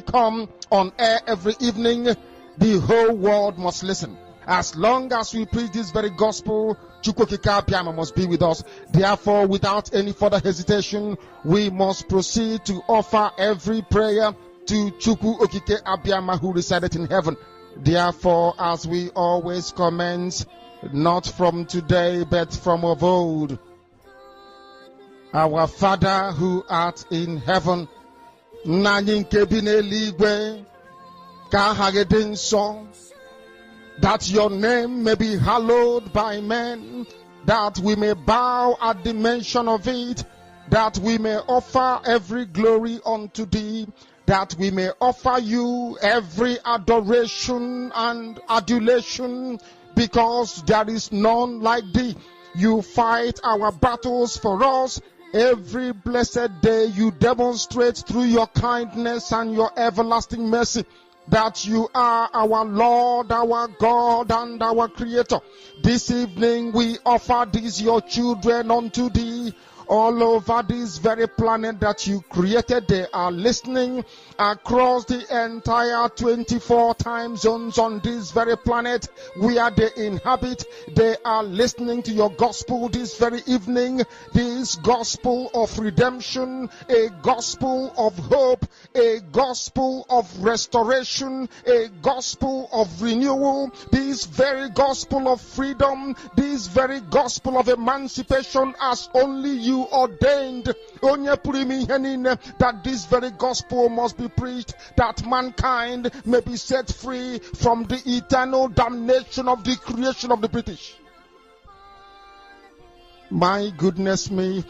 come on air every evening, the whole world must listen. As long as we preach this very gospel, Chukwu Okike Abiama must be with us. Therefore, without any further hesitation, we must proceed to offer every prayer to Chukwu Okike Abiama who resided in heaven. Therefore, as we always commence, not from today, but from of old, our Father who art in heaven, Nani nke bi n'eluigwe, ka aha gị dị nsọ, that your name may be hallowed by men, that we may bow at the mention of it, that we may offer every glory unto thee, that we may offer you every adoration and adulation, because there is none like thee. You fight our battles for us. Every blessed day you demonstrate through your kindness and your everlasting mercy that you are our Lord, our God, and our Creator. This evening we offer these your children unto thee. All over this very planet that you created, they are listening across the entire 24 time zones on this very planet where they inhabit. They are listening to your gospel this very evening, this gospel of redemption, a gospel of hope, a gospel of restoration, a gospel of renewal, this very gospel of freedom, this very gospel of emancipation as only you ordained, that this very gospel must be preached, that mankind may be set free from the eternal damnation of the creation of the British. My goodness me,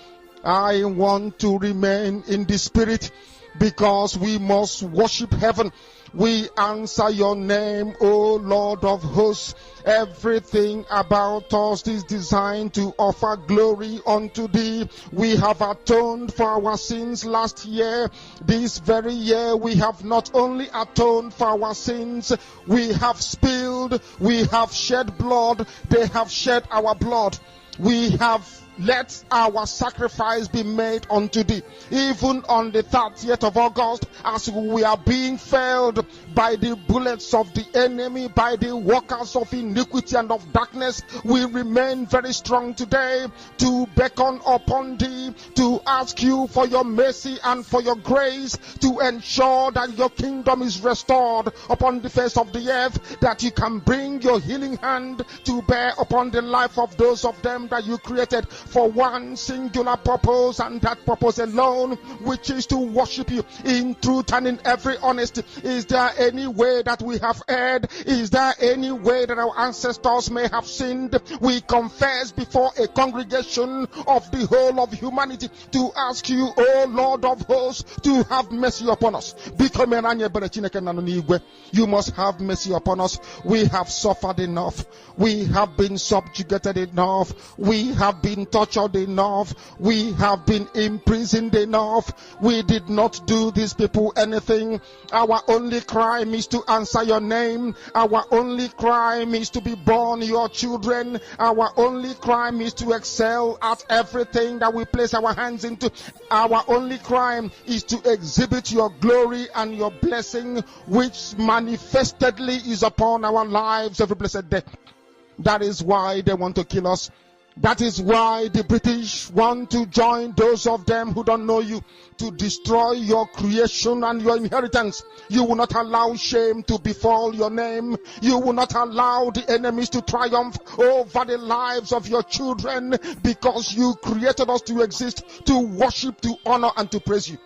I want to remain in the spirit, because we must worship heaven. We answer your name, O Lord of hosts. Everything about us is designed to offer glory unto thee. We have atoned for our sins last year. This very year we have not only atoned for our sins, we have spilled, we have shed blood, they have shed our blood. We have let our sacrifice be made unto thee. Even on the 30th of August, as we are being felled by the bullets of the enemy, by the workers of iniquity and of darkness, we remain very strong today to beckon upon thee, to ask you for your mercy and for your grace, to ensure that your kingdom is restored upon the face of the earth, that you can bring your healing hand to bear upon the life of those of them that you created for one singular purpose, and that purpose alone, which is to worship you in truth and in every honesty. Is there any way that we have erred? Is there any way that our ancestors may have sinned? We confess before a congregation of the whole of humanity to ask you, O Lord of hosts, to have mercy upon us. You must have mercy upon us. We have suffered enough. We have been subjugated enough. We have been tortured enough. We have been imprisoned enough. We did not do these people anything. Our only crime is to answer your name. Our only crime is to be born your children. Our only crime is to excel at everything that we place our hands into. Our only crime is to exhibit your glory and your blessing, which manifestedly is upon our lives every blessed day. That is why they want to kill us. That is why the British want to join those of them who don't know you to destroy your creation and your inheritance. You will not allow shame to befall your name. You will not allow the enemies to triumph over the lives of your children, because you created us to exist, to worship, to honor, and to praise you.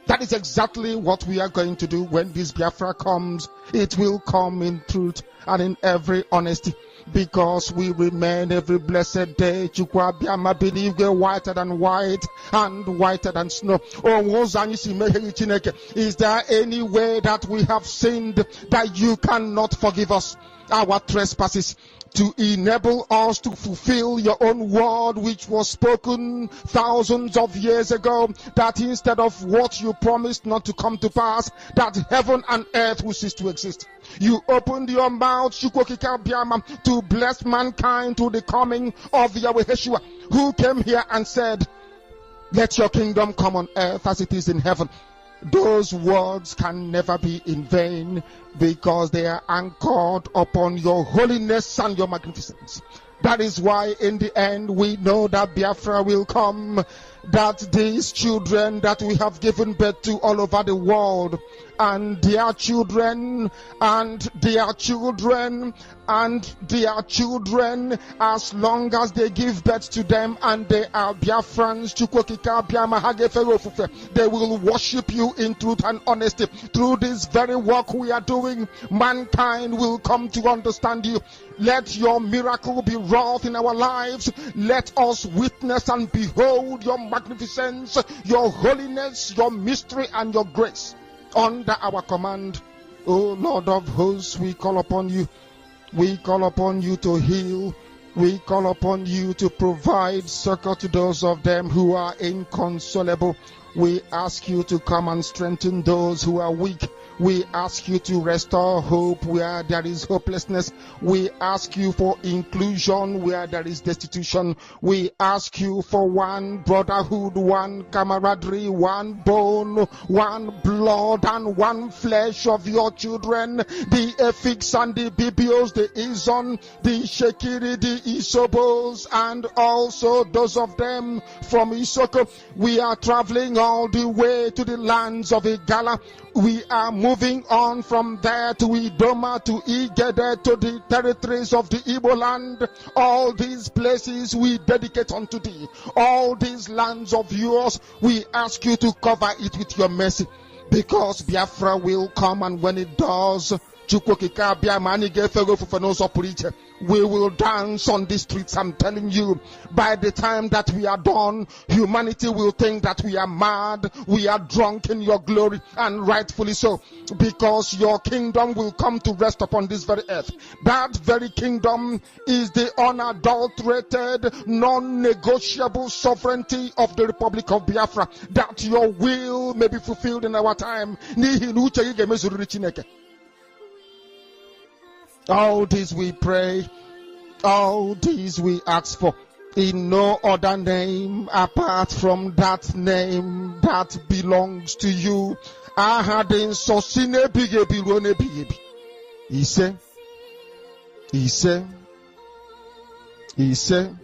That is exactly what we are going to do when this Biafra comes. It will come in truth and in every honesty, because we remain every blessed day Chukwu Abiama benigwe whiter than white and whiter than snow. Is there any way that we have sinned that you cannot forgive us our trespasses, to enable us to fulfill your own word which was spoken thousands of years ago, that instead of what you promised not to come to pass, that heaven and earth will cease to exist? You opened your mouth, Chukwu Okike Abiama, to bless mankind to the coming of Yahweh Yeshua, who came here and said, let your kingdom come on earth as it is in heaven. those words can never be in vain, because they are anchored upon your holiness and your magnificence. That is why in the end we know that Biafra will come, that these children that we have given birth to all over the world, and their children, and their children, and their children, as long as they give birth to them and they are Biafrans, they will worship you in truth and honesty. Through this very work we are doing, mankind will come to understand you. Let your miracle be wrought in our lives. Let us witness and behold your magnificence, your holiness, your mystery, and your grace under our command. O Lord of hosts, we call upon you. We call upon you to heal. We call upon you to provide succor to those of them who are inconsolable. We ask you to come and strengthen those who are weak. We ask you to restore hope where there is hopelessness. We ask you for inclusion where there is destitution. We ask you for one brotherhood, one camaraderie, one bone, one blood, and one flesh of your children. The Efiks and the Bibios, the Izon, the Shekiri, the Isobos, and also those of them from Isoko. We are traveling all the way to the lands of Igala. We are moving on from there to Idoma, to Igede, to the territories of the Igboland. All these places we dedicate unto thee. All these lands of yours, we ask you to cover it with your mercy. Because Biafra will come, and when it does, we will dance on the streets. I'm telling you, by the time that we are done, humanity will think that we are mad, we are drunk in your glory, and rightfully so, because your kingdom will come to rest upon this very earth. That very kingdom is the unadulterated, non-negotiable sovereignty of the Republic of Biafra, that your will may be fulfilled in our time. All this we pray, all these we ask for, in no other name apart from that name that belongs to you. Ahadin sosine bigebi rone bigebi. He said,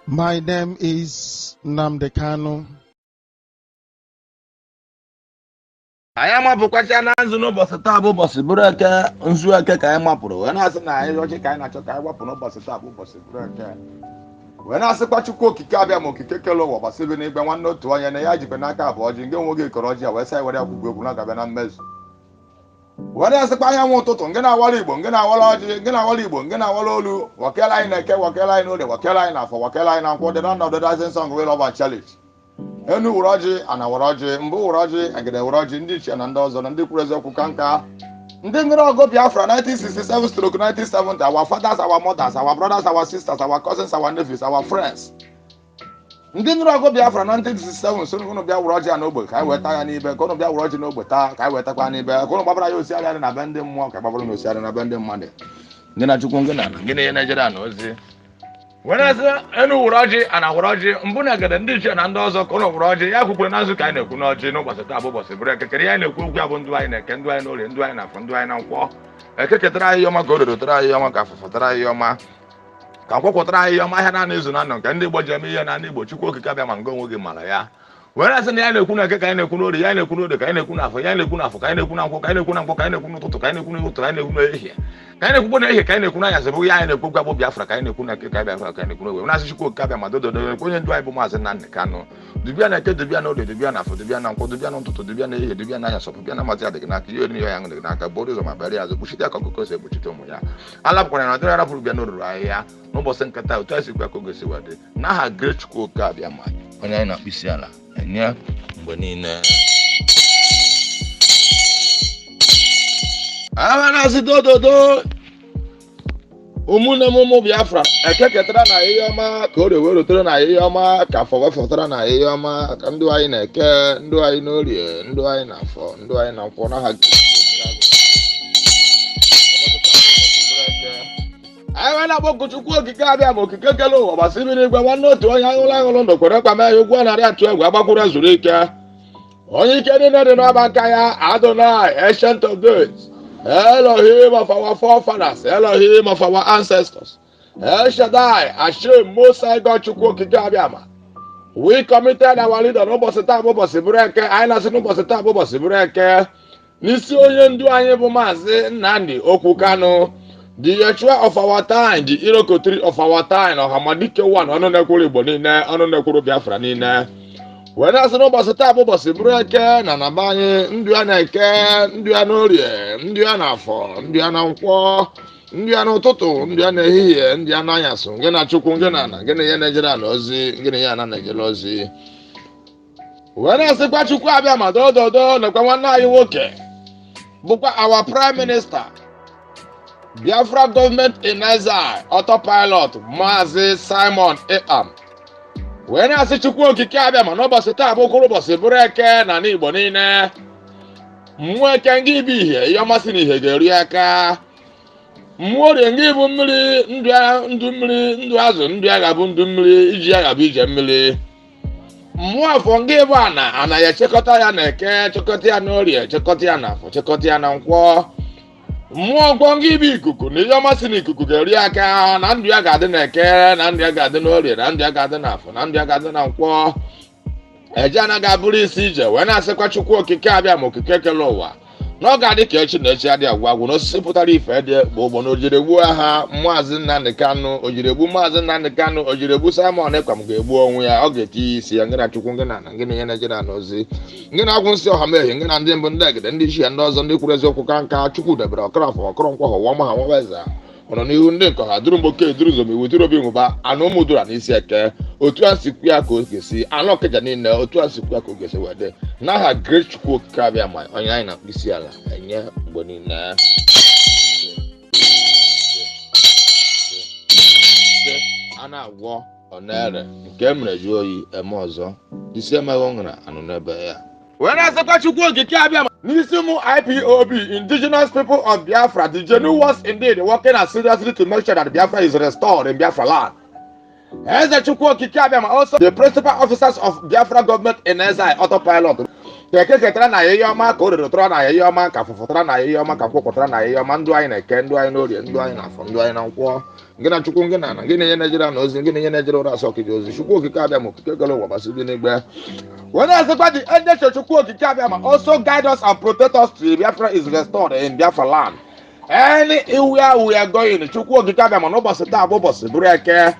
my name is Namdekano. I am a Bukachan no Bossatabo Bossiburaka, Unzuaka Kaimapuro, and as an I logic I not I weapon of Bossatabo Bossiburaka. When I said Pachuko Kikabia Mokikelo or Bassivini, but one note to an Yaji Penaka, watching Gomogi Koroja, West Side, whatever Guna Mez. What else the I want to Gena Walibon, Gena Walaji, Gena Walibon, Gena Walolu, Wakela in a Wakela, no, the Wakela for Wakela, and quoted under the dozen song will of our challenge. Enu uraji anauraji mbu uraji agede uraji ndichi anandozo na ndikurezo kukanka ndingiro go Biafra 1967 stroke 1970. Our fathers, our mothers, our brothers, our sisters, our cousins, our nephews, our friends. Ndingiro go Biafra 1967 so no bia uraji anobo kai weta ya nibe kono bia uraji no gbota kai weta kwa nibe kono babara yo si ala na bende mmo kai babara no si ala na bende mmande ngina chukwu ngina ngina ye Nigeria no ozi. When I say any Uraji and Auraji, Mbuna get a dish and Andozo, Kono Uraji, Yakuanazu kind of Kunoji, no was a tabo was a break, a Karian, a cook, Yabunduina, Kenduino, Induina, Funduina, Quo, a Kekatrai Yoma, go to try Yoma, Kafatra Yoma, Kako try Yoma, Hanan is none, Candy Bojami and Anibo, Chuko Kabam and go with Malaya. When I say Yana Kuna, Kana Kuno, the Yana Kuno, the Kana Kuna, for Yana Kuna, for Kana Kuna, for Kana Kuna, for Kana Kuna, to Kana Kuna, to Kana Kuna. Kind of Kuna as a boy and a book about Biafra, kind of Kuna, kind of Kuna. When I see Kabama, the Korean driver was an Cano. The Biana, the Biano, the Biana for the Biana, the Biano to the Biana, the Biana, so Biana Mazia, the Naki, you and the Naka borders of my belly as a Bushita Cocos, a Buchitomoya. I love when another Biano Raya, no Bosan Kata, Tassi Cocos. Now a great school Kabiama, when I not be Siala, and yeah, when in. Do Umuna Momo Biafra, I take a trana Yama, go to World Trana Yama, Kafa for Trana Yama, and do I in a care, do I know the do I know for, do I know for I went up to Kikabia, Kikakalo, or Basili, but one note to a young London, Koraka, Guana, to Wabakura Zurika. onye ike niile dị n'ọba aka ya, Adonai, ancient of days, Elohim of our forefathers, Elohim of our ancestors, El Shaddai, Hashem, Most High God, Chukwu okike abịama. We committed our leader n'ụbọchị taa bụ ụbọchị bụrụ eke, anyị na-asị n'ụbọchị taa bụ ụbọchị bụrụ eke, n'isi onye ndu anyị bụ Maazị Nnamdi Okwu Kanu, the Yeshua of our time, the Irokotri of our time, Ọhamadike one, ọnụ na-ekwuru Igbo niile, ọnụ na-ekwuru Biafra niile. Wee na-asị n'ụbọchị taa bụ ụbọchị bụrụ eke na naba anyị, ndụ ya na-eke, ndụ ya n'orie, ndụ ya n'afọ, ndụ ya na nkwọ, ndụ ya n'ụtụtụ, ndụ ya n'ehihie, ndụ ya n'anyasụ, nke na Chukwu, nke na ana, nke na ihe na-ejere ana ozi, nke na ihe ana na-ejere ozi. Wee na-asịkwa Chukwu abịa ma dododo nakwa nwanne anyị nwoke bụkwa our prime minister, Biafra government in exile, autopilot, Maazị Simon Ekpam. Wee na-asị Chukwu okike abịa ma n'ụbọchị taa bụ ụbọchị bụrụ eke na n'Igbo niile. Mmụọ eke ngị bụ ihe, ihe ọmasị na ihe ga-eri aka. Mmụọ orie ngị bụ mmiri, ndụ mmiri, ndụ azụ, ndụ ya ga-abụ ndụ mmiri, iji ya ga-abụ ije mmiri. Mmụọ afọ ngị bụ ana ya echekọta ya na eke, chekọta ya n'orie, chekọta ya n'afọ, chekọta ya na nkwọ. Mmụọ nkwọ ngị bụ ikuku na ihe ọmasị na ikuku ga-eri aka, na ndụ ya ga-adị na eke, na ndụ ya ga-adị n'orie, na ndụ ya ga-adị n'afọ, na ndụ ya ga-adị na nkwọ. Eje anaghị abụrụ isi ije. Wee na-asịkwa Chukwu okike abịa ma okike kele ụwa na ọ ga-adị ka echi na echi adị agwa agwụ, na osisi pụtara ife dị bụ ụgbọ na ojiri gbuo ha Maazị Nnamdi Kanu, ojiri gbu Maazị Nnamdi Kanu, ojiri gbu Simon Ekpam ga-egbu onwe ya, ọ ga-etinye isi ya. Ngị na Chukwu, ngị na ana, ngị na ihe na-ejere ana ozi, ngị na-agwụ nsị ọha mehie, ngị na ndị mbụ, ndị egede, ndị ichie, ndị ọzọ, ndị kwuru eziokwu ka nka. Chukwu debere ọkọrọfọ ọkọrọ nkwọ họwa ma ha nwaweza ọ nọ n'ihu ndị nke ha duru mgboke duru zomi weturu obi nwụba anụ ụmụ dura n'isi eke, otu a sikwu ya ka o ga-esi anụ ọkịja niile, otu a sikwu ya ka o ga-esi wede n'aha Great Chukwu okike abịa ma onye anyị na-akpụ isi ala enye mgbe niile. A na-agwọ ọ na-ere nke e mere ju oyi eme ọzọ, isi emeghị ọṅara anụ n'ebe ya. Wee na-asịkwa Chukwu okike abịa ma n'isi ụmụ IPOB, indigenous people of Biafra, the genuine ones indeed, working as seriously to make sure that Biafra is restored in Biafra land. Eze Chukwu okike abịa ma also the principal officers of Biafra government in exile, autopilot. Keke ketara na ihe ọma ka o rere tọrọ na ihe ọma ka fụfụtara na ihe ọma ka kwụpụtara na ihe ọma, ndụ anyị na-eke, ndụ anyị n'orie, ndụ anyị n'afọ, ndụ anyị na nkwọ. Ngị na Chukwu, ngị na ana, ngị na ihe na-ejere na ozi, ngị na ihe na-ejere ụra asọ okike ozi. Chukwu okike abịa ma okike kele ụwa gbasị dị n'igbe. Wee na-asịkwa the angel Chukwu okike abịa ma also guide us and protect us till Biafra is restored in Biafra land. Anywhere we are going, Chukwu okike abịa ma n'ụbọchị taa bụ ụbọchị bụrụ eke.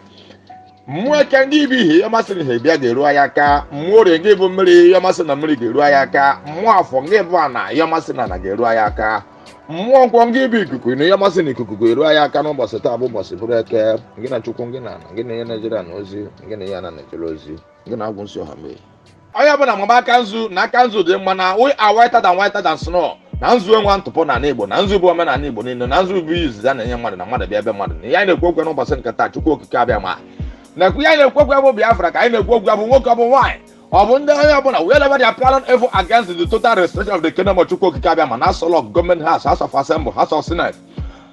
Mmụọ eke ngị bụ ihe ọmasị na ihe bịa ga-eru anyị aka. Mmụọ orie ngị bụ mmiri, ihe ọmasị na mmiri ga-eru anyị aka. Mmụọ afọ ngị bụ ana, ihe ọmasị na ana ga-eru anyị aka. Mmụọ nkwọ ngị bụ ikuku na ihe ọmasị na ikuku ga-eru anyị aka n'ụbọchị taa bụ ụbọchị bụrụ eke. Ngị na Chukwu, ngị na ana, ngị na ihe na-ejere na ozi, ngị na ihe ana na-ejere ozi, ngị na-agwụ nsị ọha mee. Onye ọbụla mama aka nzu na aka nzu dị mma na we are whiter than snow. Na nzu enwe ntụpọ na Igbo, na nzu bụ omenala Igbo niile, na nzu bụ izizi a na-enye mmadụ na mmadụ bịa ebe mmadụ. Ihe anyị na-ekwu okwu n'ụbọchị nke taa, Chukwu okike abịa ma na-ekwu ihe anyị na-ekwu okwu bụ Biafra ka anyị na-ekwu okwu bụ nwoke ọ bụ nwaanyị ọ bụ ndị onye ọbụla wherever they are planning evil against the total restoration of the kingdom of Chukwu okike abịa ma na Solok government house, House of Assembly, House of Senate,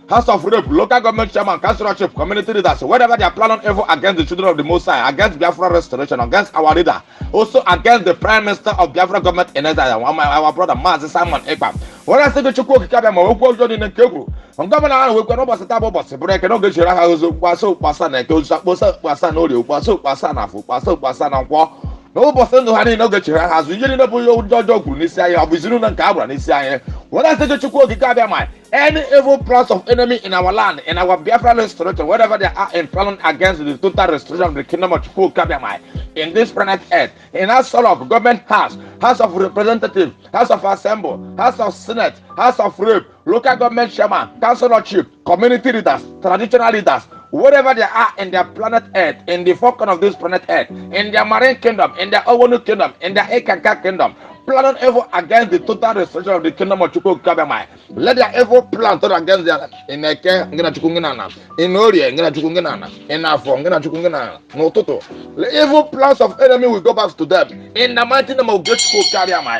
House of Rep, local government chairman, councilorship, community leaders, wherever they are planning evil against the children of the Most High, against Biafra restoration, against our leader, also against the prime minister of Biafra government in exile, our brother Maazị Simon Ekpam. When I say the Chukwu okike abịa ma okwu ọjọọ dị nke kwuru gọvanọ ahụ wekwa n'ụbọchị taa bụ ụbọchị bụrụ eke n'oge chere ha ozo kpasa ụkpasa na eke ozu akpọsa ụkpasa na orie, ụkpasa ụkpasa na afọ, ụkpasa ụkpasa na nkwọ n'ụbọchị ndụ ha niile oge chere ha azụ ihe niile bụ ihe ọjọọ kwuru n'isi anyị, ọ bụ izinu na nke a gbara n'isi anyị. When I say the Chukwu okike abịa ma any evil plans of enemy in our land, in our Biafra restoration, wherever they are in planning against the total restoration of the kingdom of Chukwu okike abịa ma in this planet earth, in our Solok government house, House of Representatives, House of Assembly, House of Senate, House of Rep, local government chairman, councilorship, community leaders, traditional leaders, wherever they are in their planet earth, in the four corners of this planet earth, in their marine kingdom, in their Owonu kingdom, in their Ekanka kingdom, planning evil against the total restoration of the kingdom of Chukwu okike abịa ma let their evil plan turn against their in eke ngị na Chukwu ngị na ana, in orie ngị na Chukwu ngị na ana, in afọ ngị na Chukwu ngị na ana, n'ụtụtụ the evil plans of enemy will go back to them in the mighty name of Great Chukwu okike abịa ma.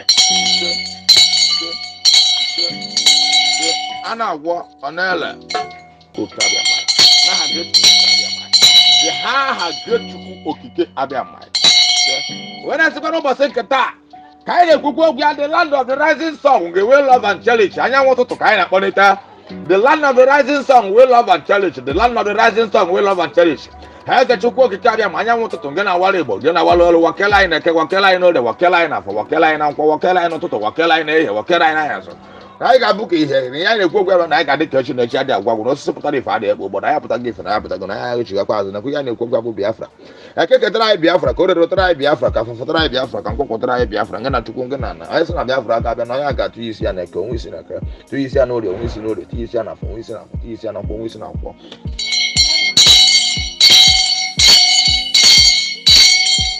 A na-agwọ ọ na-ele okike abịa ma n'aha Great Chukwu abịa ma the ha Great Chukwu okike abịa ma. Wee na-asịkwa n'ụbọchị nke taa Kind of we are the land of the rising sun, we will love and challenge. I want to kind of monitor. The land of the rising sun, we love and challenge. The land of the rising sun, we love and challenge. How the Chukwu Kikabia, I want to get a wallable, then I will Wakela in a Wakela in the Wakela in for Wakela in Wakela in to Wakela in a Wakela in answer. I got book here, and I go and I got the church in the chat. I will not support the father, but I have to give an appetite on I which you are and we are no Biafra. I can't try Biafra, go try Biafra, for try Biafra, can go try Biafra, and to Kungana. I saw Biafra, and I got 2 years and a co-wissing. 2 years and no, the wissing, no, the Tiziana for wissing, Tiziana for wissing.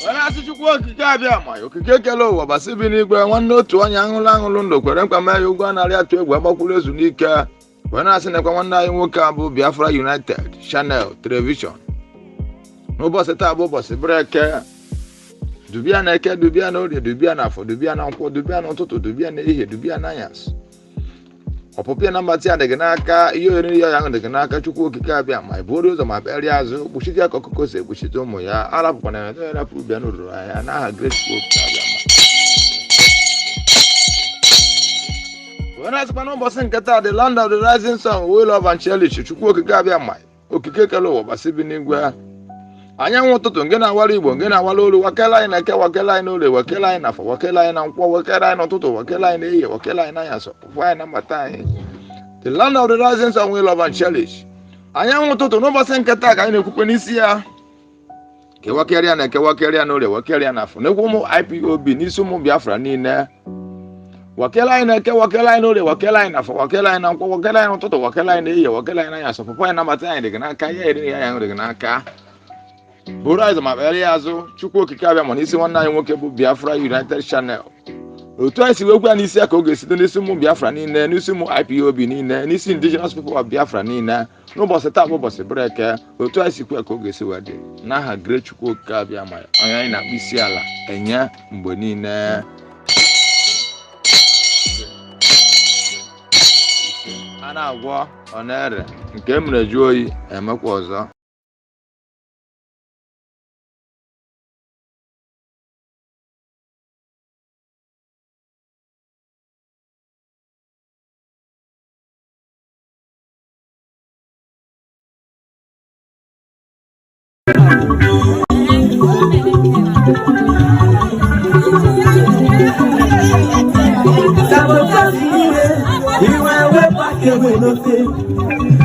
I said you work, Gabiama, you can get hello, but Sibini, one note to one young Langundo, Querenca, you go and I to Wabakulas Unica. When I send one night, woke up Biafra United, Channel, television. No boss at Tabo, boss, breaker. Dubiana, Dubiano, the Dubiana for Dubiana, Dubiano, Dubiana, Dubianayas. Opopia Matia, the Ganaka, you and the Ganaka, Chukukabia, my borders and my areas, Bushia Kokose, Bushitomoya, Arab one another, Pubiano, and I had great school. When I spent almost in Qatar, the land of the rising sun, will love and cherish Chukukabia, my Okikalo, Basibinigua. I want to get a Walibo, get a Walu, Wakela in a Kawakela, no, the Wakela in a Wakela and Wakela and Toto, Wakela in the Wakela and Ayaso. Why number time? The land of the rising sun will love and cherish. I want to know what's in Qatar, I know Kupanisia. Kawakela and a Kawakela, no, the Wakela and a no more IPOB, Nisumu Biafra, Nina. Wakela in a Kawakela, no, the Wakela and a Wakela and Wakela and Toto, Wakela in the Wakela and Ayaso. Why number time? The Ganaka, the Ganaka. Horizon my areazo, Chukwu Kikabia Monisi 19 workable Biafra United Channel. Twice we go and see a cogis, the Nisumu Biafra Nina, Nisumu IPOB Nina, Nisi indigenous people of Biafra Nina, no boss a tabo boss a breaker, or twice you could cogis word. Now her great Chukwu Kikabia, my Ayana Bisiala, and ya, Bonina. Anna war on air, came the joy and Makosa.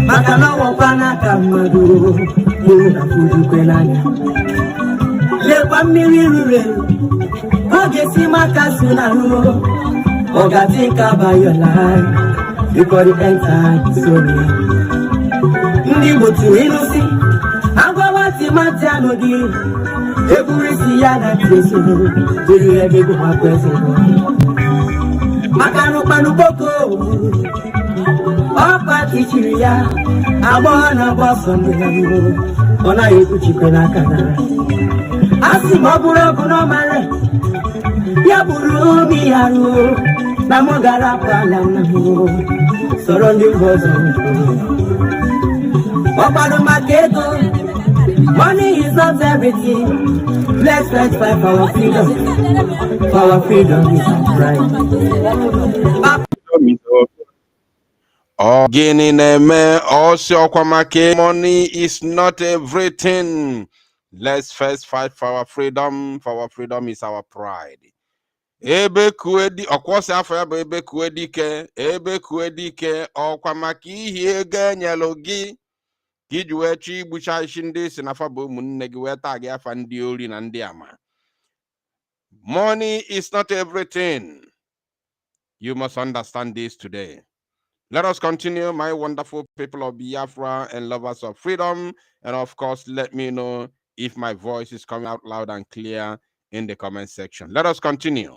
Makana wapana kamadu muna kujukwenanya lepa mirire ogesi makasuna ro ogati kabayola because the end time sorry ndi botu inusi agwawati matiano di eburisi ya na teso diri ebe ko makwese makano panu boko Opa kichiria, abona bosondo yamu, ona yekuchikena kana. Asi maburo kuno mare, ya buru miyaru, na mogara pala namu, sorondi bozo. Opa no maketo, money is not everything. Let's fight for our freedom. For our freedom is our right. Money is not everything. Let's first fight for our freedom. For our freedom is our pride. Ebe kuedi, okwose afọ ya bụ ebe kuedike, ọkwamaki ihe ga-enyelu gị ka iji wee chi igbucha isi ndị si n'afa bụ ụmụnne gị wee taa gị afa ndị ori na ndị ama. Money is not everything. You must understand this today. Let us continue, my wonderful people of Biafra and lovers of freedom. And of course, let me know if my voice is coming out loud and clear in the comment section. Let us continue.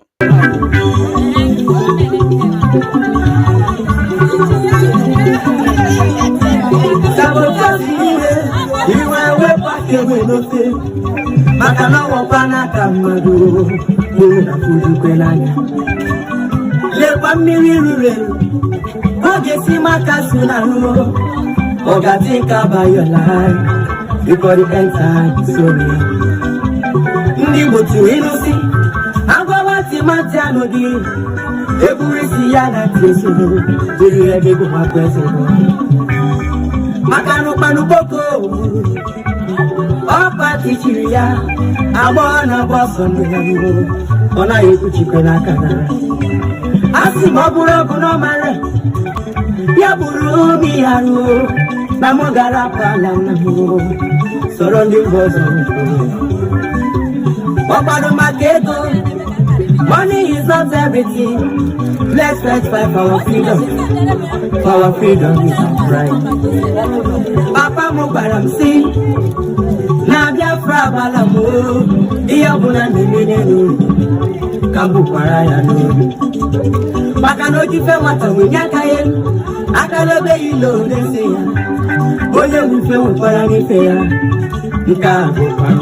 Ogesi makasuna ro ogati kabayola because the end time sorry ndi botu inusi agwawati Matiano di Eburisiana Tisino, the Ego President. Makano Panuboko, Opa Tichiria, Abona Bosson, Ona Ikuchikanaka. Asimabura Kunomare, Yaburu Miaru, Namogara Palamu, surrounding Bosom. Obado Maketo. Money is not everything. Let's fight for our freedom. For our freedom is our right. Papa Mubaram see. Na Biafra balamu. Igboland nemenu. Kambu paraya no. Bakano jife wata winyakaye. Akalobe ilo neseya. Oye wife wapara feya. Nika wapara.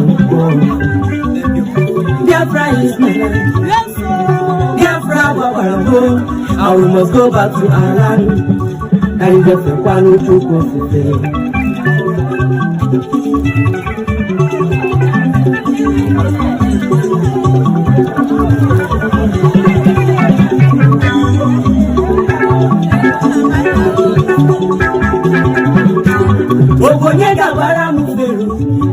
Biafra is my land. Biafra, and we must go back to our land. And get the one who took us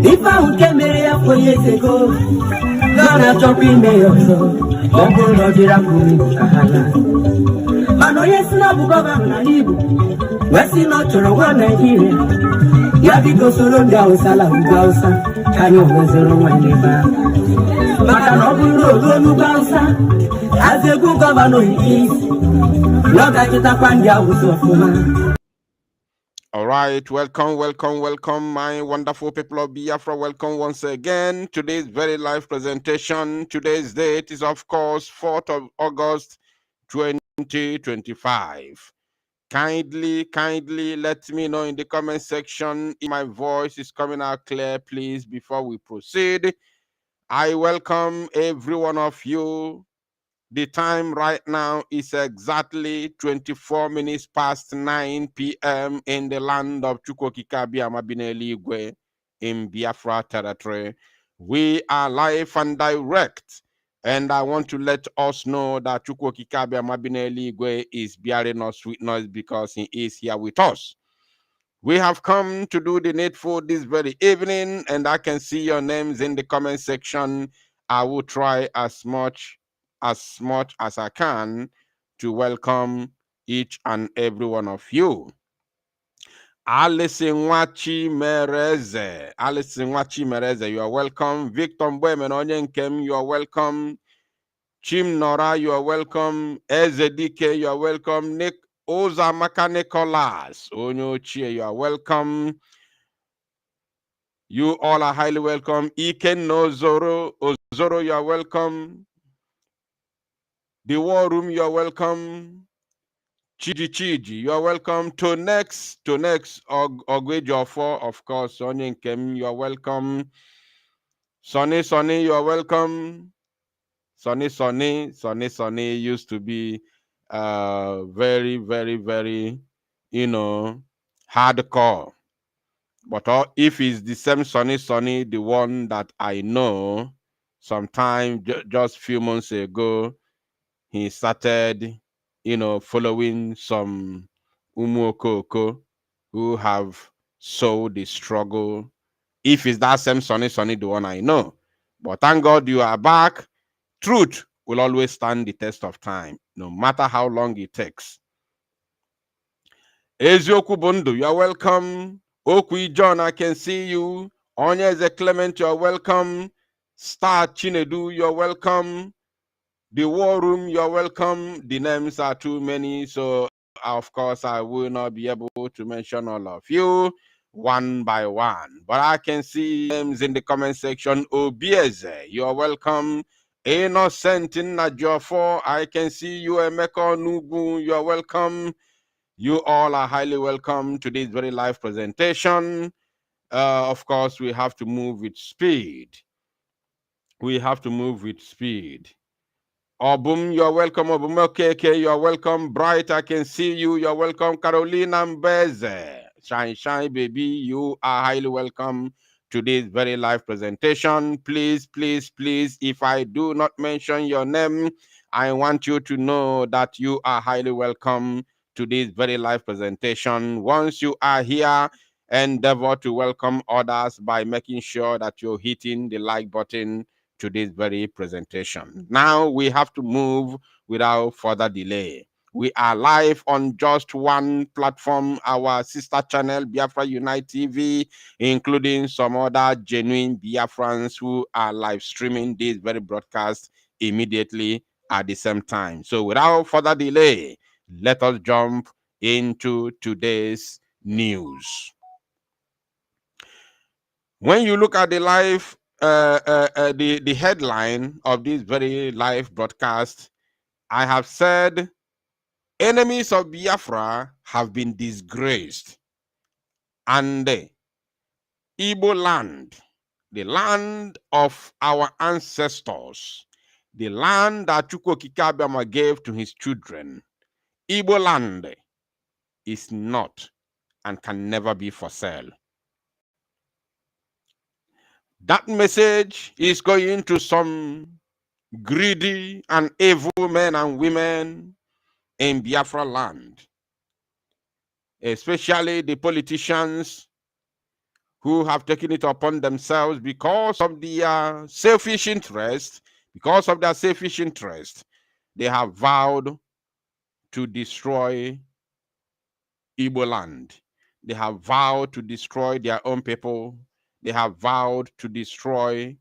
if I came here 4 years ago, gonna chop in mayor. Ogo no dira kumi kahala. Mano yes na bugoba na libu. Wesi no choro wa Nigeria. Ya biko soro ndia usala ugausa. Kanyo wezero waneba. Maka no buro no ugausa. As a good governor he is. Loka kita pandia usofuma. All right, welcome, my wonderful people of Biafra. Welcome once again. Today's very live presentation. Today's date is, of course, 4th of August, 2025. Kindly let me know in the comment section if my voice is coming out clear, please, before we proceed. I welcome every one of you. The time right now is exactly 24 minutes past 9 p.m. in the land of Chukwokika-Biama-Bineligwe in Biafra territory. We are live and direct, and I want to let us know that Chukwokika-Biama-Bineligwe is bearing us witness because he is here with us. We have come to do the needful this very evening, and I can see your names in the comment section. I will try as much as I can to welcome each and every one of you. Alice Mereze, you are welcome. Victor Mbwemen Onyenkem, you are welcome. Chim Nora, you are welcome. Ezedike, you are welcome. Nick Ozamaka Nicholas Onyochie, you are welcome. You all are highly welcome. Iken Nozoro, Ozoro, you are welcome. The War Room, you are welcome. Chiji, you are welcome. To next, Ogwejofo, of course, Onyenkem, you are welcome. Sonny, you are welcome. Sonny used to be very, hardcore. But if it's the same Sonny, the one that I know, sometime just few months ago, he started, following some Umuokoko who have sowed the struggle. If it's that same Sonny, the one I know. But thank God you are back. Truth will always stand the test of time, no matter how long it takes. Ezioku Bundu, you are welcome. Okwi John, I can see you. Onyeze Clement, you are welcome. Star Chinedu, you are welcome. The War Room, you are welcome. The names are too many, so of course I will not be able to mention all of you one by one. But I can see names in the comment section. Obieze, you are welcome. Innocent in Najofo, I can see you. Emeka Nugu, you are welcome. You all are highly welcome to this very live presentation. Of course, we have to move with speed. Obum, you're welcome. Obum KK, you're welcome. Bright, I can see you. You're welcome. Carolina Mbeze, Shine, baby, you are highly welcome to this very live presentation. Please, if I do not mention your name, I want you to know that you are highly welcome to this very live presentation. Once you are here, endeavor to welcome others by making sure that you're hitting the like button to this very presentation. Now we have to move without further delay. We are live on just one platform, our sister channel, Biafra Unite TV, including some other genuine Biafrans who are live streaming this very broadcast immediately at the same time. So without further delay, let us jump into today's news. When you look at the live, the headline of this very live broadcast, I have said, enemies of Biafra have been disgraced, and Igboland, the land of our ancestors, the land that Chukwokike Abiama gave to his children, Igboland is not and can never be for sale. That message is going to some greedy and evil men and women in Biafra land, especially the politicians who have taken it upon themselves because of their selfish interest. Because of their selfish interest, they have vowed to destroy Igbo land. They have vowed to destroy their own people. They have vowed to destroy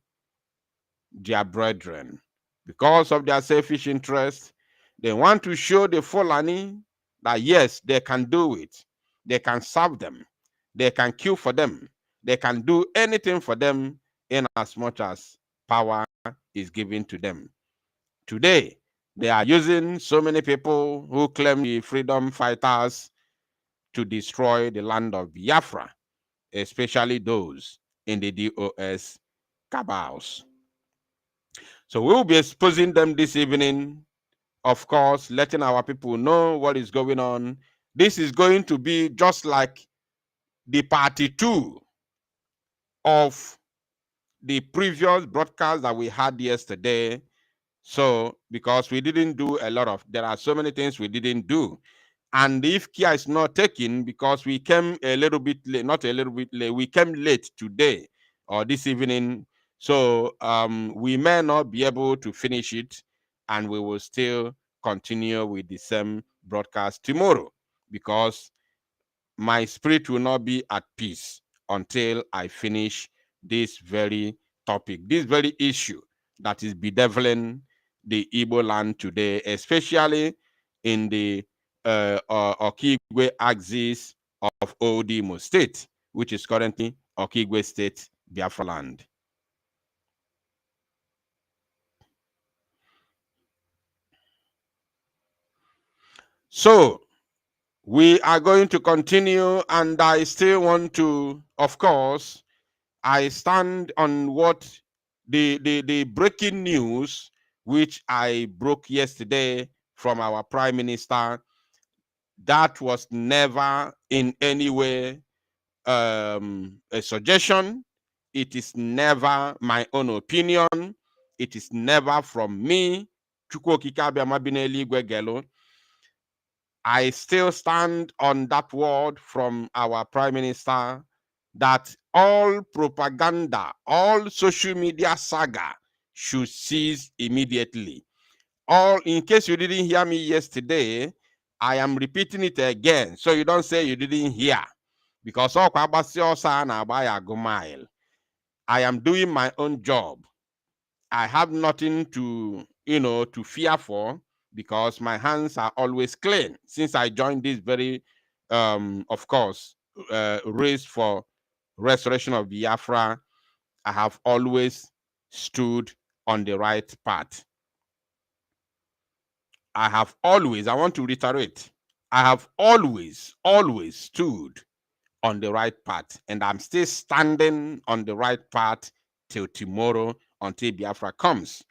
their brethren. Because of their selfish interest, they want to show the Fulani that yes, they can do it. They can serve them. They can kill for them. They can do anything for them in as much as power is given to them. Today, they are using so many people who claim the freedom fighters to destroy the land of Biafra, especially those in the DOS cabals. So we'll be exposing them this evening, of course, letting our people know what is going on. This is going to be just like the party 2 of the previous broadcast that we had yesterday. So, because we didn't do a lot of, there are so many things we didn't do. And if care is not taken, because we came a little bit late, not a little bit late, we came late today or this evening. So we may not be able to finish it, and we will still continue with the same broadcast tomorrow, because my spirit will not be at peace until I finish this very topic, this very issue that is bedeviling the Igbo land today, especially in the Okigwe axis of Odimo State, which is currently Okigwe State, Biafra land. So we are going to continue, and I still want to, of course, I stand on what the breaking news which I broke yesterday from our Prime Minister. That was never in any way a suggestion. It is never my own opinion. It is never from me. I still stand on that word from our Prime Minister that all propaganda, all social media saga should cease immediately. All, in case you didn't hear me yesterday, I am repeating it again, so you don't say you didn't hear. Because I am doing my own job. I have nothing to, to fear for, because my hands are always clean since I joined this very, of course, race for restoration of Biafra. I have always stood on the right path. I want to reiterate, I have always stood on the right path, and I'm still standing on the right path till tomorrow, until Biafra comes.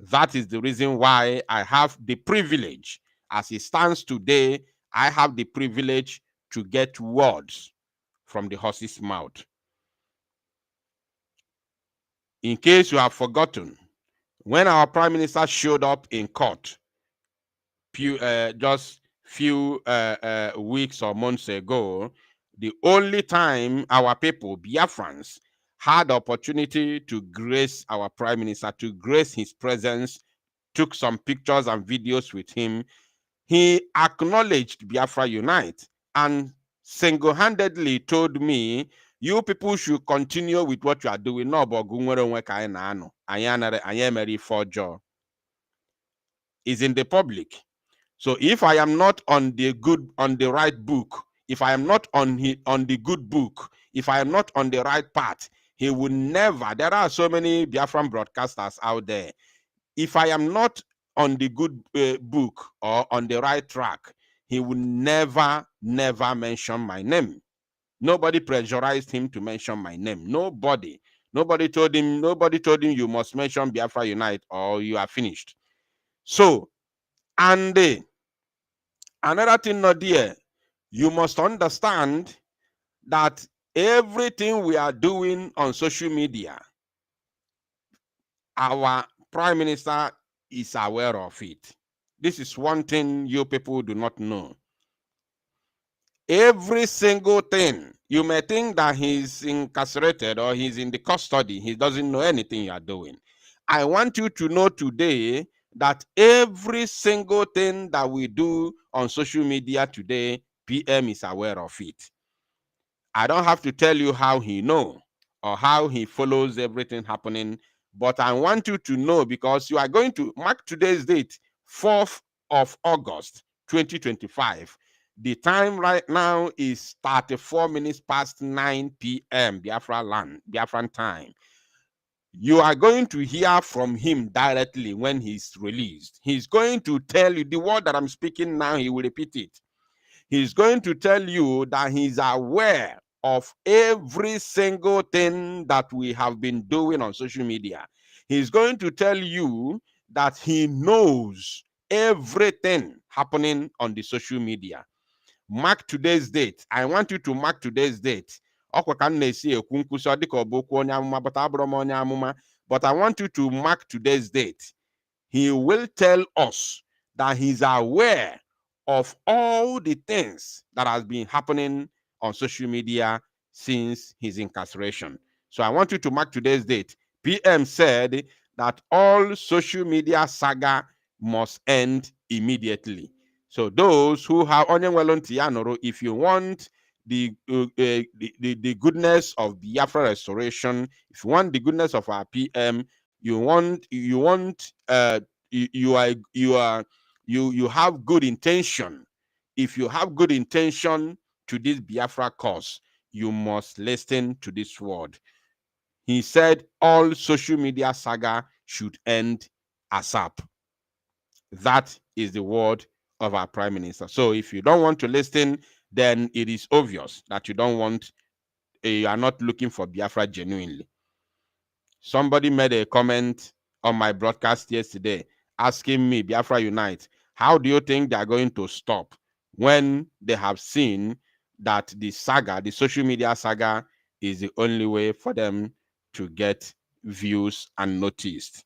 That is the reason why I have the privilege, as it stands today, I have the privilege to get words from the horse's mouth. In case you have forgotten, When our prime minister showed up in court just few weeks or months ago, the only time our people, Biafrans, had opportunity to grace our prime minister, to grace his presence, took some pictures and videos with him, he acknowledged Biafra Unite and single-handedly told me, you people should continue with what you are doing. No, but is in the public. So if I am not on the right book, if I am not on the good book, if I am not on the right path, he will never. There are so many Biafran broadcasters out there. If I am not on the good book or on the right track, he will never mention my name. Nobody pressurized him to mention my name. Nobody told him you must mention Biafra Unite or you are finished. So, and another thing, not there, you must understand that everything we are doing on social media, our prime minister is aware of it. This is one thing you people do not know. Every single thing, you may think that he's incarcerated or he's in the custody, he doesn't know anything you are doing. I want you to know today that every single thing that we do on social media today, PM is aware of it. I don't have to tell you how he knows or how he follows everything happening, but I want you to know because you are going to mark today's date, 4th of August, 2025. The time right now is 34 minutes past 9 p.m. Biafran time. You are going to hear from him directly when he's released. He's going to tell you the word that I'm speaking now, he will repeat it. He's going to tell you that he's aware of every single thing that we have been doing on social media. He's going to tell you that he knows everything happening on the social media. Mark today's date. I want you to mark today's date. But I want you to mark today's date. He will tell us that he's aware of all the things that has been happening on social media since his incarceration. So I want you to mark today's date. PM said that all social media saga must end immediately. So those who have if you want the goodness of Biafra restoration, if you want the goodness of our PM, you have good intention. If you have good intention to this Biafra cause, you must listen to this word. He said all social media saga should end ASAP. That is the word of our prime minister. So if you don't want to listen, then it is obvious that you don't want, you are not looking for Biafra genuinely. Somebody made a comment on my broadcast yesterday asking me, Biafra Unite, how do you think they are going to stop when they have seen that the saga, the social media saga, is the only way for them to get views and noticed?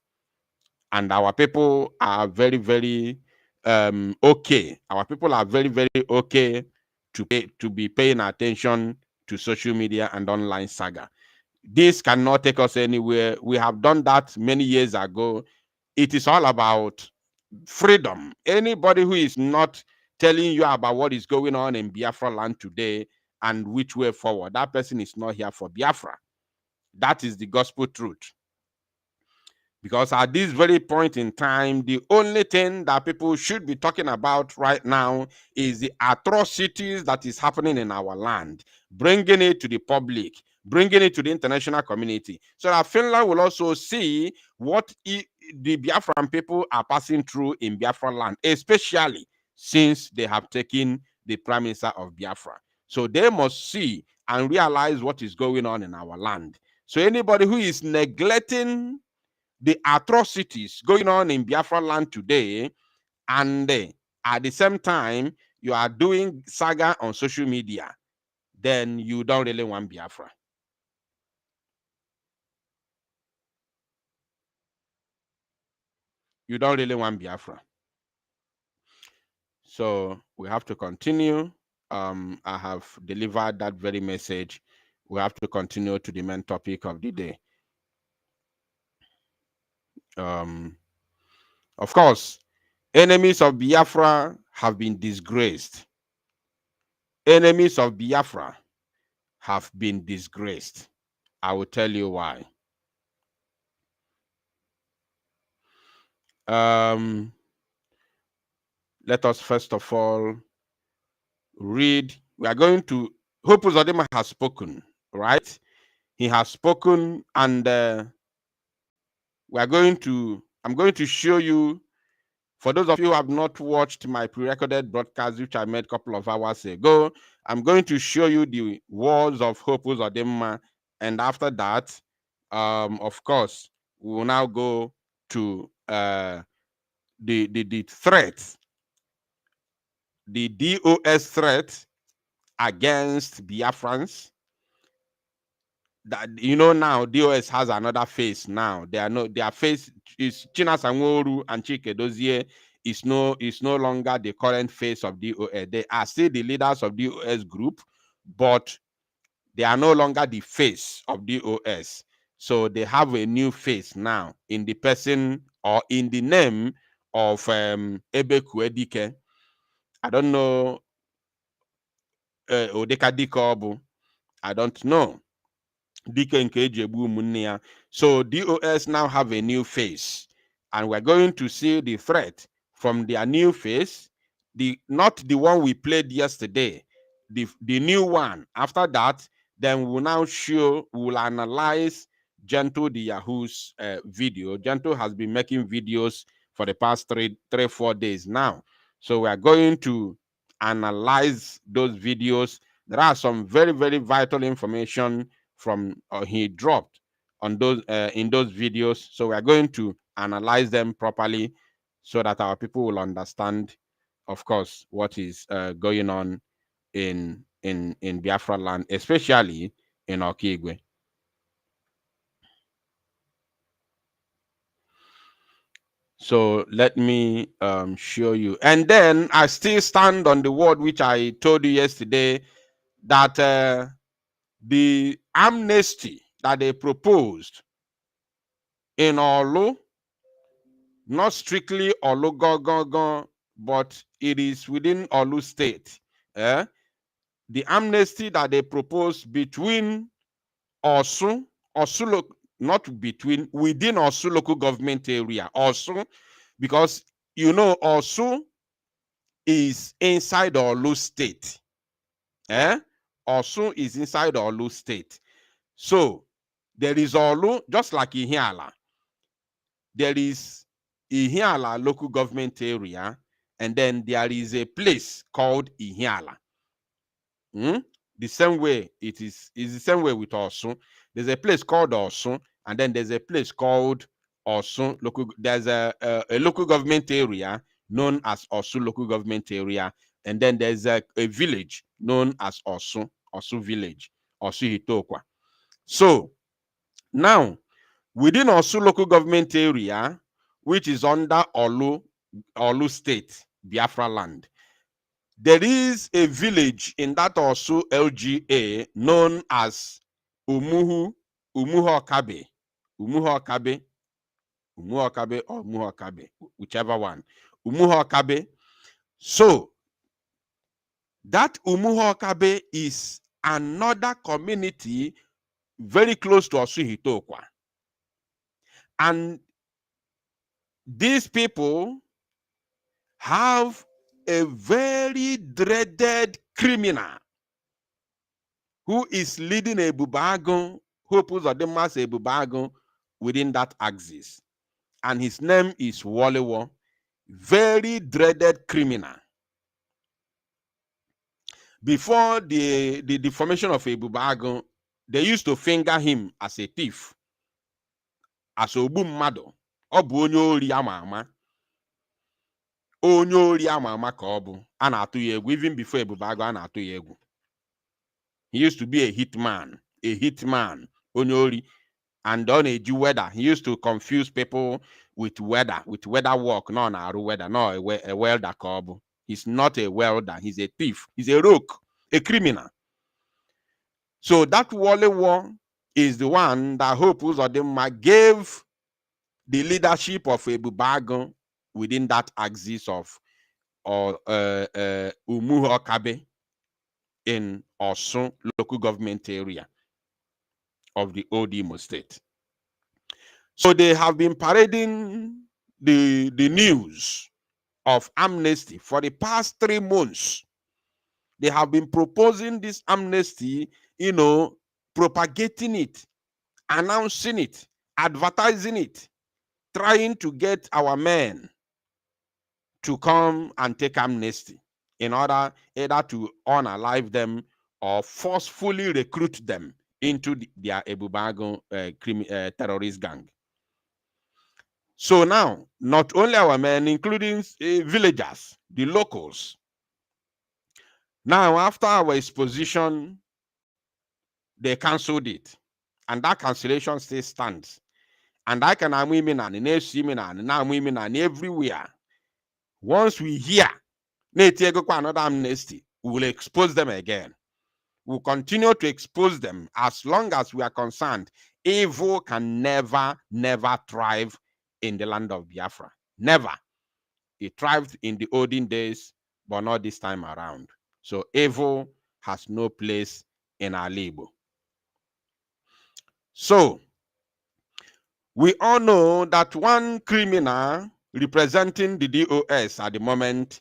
And our people are very, very okay. Our people are very, very okay to be paying attention to social media and online saga. This cannot take us anywhere. We have done that many years ago. It is all about freedom. Anybody who is not telling you about what is going on in Biafra land today and which way forward, that person is not here for Biafra. That is the gospel truth. Because at this very point in time, the only thing that people should be talking about right now is the atrocities that is happening in our land, bringing it to the public, bringing it to the international community, so that Finland will also see what the Biafran people are passing through in Biafra land, especially since they have taken the Prime Minister of Biafra. So they must see and realize what is going on in our land. So anybody who is neglecting the atrocities going on in Biafra land today, and at the same time you are doing saga on social media, then you don't really want Biafra. you don't really want Biafra. So we have to continue. I have delivered that very message. We have to continue to the main topic of the day. Of course, enemies of Biafra have been disgraced. Enemies of Biafra have been disgraced. I will tell you why. Let us first of all read. We are going to, Hope Uzodimma has spoken, right? He has spoken, and I'm going to show you, for those of you who have not watched my pre-recorded broadcast, which I made a couple of hours ago, I'm going to show you the words of Hope Uzodimma, and after that, of course, we will now go to the threat, the DOS threat against Biafrans. That, you know, now DOS has another face now. Their face is China Sanworu and Chike Dozie is no longer the current face of DOS. They are still the leaders of DOS group, but they are no longer the face of DOS. So they have a new face now in the person or in the name of Ebe Kuedike. I don't know Odeka Dikobu. I don't know. So DOS now have a new face, and we're going to see the threat from their new face, not the one we played yesterday, the new one. After that, then we'll analyze Gentle the Yahoo's video. Gentle has been making videos for the past 3-4 days now. So we are going to analyze those videos. There are some very, very vital information from he dropped on those in those videos. So we are going to analyze them properly so that our people will understand, of course, what is going on in Biafra land, especially in Okigwe. So let me show you. And then I still stand on the word which I told you yesterday, that the amnesty that they proposed in Olu, not strictly Olu, but it is within Olu state. The amnesty that they proposed between Osun, not between, within Osun local government area. Osun, because you know Osun is inside Olu state. Osun is inside Olu state. So there is Olu, just like Ihiala. There is Ihiala local government area, and then there is a place called Ihiala. The same way it is the same way with Osun. There's a place called Osun, and then there's a place called Osun local. There's a local government area known as Osun local government area, and then there's a village known as Osun village, Osun Hitokwa. So now, within Osun local government area, which is under Olu state, Biafra land, there is a village in that Osun LGA known as Umuhokabe, whichever one, Umuhokabe. So that Umuhokabe is another community very close to Osun Hitokwa. And these people have a very dreaded criminal who is leading a Bubagon, Hope Uzodimma's a Bubagon within that axis. And his name is Walewo. Very dreaded criminal. Before the formation of a Bubagon, they used to finger him as a thief, as Obu Mmado. Obu onye ori ama ama. Onye ori ama ama ka obu. A na-atụ ya egwu. Even before Ebubago, a na-atụ ya egwu. He used to be a hitman. Onye ori. and on a weather. He used to confuse people with weather work. No, weather, no, a welder. He's not a welder, he's a thief, he's a rogue, a criminal. So that Wale War is the one that Hope Uzodimma gave the leadership of Ebubago within that axis of Umuhu Okabe in Osun local government area of the old Imo state. So they have been parading the news of amnesty for the past 3 months. They have been proposing this amnesty, propagating it, announcing it, advertising it, trying to get our men to come and take amnesty in order either to unalive them or forcefully recruit them into their Ebubago terrorist gang. So now, not only our men, including villagers, the locals. Now, after our exposition, they cancelled it. And that cancellation still stands. And I can women and now women and everywhere. Once we hear another amnesty, we will expose them again. We'll continue to expose them as long as we are concerned. Evil can never thrive in the land of Biafra. Never. It thrived in the olden days, but not this time around. So evil has no place in our labor. So we all know that one criminal representing the DOS at the moment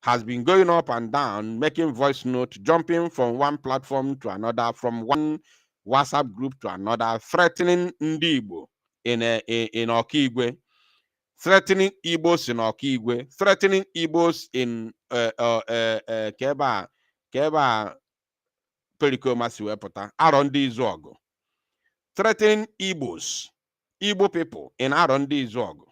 has been going up and down, making voice note, jumping from one platform to another, from one WhatsApp group to another, threatening Ndibo in Okigwe, threatening Igbos in Okigwe, threatening Igbos in Keba Perikoma Siwepota, Arondizuegu, threatening Igbo people in Arondizuegu.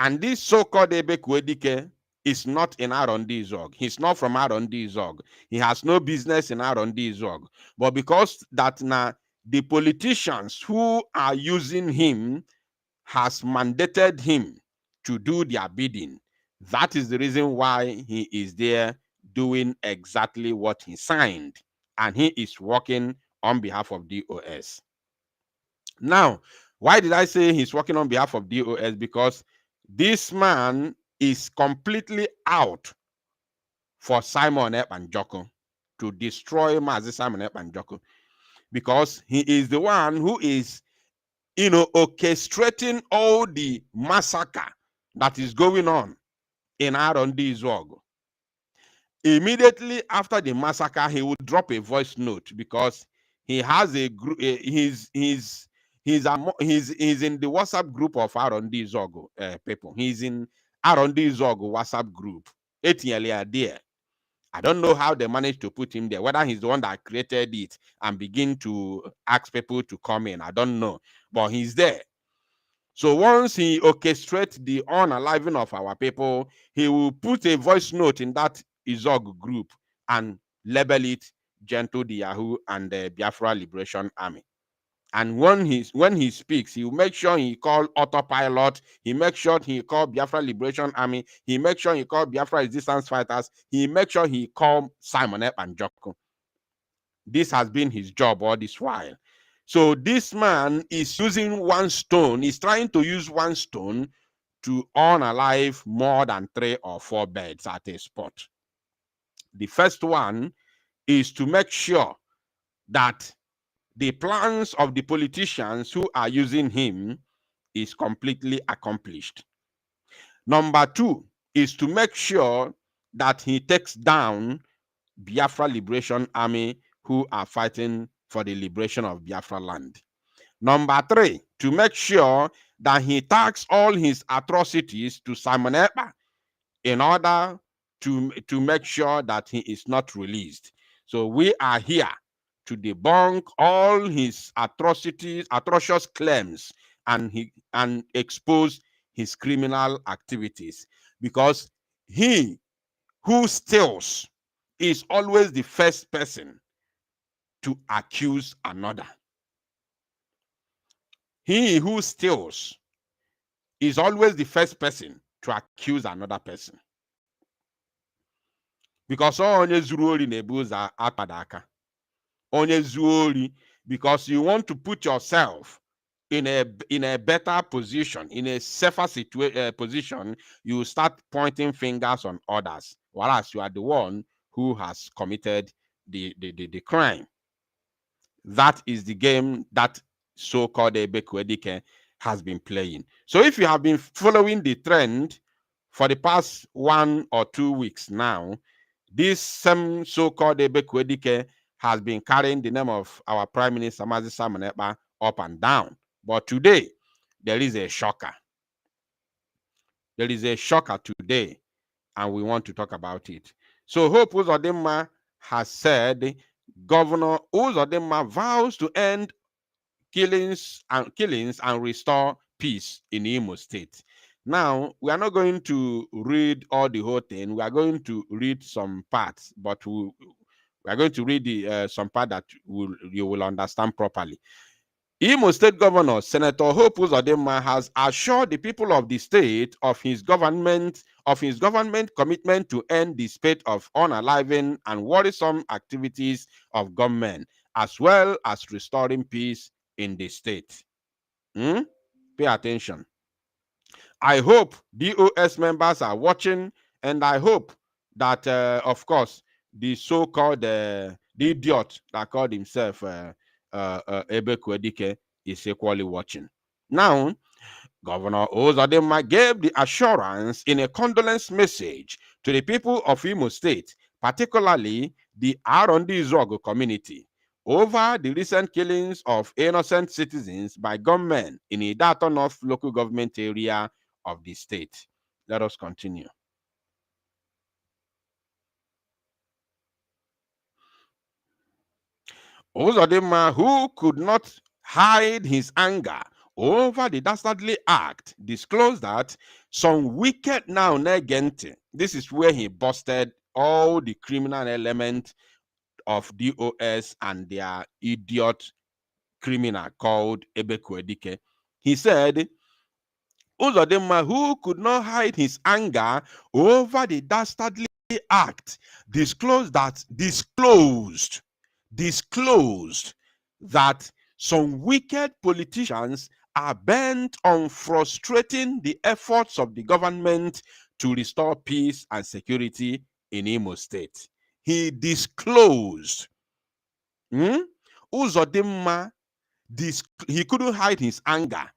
And this so-called Ebekwedike is not in Arondizuegu. He's not from Arondizuegu. He has no business in Arondizuegu. But because that now the politicians who are using him has mandated him to do their bidding, that is the reason why he is there doing exactly what he signed. And he is working on behalf of DOS. Now, why did I say he's working on behalf of DOS? Because this man is completely out for Simon Ekpanjoko, to destroy Mazi Simon Ekpanjoko, because he is the one who is, orchestrating all the massacre that is going on in Arondizuegu. Immediately after the massacre, he will drop a voice note because he has a group. He's in the WhatsApp group of Arondizuegu people. He's in Arondizuegu WhatsApp group. There. I don't know how they managed to put him there, whether he's the one that created it and begin to ask people to come in. I don't know, but he's there. So once he orchestrates the unaliving of our people, he will put a voice note in that Izog group and label it Gentle the Yahoo and the Biafra Liberation Army. And when he speaks, he will make sure he call autopilot. He makes sure he call Biafra Liberation Army. He makes sure he call Biafra Resistance Fighters. He makes sure he call Simon Ekpanjoko. This has been his job all this while. So this man is using one stone. He's trying to use one stone to unalive more than 3 or 4 birds at a spot. The first one is to make sure that the plans of the politicians who are using him is completely accomplished. Number 2 is to make sure that he takes down Biafra Liberation Army who are fighting for the liberation of Biafra land. Number 3, to make sure that he tags all his atrocities to Simon Ekpa in order to make sure that he is not released. So we are here to debunk all his atrocious claims, and expose his criminal activities, because he who steals is always the first person to accuse another. he who steals is always the first person to accuse another person. Because onye zuru ori na-ebu ụzọ akpada aka. Onye zuo ori, because you want to put yourself in a better position, in a safer position, you start pointing fingers on others, whereas you are the one who has committed the crime. That is the game that so-called Ebekwedike has been playing. So if you have been following the trend for the past 1 or 2 weeks now, this same so-called Ebekwedike has been carrying the name of our Prime Minister, Mazi Simon Ekpa, up and down. But today, there is a shocker. There is a shocker today, and we want to talk about it. So Hope Uzodimma has said, Governor Uzodimma vows to end killings and restore peace in Imo State. Now, we are not going to read all the whole thing. We are going to read some parts, but we are going to read some part that you will understand properly. Imo State Governor Senator Hope Uzodimma has assured the people of the state of his government commitment to end the spate of unaliving and worrisome activities of government, as well as restoring peace in the state. Pay attention. I hope DOS members are watching, and I hope that, of course, the so-called the idiot that called himself Ebekwedike is equally watching. Now, Governor Uzodimma gave the assurance in a condolence message to the people of Imo State, particularly the Arondizuegu community, over the recent killings of innocent citizens by gunmen in Idato North local government area of the state. Let us continue. Uzodimma, who could not hide his anger over the dastardly act, disclosed that some wicked Gente, this is where he busted all the criminal elements of DOS and their idiot criminal called Ebekwedike. He said, Uzodimma, who could not hide his anger over the dastardly act, disclosed that some wicked politicians are bent on frustrating the efforts of the government to restore peace and security in Imo State. He disclosed. Uzodimma, he couldn't hide his anger,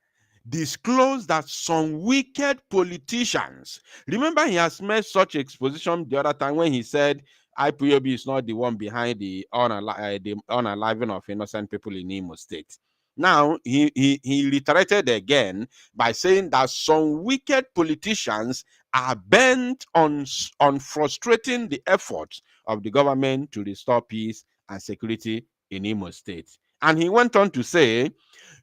disclosed that some wicked politicians, remember he has made such exposition the other time when he said IPOB is not the one behind the unaliving of innocent people in Imo State. Now, he reiterated again by saying that some wicked politicians are bent on frustrating the efforts of the government to restore peace and security in Imo State. And he went on to say,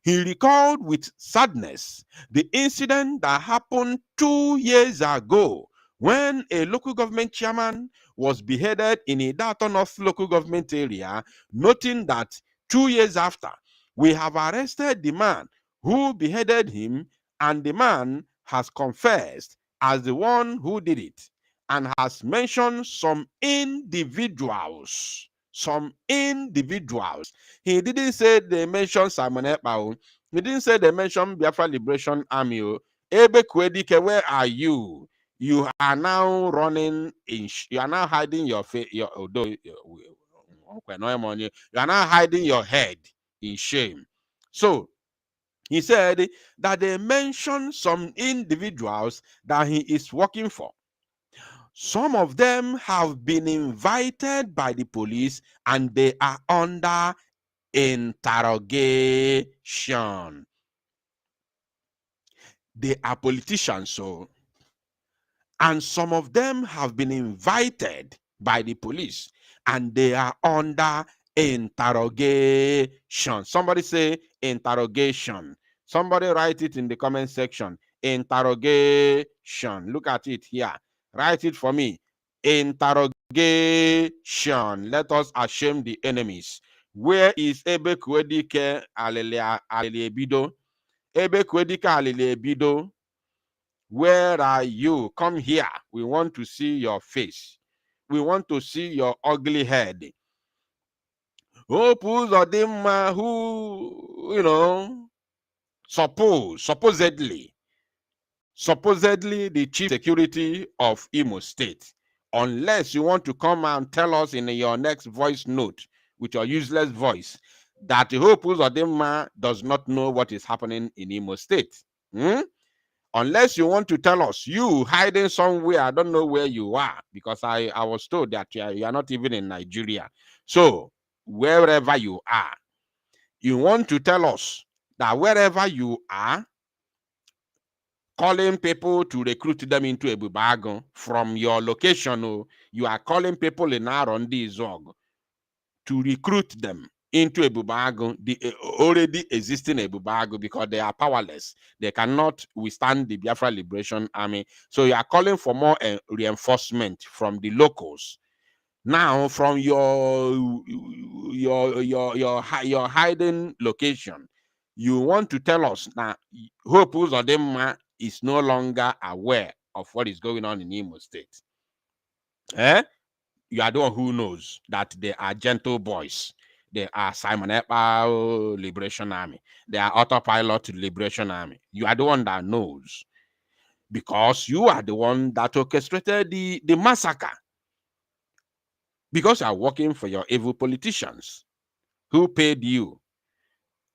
he recalled with sadness the incident that happened 2 years ago when a local government chairman was beheaded in Idato North local government area, noting that 2 years after, we have arrested the man who beheaded him, and the man has confessed as the one who did it and has mentioned some individuals. He didn't say they mentioned Simona Ekpa. He didn't say they mentioned Biafra Liberation Army. Ebekwedike, where are you? You are now running in. You are now hiding your face. You are now hiding your head in shame. So he said that they mentioned some individuals that he is working for. Some of them have been invited by the police and they are under interrogation. They are politicians, so, and some of them have been invited by the police and they are under interrogation. Somebody say interrogation. Somebody write it in the comment section. Interrogation. Look at it here. Write it for me. Interrogation. Let us ashame the enemies. Where is Ebekwedike Alelebido? Ebe kwedika alile ebido. Where are you? Come here. We want to see your face. We want to see your ugly head. Hope Uzodimma, who, you know, supposedly the chief security of Imo State, unless you want to come and tell us in your next voice note with your useless voice that Hope Uzodimma does not know what is happening in Imo State. Unless you want to tell us, you hiding somewhere, I don't know where you are, because I was told that you are not even in Nigeria. So wherever you are, you want to tell us that wherever you are, calling people to recruit them into Ebubago from your location, you are calling people in Arondizuegu to recruit them into Ebubago, the already existing Ebubago, because they are powerless. They cannot withstand the Biafra Liberation Army. So you are calling for more reinforcement from the locals. Now, from your hiding location, you want to tell us now Hope Uzodimma is no longer aware of what is going on in Imo State. You are the one who knows that they are gentle boys. They are Simona Liberation Army. They are autopilot Liberation Army. You are the one that knows, because you are the one that orchestrated the massacre. Because you are working for your evil politicians who paid you.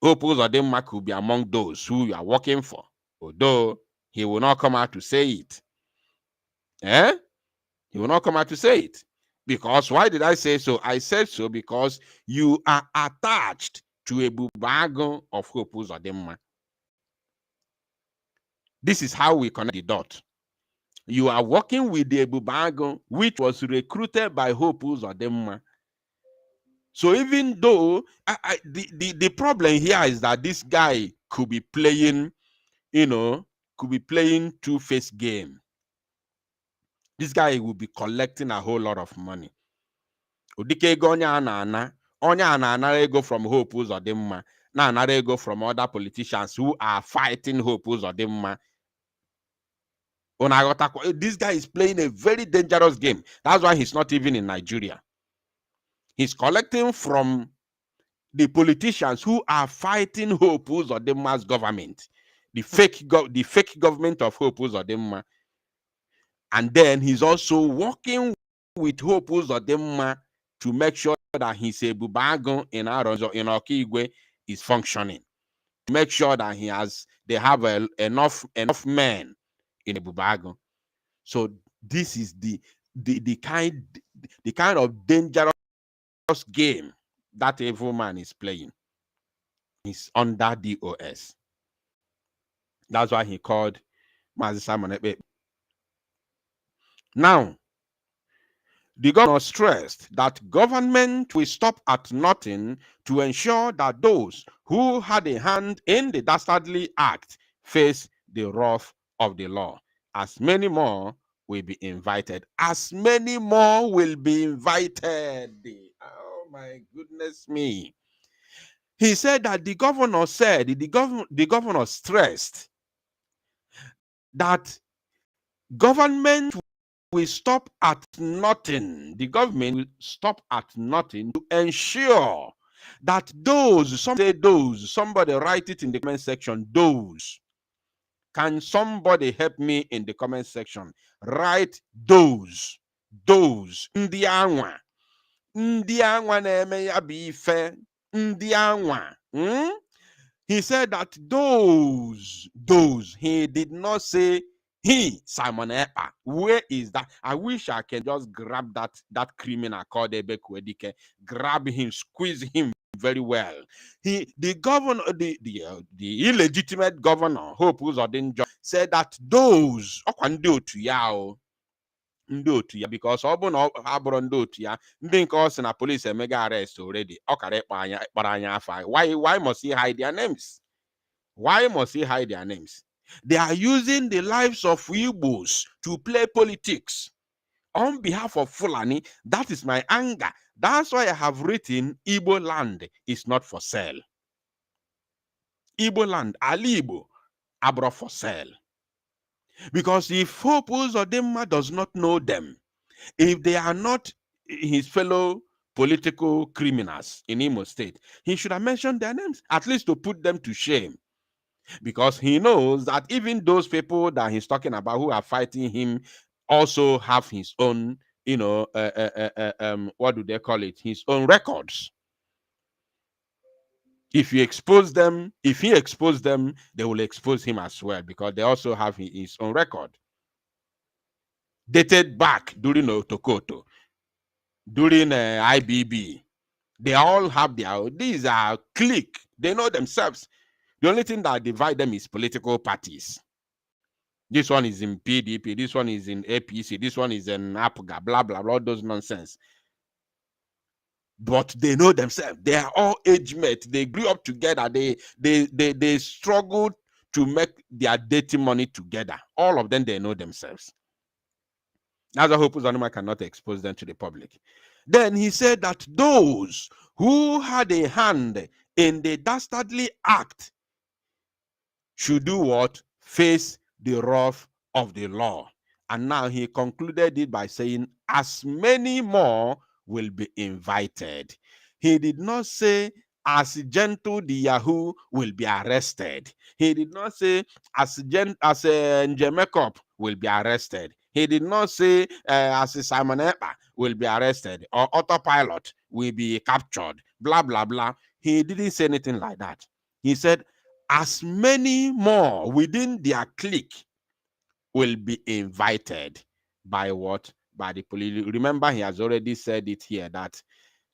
Hope Uzodimma could be among those who you are working for, although he will not come out to say it. He will not come out to say it. Because why did I say so? I said so because you are attached to a Ebubago of Hope Uzodimma. This is how we connect the dot. You are working with the Ebubago, which was recruited by Hope Uzodimma. So even though the problem here is that this guy could be playing, two-faced game. This guy will be collecting a whole lot of money. Odike onya anara ego from Hope Uzodimma, na anara ego from other politicians who are fighting Hope Uzodimma. This guy is playing a very dangerous game. That's why he's not even in Nigeria. He's collecting from the politicians who are fighting Hope Uzodimma's government, the fake government of Hope Uzodimma. And then he's also working with Hope Uzodimma to make sure that his Ebubago in Okigwe is functioning. To make sure that they have enough men in Ebubago. So this is the kind of dangerous game that evil man is playing. He's under DOS. That's why he called Mazi Simon. Now, the governor stressed that government will stop at nothing to ensure that those who had a hand in the dastardly act face the wrath of the law. As many more will be invited. As many more will be invited. Oh my goodness me. He said that the governor stressed that government will stop at nothing. The government will stop at nothing to ensure that somebody write it in the comment section, those. Can somebody help me in the comment section? Write those. Ndi anwa na-eme ya bụ ife. Ndi anwa. He said that those, he did not say he, Simon Ekpa. Where is that? I wish I can just grab that criminal called Ebe Kwedike, grab him, squeeze him very well. The governor, the illegitimate governor, Hope Uzodimma, said that those because police mega arrest already. Why must he hide their names? Why must he hide their names? They are using the lives of Igbos to play politics on behalf of Fulani. That is my anger. That's why I have written Igboland is not for sale. Igboland, Ali Igbo, abro for sale. Because if Hope Uzodimma does not know them, if they are not his fellow political criminals in Imo State, he should have mentioned their names, at least to put them to shame. Because he knows that even those people that he's talking about who are fighting him also have his own, what do they call it? His own records. If he exposed them, they will expose him as well, because they also have his own record. Dated back during Otokoto, during IBB. They all have these are clique. They know themselves. The only thing that divide them is political parties. This one is in PDP, this one is in APC, this one is in APGA, blah, blah, blah, all those nonsense. But they know themselves. They are all age mates. They grew up together. They struggled to make their dating money together. All of them, they know themselves. As I hope Uzodimma cannot expose them to the public. Then he said that those who had a hand in the dastardly act should do what? Face the wrath of the law. And now he concluded it by saying, as many more will be invited. He did not say, as Gentle the Yahoo will be arrested. He did not say, as Njemekop will be arrested. He did not say, as Simona will be arrested, or Autopilot will be captured, blah, blah, blah. He didn't say anything like that. He said, as many more within their clique will be invited. By what? By the police. Remember, he has already said it here that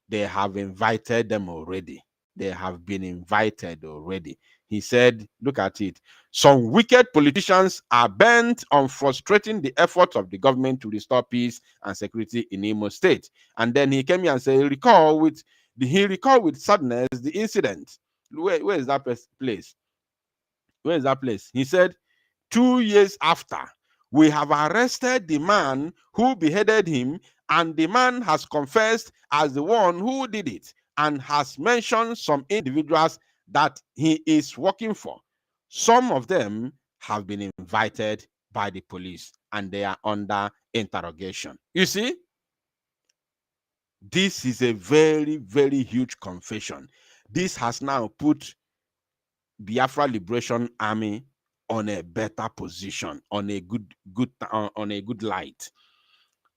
they have invited them already. They have been invited already. He said, look at it. Some wicked politicians are bent on frustrating the efforts of the government to restore peace and security in Imo State. And then he came here and said, he recalled with sadness the incident. Where is that place? Where is that place? He said, 2 years after, we have arrested the man who beheaded him, and the man has confessed as the one who did it and has mentioned some individuals that he is working for. Some of them have been invited by the police and they are under interrogation. You see, this is a very, very huge confession. This has now put Biafra Liberation Army on a better position, on a good light.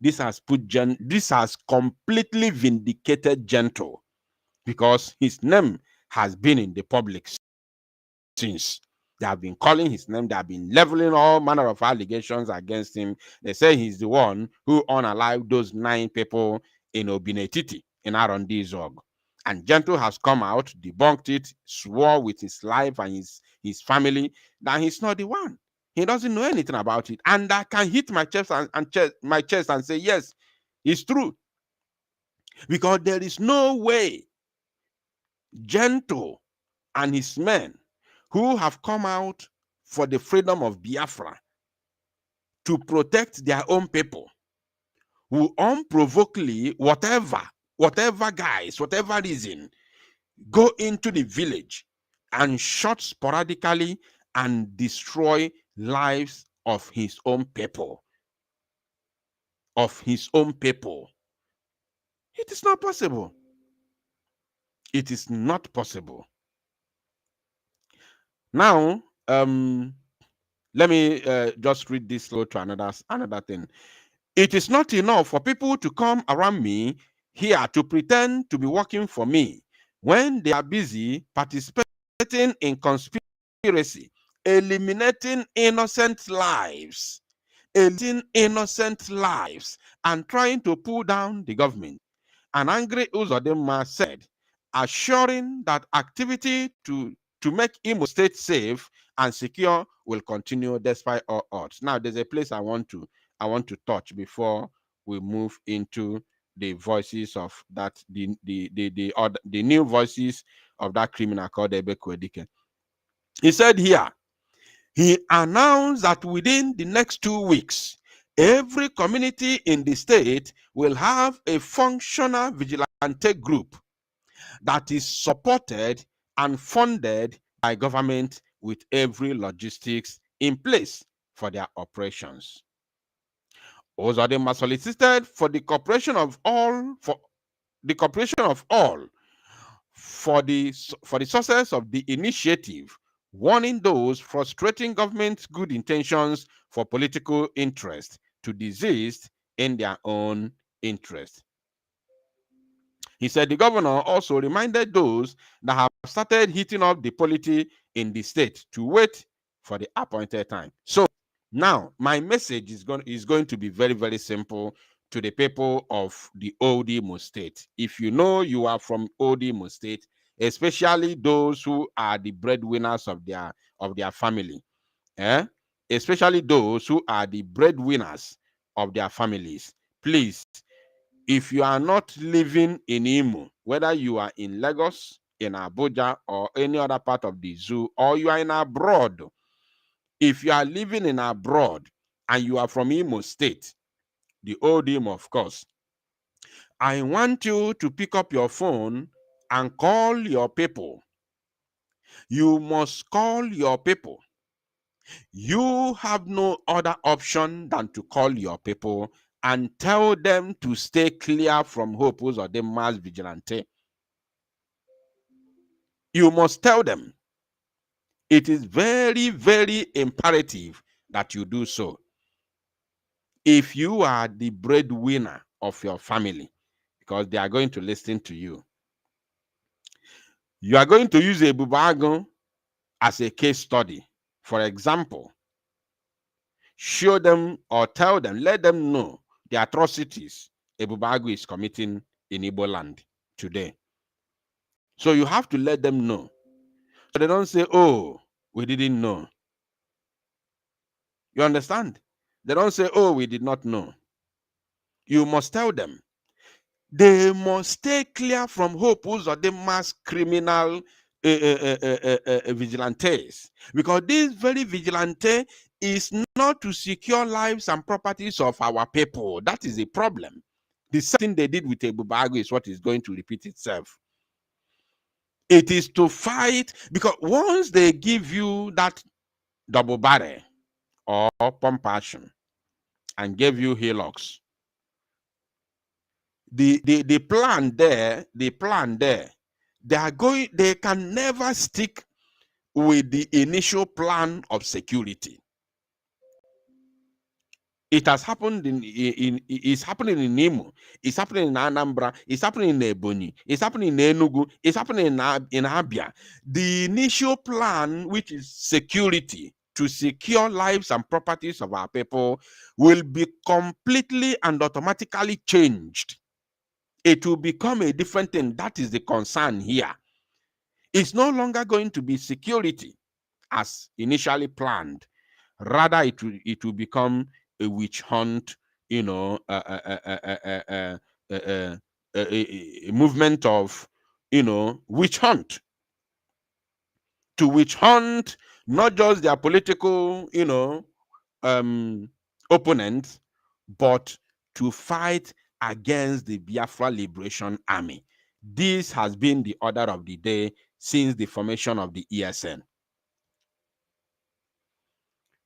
This has completely vindicated Gentle, because his name has been in the public since. They have been calling his name. They have been leveling all manner of allegations against him. They say he's the one who unalived those 9 people in Obinetiti in Arondizuegu. And Gentle has come out, debunked it, swore with his life and his family that he's not the one. He doesn't know anything about it. And I can hit my chest and say, yes, it's true. Because there is no way Gentle and his men who have come out for the freedom of Biafra to protect their own people will unprovokedly, whatever guys, whatever reason, go into the village and shot sporadically and destroy lives of his own people. Of his own people. It is not possible. It is not possible. Now, let me just read this to another thing. It is not enough for people to come around me here to pretend to be working for me when they are busy participating in conspiracy, eliminating innocent lives, and trying to pull down the government. An angry Uzodimma said, assuring that activity to make Imo State safe and secure will continue despite all odds. Now, there's a place I want to touch before we move into the voices of that the new voices of that criminal called Ebekwedike. He said here, he announced that within the next 2 weeks, every community in the state will have a functional vigilante group that is supported and funded by government with every logistics in place for their operations. Uzodimma solicited for the cooperation of all for the success of the initiative, warning those frustrating government's good intentions for political interest to desist in their own interest. He said the governor also reminded those that have started heating up the polity in the state to wait for the appointed time. So now my message is going to be very, very simple to the people of the old Imo State. If you know you are from old Imo State, especially those who are the breadwinners of their family, especially those who are the breadwinners of their families, please, if you are not living in Imo, whether you are in Lagos, in Abuja, or any other part of the zoo, or you are in abroad, if you are living in abroad and you are from Imo State, the old Imo, of course, I want you to pick up your phone and call your people. You must call your people. You have no other option than to call your people and tell them to stay clear from Hope Uzodimma's vigilante. You must tell them. It is very, very imperative that you do so. If you are the breadwinner of your family, because they are going to listen to you, you are going to use a bubago as a case study. For example, show them or tell them, let them know the atrocities Ebubago is committing in Igboland today. So you have to let them know. So they don't say, oh, we didn't know. You understand? They don't say, oh, we did not know. You must tell them. They must stay clear from Hope Uzodimma's criminal vigilantes. Because this very vigilante is not to secure lives and properties of our people. That is a problem. The same thing they did with Ebubago is what is going to repeat itself. It is to fight, because once they give you that double barrel or pump action and give you hillocks, the plan there, they can never stick with the initial plan of security. It has happened it's happening in Imo, it's happening in Anambra, it's happening in Ebonyi, it's happening in Enugu, it's happening in Abia. The initial plan, which is security, to secure lives and properties of our people, will be completely and automatically changed. It will become a different thing. That is the concern here. It's no longer going to be security as initially planned. Rather, it will become a witch hunt, a movement of, witch hunt. To witch hunt not just their political, opponents, but to fight against the Biafra Liberation Army. This has been the order of the day since the formation of the ESN.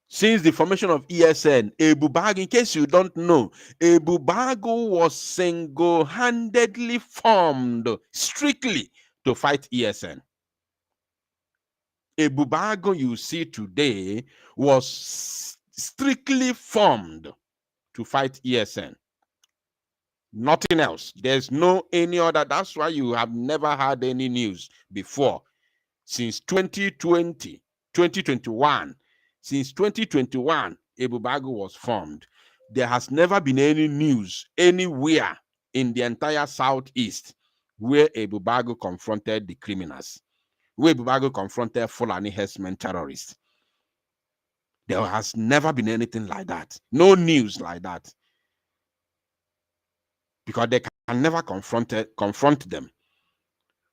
Since the formation of ESN, Ebubago, in case you don't know, Ebubago was single-handedly formed strictly to fight ESN. Ebubago you see today was strictly formed to fight ESN. Nothing else. There's no any other. That's why you have never had any news before. Since 2020, 2021, since 2021, Ebubago was formed. There has never been any news anywhere in the entire Southeast where Ebubago confronted the criminals, where Ebubago confronted Fulani herdsmen terrorists. There has never been anything like that. No news like that. Because they can never confront them.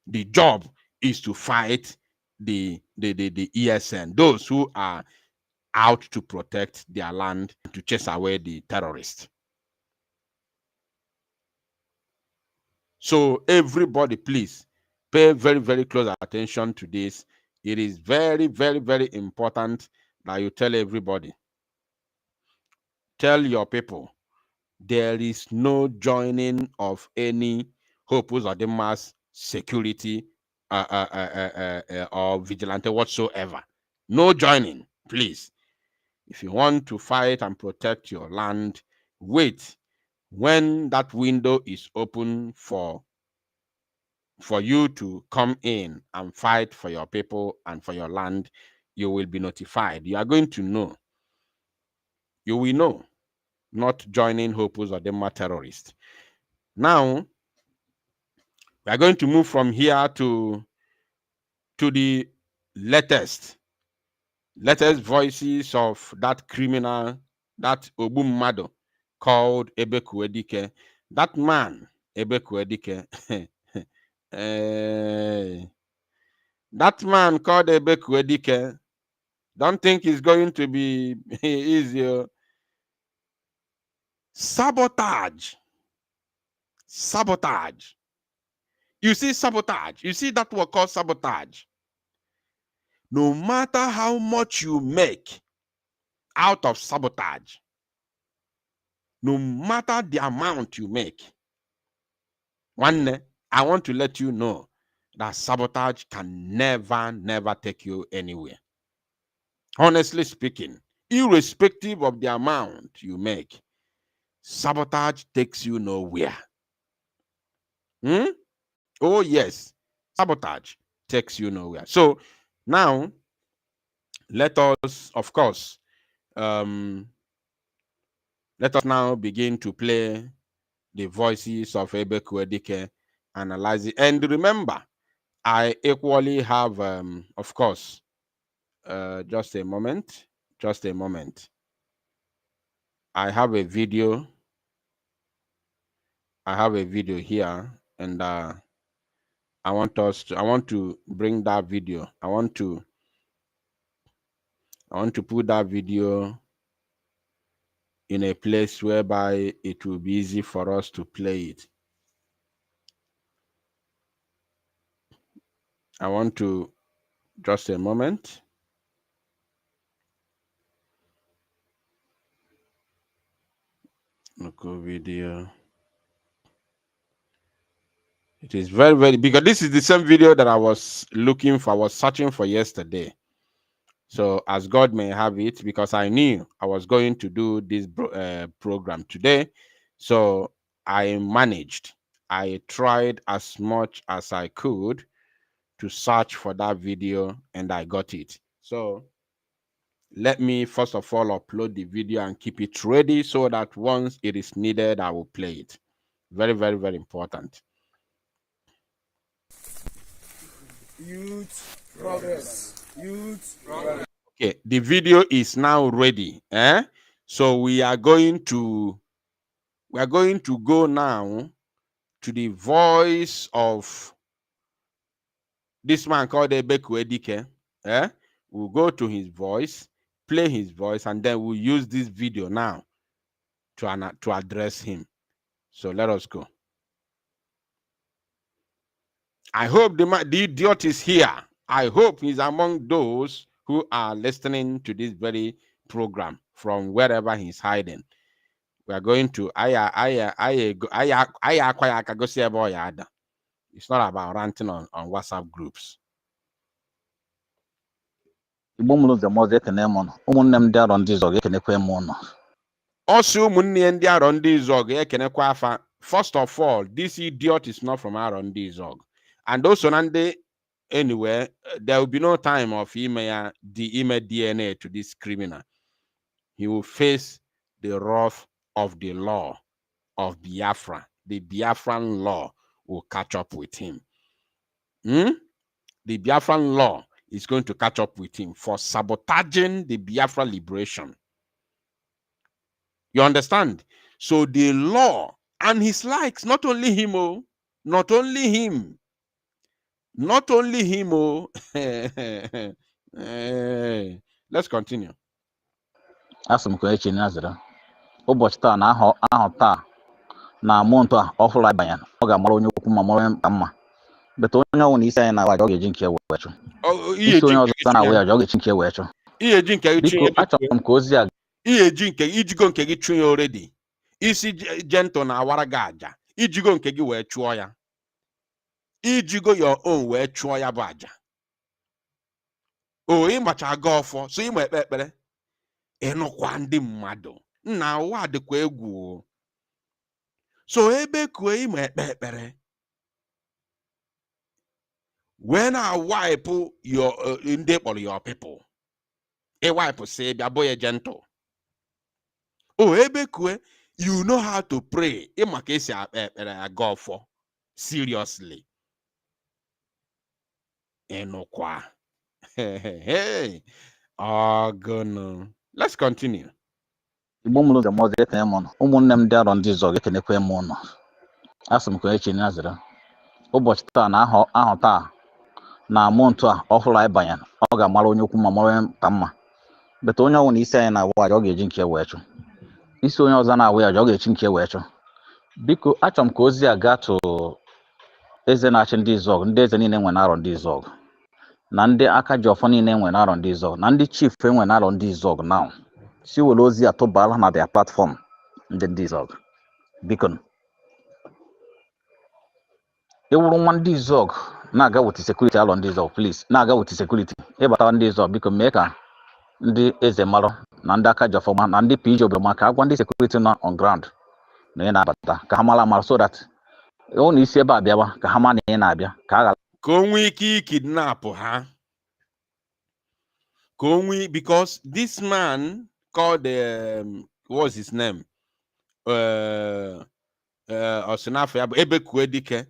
The job is to fight the ESN, those who are out to protect their land, to chase away the terrorists. So everybody, please pay very, very close attention to this. It is very, very, very important that you tell everybody. Tell your people there is no joining of any Hope Uzodimma's security or vigilante whatsoever. No joining, please. If you want to fight and protect your land, wait. When that window is open for you to come in and fight for your people and for your land, you will be notified. You are going to know. You will know. Not joining Hope Uzodimma terrorists. Now, we are going to move from here to the latest voices of that criminal, that Obummado called Ebekuedike. That man, Ebekuedike, that man called Ebekuedike, don't think it's going to be easy. Sabotage. You see sabotage. You see that word called sabotage. No matter how much you make out of sabotage, no matter the amount you make, I want to let you know that sabotage can never take you anywhere. Honestly speaking, irrespective of the amount you make, sabotage takes you nowhere. Oh yes, sabotage takes you nowhere. So now, let us, of course, let us now begin to play the voices of Ebekuedike, analyze it. And remember, I equally have, of course, just a moment. I have a video. Here, and I want to bring that video. I want to put that video in a place whereby it will be easy for us to play it. I want to, just a moment. Local video. It is very, very, because this is the same video that I was looking for, I was searching for yesterday. So as God may have it, because I knew I was going to do this program today. So I managed. I tried as much as I could to search for that video, and I got it. So let me first of all upload the video and keep it ready so that once it is needed, I will play it. Very, very, very important. Youth progress. Okay, the video is now ready. So we are going to go now to the voice of this man called Ebekuedike. We'll go to his voice, play his voice, and then we'll use this video now to address him. So let us go. I hope the idiot is here. I hope he's among those who are listening to this very program from wherever he's hiding. We are going to it's not about ranting on WhatsApp groups. Also, first of all, this idiot is not from Arondizuegu. And also, anyway, there will be no time of the email DNA to this criminal. He will face the wrath of the law of Biafra. The Biafran law will catch up with him. The Biafran law is going to catch up with him for sabotaging the Biafra liberation. You understand? So the law and his likes, not only him, not only him. Let's continue. na monto ọhụrụ abanye ọ ga-amara onye okwu ma mara onye mkpa mma But onye ọwụ na isi anyị na-awa ajọ ga-eji nke wee chụ. Isi onye ọzọ na-awa ajọ ga-eji nke wee chụ. Biko achọrọ m ka ozi a Iyeji nke ijigo nke gị chụọ ya already. Isi Gentle na-awara gị aja. Ijigo nke gị wee chụọ ya. Ijigo your own wee chụọ ya bụ aja. O ịmacha gị ọfọ so ịma ekpe ekpere. Ịnụkwa ndị mmadụ. Nna ụwa dịkwa egwu. So ebe kuo ịma ekpe ekpere. When I wipe your your people, a wipe say bịa Gentle. Oh, ebe kwe, you know how to pray. Ima kesi go for seriously. Enokwa. Hey. Oh, gono. Let's continue. Igbo mụrụ ụzọ mọzọ ekene m ụnụ. Ụmụnne m ndị Arondizuegu ekenekwe m ụnụ. Asị m ka echi n'azịrị. Ụbọchị taa na ahụ taa na mọntụ a ọhụrụ anyị banyere, ọ ga-amara onye ukwu ma mara onye ka mma. Beta onye ọwụ na isi anyị na-awa aja ọ ga-eji nke wee chụ. Isi onye ọzọ na-awa aja ọ ga-echi nke wee chụ. Biko achọrọ m ka ozi a gaa tụ eze na-achị ndị Izuọgụ, ndị eze niile nwe na Arondizuegu, na ndị aka ji ọfọ niile nwe na Arondizuegu, na ndị chief enwe na Arondizuegu now. Si were ozi a tụbara na their platform ndị Izuọgụ. Biko ewuru nwa ndị Izuọgụ na-aga with security Arondizuegu, please na-aga with security ịbata ndị Izuọgụ, biko mee ka ndị eze mara na ndị aka ji ọfọ na ndị PJ obodo ma ka agwa ndị security nọ on ground na ị na-abata ka ha mara so that ọ na isi ebe a bịawa ka ha ma na ị na-abịa ka a ka o nwee ike kidnap ha. Ka o nwee, because this man called what's his name? Osinafo ya bụ Ebekuedike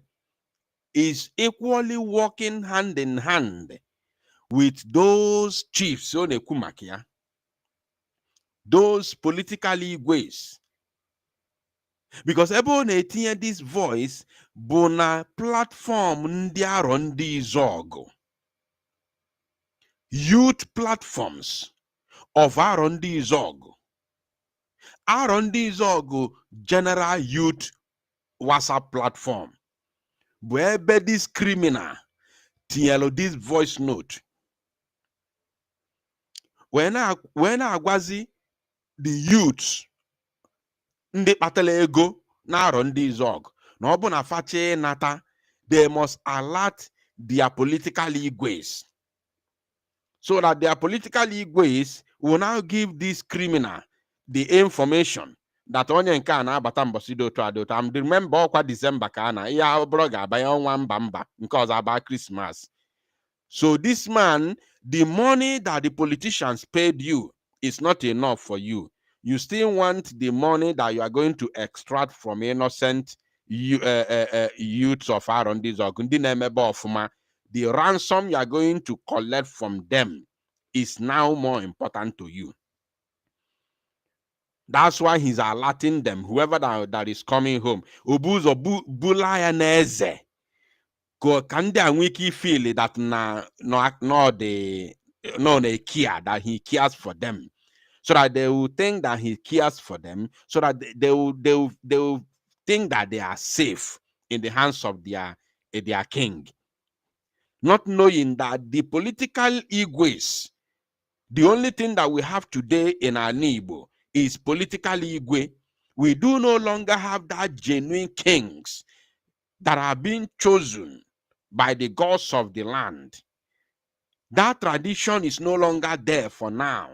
is equally working hand in hand with those chiefs on Ekumakia, those political igwes. Because everyone hear this voice, bona platform ndị Arondizuegu, youth platforms of Arondizuegu, Arondizuegu general youth WhatsApp platform, where this criminal tielo this voice note. When I was the youths ndị kpatala ego na Arondizuegu na ọ bụ na fache nata, they must alert their political igwes, so that their political igwes will now give this criminal the information that onye nke a na-abata mbọsị dị otu adịotu. I'm remember ọkwa December ka na ihe ọbụrụ ga-abanye ọnwa mba nke ọzọ aba Christmas. So this man, the money that the politicians paid you is not enough for you. You still want the money that you are going to extract from innocent youths of Arondizuegu. The ransom you are going to collect from them is now more important to you. That's why he's alerting them, whoever that is coming home. Ubuzo bulayaneze. Can they wiki feel that they care, that he cares for them, so that they will think that he cares for them, so that they will think that they are safe in the hands of their king, not knowing that the political igwes, the only thing that we have today in our Igbo is political igwe. We do no longer have that genuine kings that are being chosen by the gods of the land. That tradition is no longer there for now.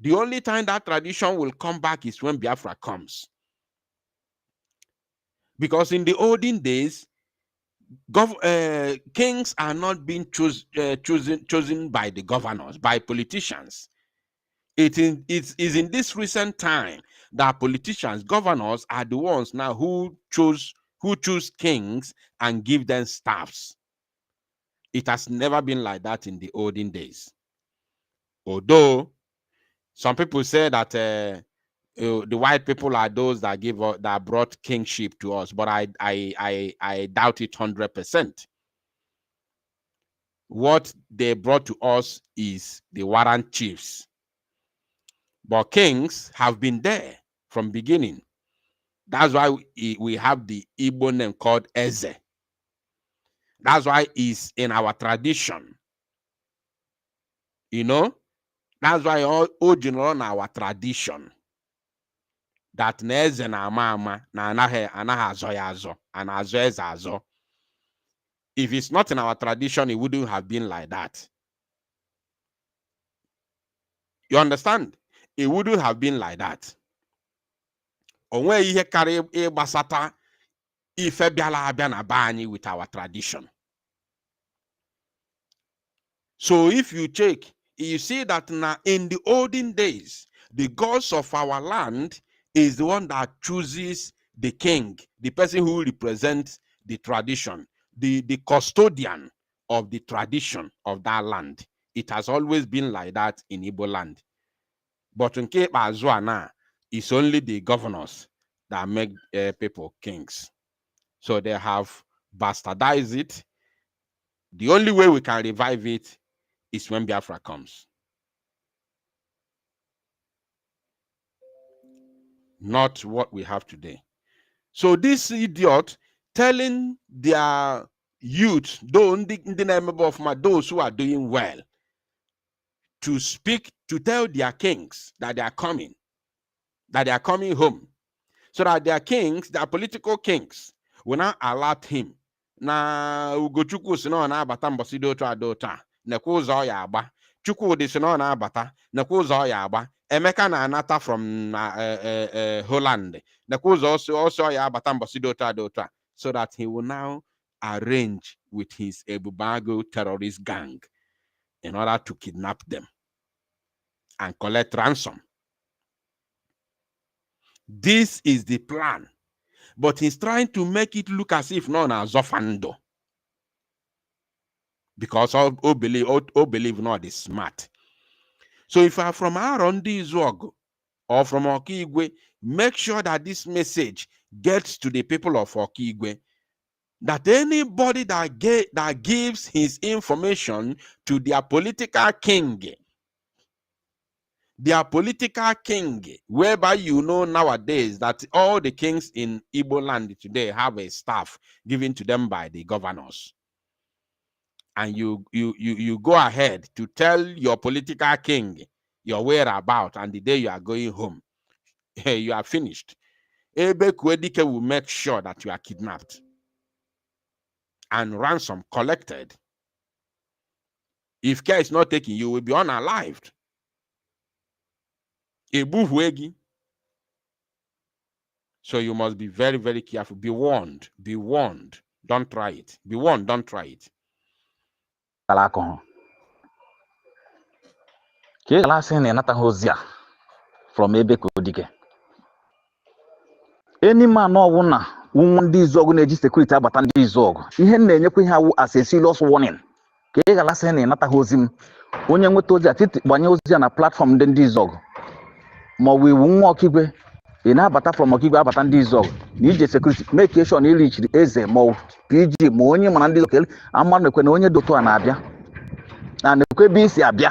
The only time that tradition will come back is when Biafra comes. Because in the olden days, kings are not being chosen by the governors, by politicians. It is in this recent time that politicians, governors are the ones now who choose kings and give them staffs. It has never been like that in the olden days. Although some people say that the white people are those that that brought kingship to us, but I doubt it 100%. What they brought to us is the warrant chiefs. But kings have been there from beginning. That's why we have the Igbo name called Eze. That's why it's in our tradition. You know, that's why all general on our tradition. That neze na ama na anaghị azọ ya azọ, and azọ eze azọ. If it's not in our tradition, it wouldn't have been like that. You understand? It wouldn't have been like that. Onwe ihe karị ịgbasata ife bịala abịa na be anyị with our tradition. So if you check, you see that now in the olden days, the gods of our land is the one that chooses the king, the person who represents the tradition, the custodian of the tradition of that land. It has always been like that in Igboland. But in Cape Azuana, it's only the governors that make people kings. So they have bastardized it. The only way we can revive it is when Biafra comes. Not what we have today. So this idiot telling their youth, those who are doing well, to speak, to tell their kings that they are coming home, so that their kings, their political kings, will not alert him. Na Ugochukwu si na abata mbosi do otu adota, nekwa ụzọ ya agba. Chukwudi si na abata, nekwa ụzọ ya agba. Emeka na anata from Holland, nekwa ụzọ also ya abata mbosi do otu adota, so that he will now arrange with his Ebubago terrorist gang in order to kidnap them and collect ransom. This is the plan. But he's trying to make it look as if none as Zofando. Because all believe not is smart. So if you are from Arondizuegu or from Okigwe, make sure that this message gets to the people of Okigwe. That anybody that gives his information to their political king, whereby you know nowadays that all the kings in Igboland today have a staff given to them by the governors. And you go ahead to tell your political king your whereabouts, and the day you are going home, you are finished. Ebe Kwedike will make sure that you are kidnapped and ransom collected. If care is not taken, you will be unalived. So you must be very, very careful. Be warned. Be warned. Don't try it. Be warned. Don't try it. From ebe Kodike. Any man no na ndị Izọgụ na-eji security agbata ndị Izọgụ. Ihe na-enyekwa ihe awụ as a serious warning. Ka ị galasị na ịnataghị ozi m. Onye nweta ozi atiti gbanye ozi ya na platform ndị Izọgụ. Ma ọ wụ nwa Okigwe ị na-abata from Okigwe abata ndị Izọgụ na ije security make sure na irichiri eze ma PG ma onye mana ndị Izọgụ ama na ekwe na onye dotu a na-abịa. Na ekwe ebe isi abịa.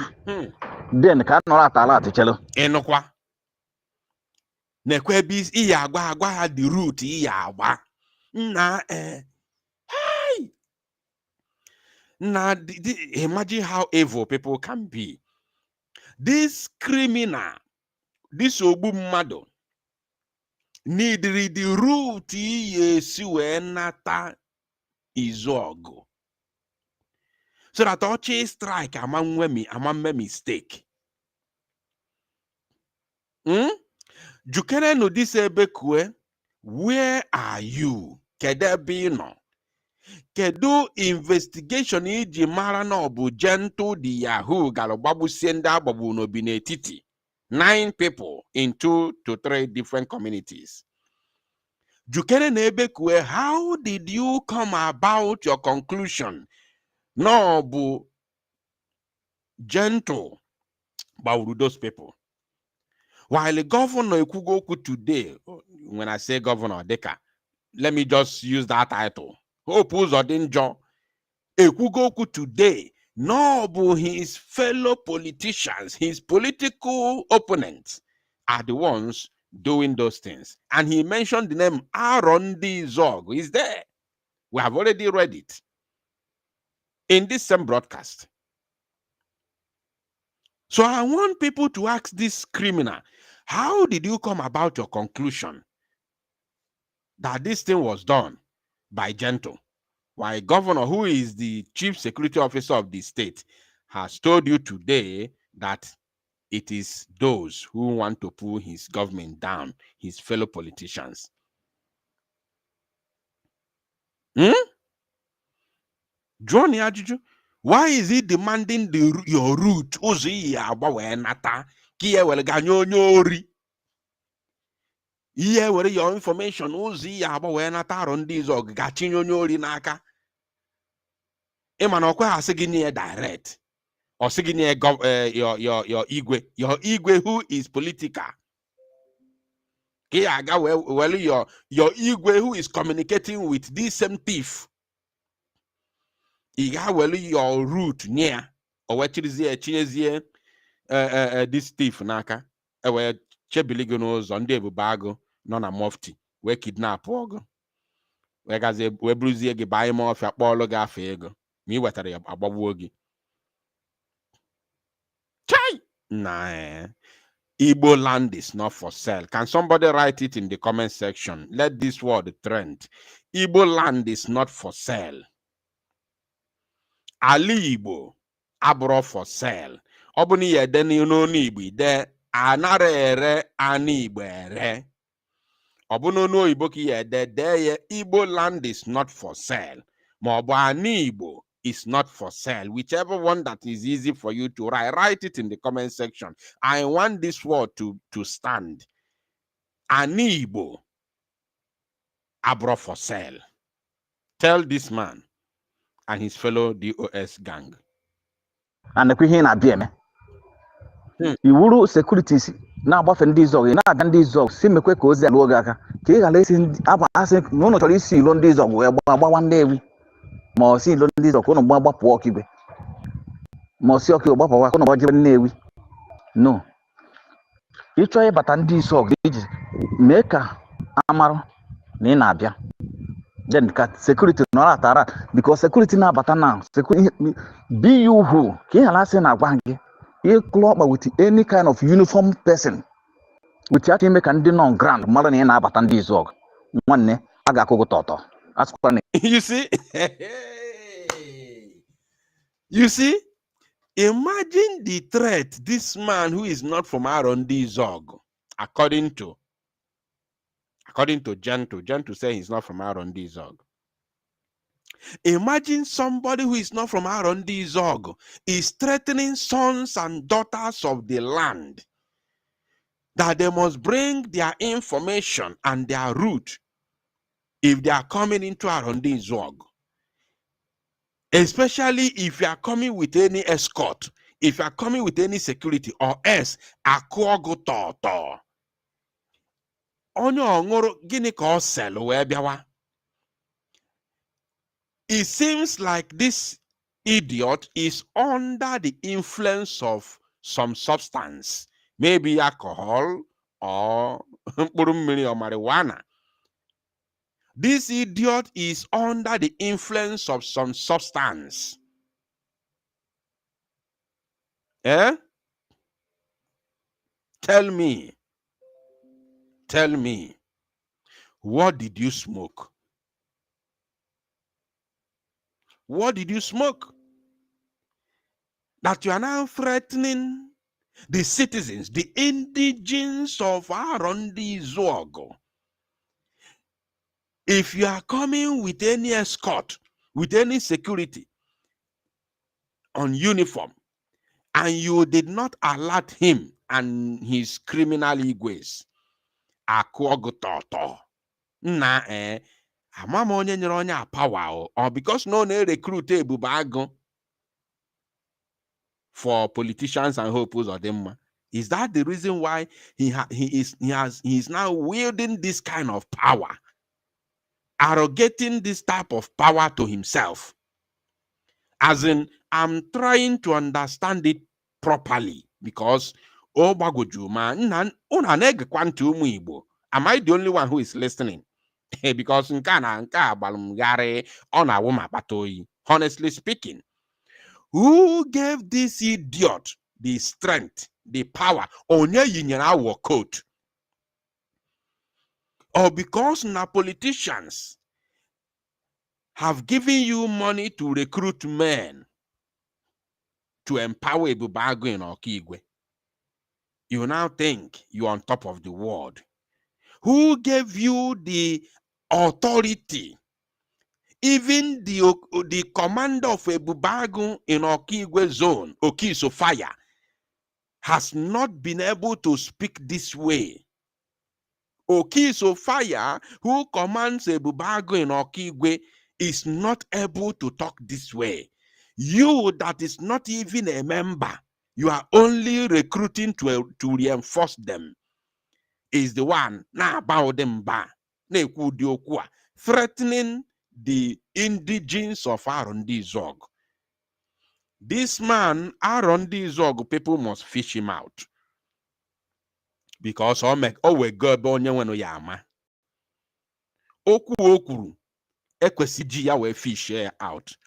Then ka nọrọ atala atichelo. Enokwa. Nekwe bis iya agwa ha the root iya agba. Imagine how evil people can be. This criminal, this ogbu mmadu, need the root yesi we nata Izọgụ. So that Ochi strike among mistake. Jukene no this ebekwe, where are you? Kedebino. Kedu investigation iji mara no bu Gentle the Yahoo galobabu senda babu no binetiti. 9 people in 2 to 3 different communities. Jukene na ebekwe, how did you come about your conclusion? No bu Gentle about those people. While the governor Ekugoku today, when I say governor Deka, let me just use that title. Hope Uzodimma Ekugoku today, no, but his fellow politicians, his political opponents are the ones doing those things. And he mentioned the name Arondizuegu. Is there? We have already read it. in this same broadcast. So I want people to ask this criminal, how did you come about your conclusion that this thing was done by Gentle? Why Governor, who is the chief security officer of the state, has told you today that it is those who want to pull his government down, his fellow politicians. Johnny Ajuju, why is he demanding your route? Ihe were your information ụzọ ihe agba wee nata Arondizuegu gachinye onye ori n'aka. Ịma na ọkwa asị gị nye direct. Or sị gị nye your igwe who is political. Well, your igwe who is communicating with this same thief. Well, your route near or what is here this thief naka. Chebiligono zonde bubago nona mufti we kidnap ogo we gaze we bruzie gi buy mo of akpolo ga afa ego mi wetara ya agbagbu ogi chai nah. Igboland is not for sale. Can somebody write it in the comment section? Let this word trend. Igboland is not for sale. Ali Igbo abro for sale. Obuni ye deni no ni Igbo de anara ere ani Igbo ere. Obuno no Igbo ki ye de ye Igboland is not for sale. Mobo ani Igbo is not for sale. Whichever one that is easy for you to write it in the comment section. I want this word to stand. Ani Igbo abro for sale. Tell this man and his fellow DOS gang. And the Queen Abieme. You will securities now buffing these or not than these of Simmeque and Logaka. Kega listen up asking no notorious see on these of where one day. More see on these of Kono Baba walk away. More see okay Baba walk on about Navy. No. You try but and these of make a Amaro Ninabia. Then cut security not at because security now but now security be you who can last in a wangi. You club with any kind of uniform person. With your team can do on ground, Malani and Abatan Dizog. One ne Agako Toto. Ask one. You see? You see? Imagine the threat this man who is not from Arondizuegu, according to Gentle say he's not from Arondizuegu. Imagine somebody who is not from Arondizuegu is threatening sons and daughters of the land that they must bring their information and their route if they are coming into Arondizuegu. Especially if you are coming with any escort, if you are coming with any security, or else akwogo toto. Onyo ngoro gini ko selo we biawa. It seems like this idiot is under the influence of some substance, maybe alcohol or marijuana. This idiot is under the influence of some substance. Eh? Tell me, what did you smoke? What did you smoke? That you are now threatening the citizens, the indigents of Arondizuegu. If you are coming with any escort, with any security on uniform, and you did not alert him and his criminal igwes, akwogototo, na amama onye nyere onye apawa or because no recruit ebubago for politicians and Hope Uzodimma. Is that the reason why he is now wielding this kind of power, arrogating this type of power to himself? As in, I'm trying to understand it properly because am I the only one who is listening? Because honestly speaking, Who gave this idiot the strength, the power? Onye yinyere our coat. Or because now politicians have given you money to recruit men to empower Ebubago in Okigwe, you now think you're on top of the world. Who gave you the authority? Even the commander of Ebubago in Okigwe zone, Okiso Fire, has not been able to speak this way. Okiso Fire, who commands Ebubago in Okigwe, is not able to talk this way. You that is not even a member, you are only recruiting to reinforce them, is the one now about them threatening the indigenes of Arondizuegu. This man, Arondizuegu, people must fish him out. Because we go onye nweno yama. Okuru ekwesiji ya we fish out.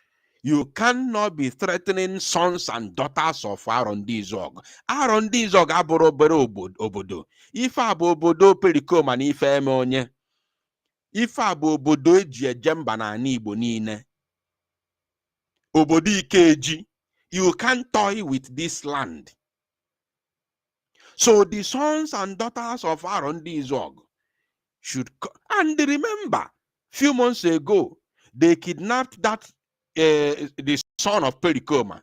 You cannot be threatening sons and daughters of Arondizuegu. Arondizuegu abụrụ obere obodo. Ife abụ obodo perikoma na ife eme onye. Ife abụ obodo eji eje mba na ala Igbo niile. Obodo Ikeji. You can't toy with this land. So the sons and daughters of Arondizuegu should and remember, few months ago, they kidnapped that the son of Perikoma,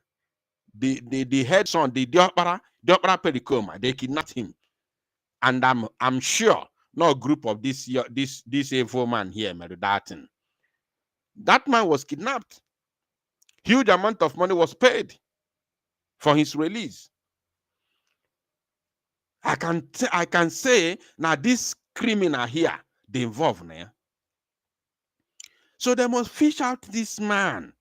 the head son, the Diopara Perikoma. They kidnapped him, and I'm sure no group of this evil man here, Meridatin. That man was kidnapped. Huge amount of money was paid for his release. I can say now this criminal here, they involved now. So they must fish out this man.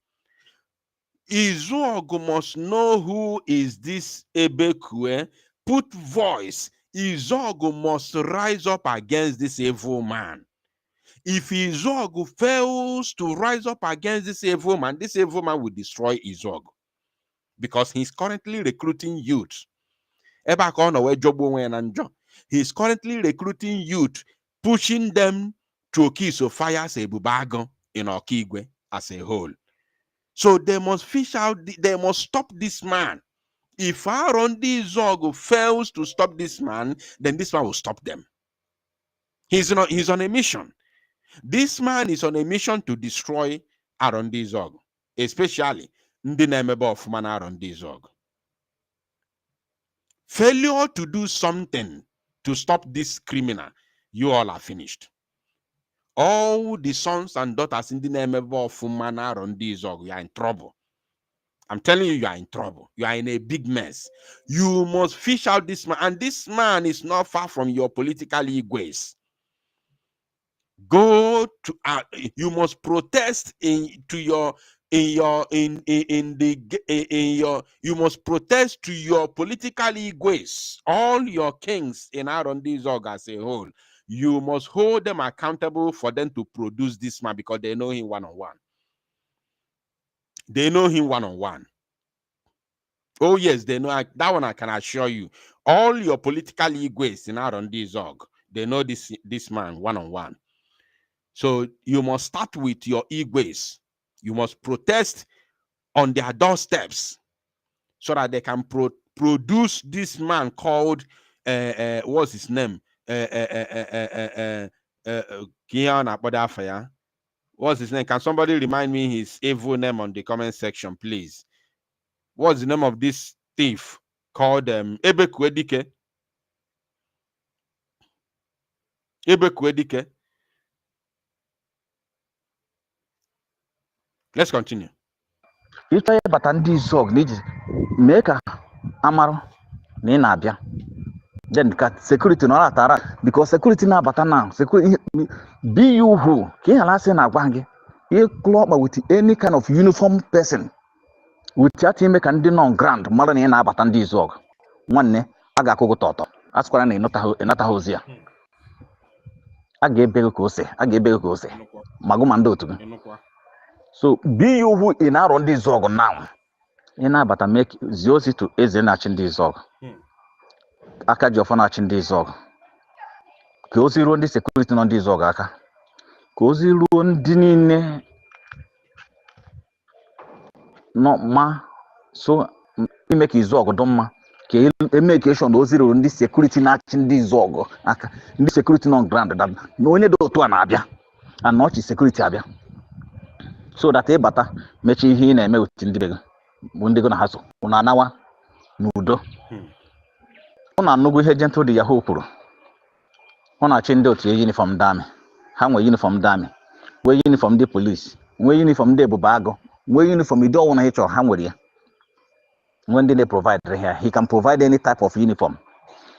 Uzogu must know who is this Ebekwe. Put voice. Uzogu must rise up against this evil man. If Uzogu fails to rise up against this evil man will destroy Uzogu. Because he's currently recruiting youth. He's currently recruiting youth, pushing them to Okiso Fire's Ebubago in Okigwe as a whole. So they must fish out, they must stop this man. If Arondizuegu fails to stop this man, then this man will stop them. He's on a mission. This man is on a mission to destroy Arondizuegu, especially the name of Arondizuegu. Failure to do something to stop this criminal, you all are finished. All the sons and daughters in the name of Arondizuegu, you are in trouble. I'm telling you, you are in trouble. You are in a big mess. You must fish out this man, and this man is not far from your political egos. Go to you must protest you must protest to your political egos. All your kings in Arondizuegu as a whole, you must hold them accountable for them to produce this man, because they know him one-on-one. They know him one-on-one. Oh yes, they know that one. I can assure you. All your political egos in Arondizuegu, they know this man one-on-one. So you must start with your egos. You must protest on their doorsteps so that they can produce this man called what's his name? What's his name? Can somebody remind me his evil name on the comment section, please? What's the name of this thief called Ebekwedike? Ebekwedike. Let's continue. If I but Arondizuegu need make a amaro Ninabia. Then security no atara because security na batana security be you who can last in a wangi. You club with any kind of uniform person. With that him can do on ground more than Arondizuegu. One ne agakogo toto. Ask what I not a hosia. I gave Begose. Magumando to me. So be you who in Arondizuegu now. ị na-abata make zie ozi to eze na-achị ndị Izọg, aka ji ọfọ na-achị ndị Izọg, ka ozi ruo ndị sekuriti nọ ndị Izọg aka, ka ozi ruo ndị niile nọ ma so ime ka Izọg dị mma, ka emekeshọn na ozi ruo ndị sekuriti na-achị ndị Izọg aka, ndị sekuriti nọ grand na onye dị otu a na-abịa anọchi sekuriti abịa, so that ịbata mechie ihe ị na-eme uti ndị be gị bụ ndị gị na ha so unu anawa n'udo. Unu anụgo ihe Gentle the Yahoo kwuru, ọ na-achị ndị otu yunifọm ndị amị, ha nwee yunifọm ndị amị, nwee yunifọm ndị polisi, nwee yunifọm ndị ebube agụ, nwee yunifọm ndị ọwụ na ha chọrọ, ha nwere ya, nwee ndị na-provide ha, he can provide any type of uniform.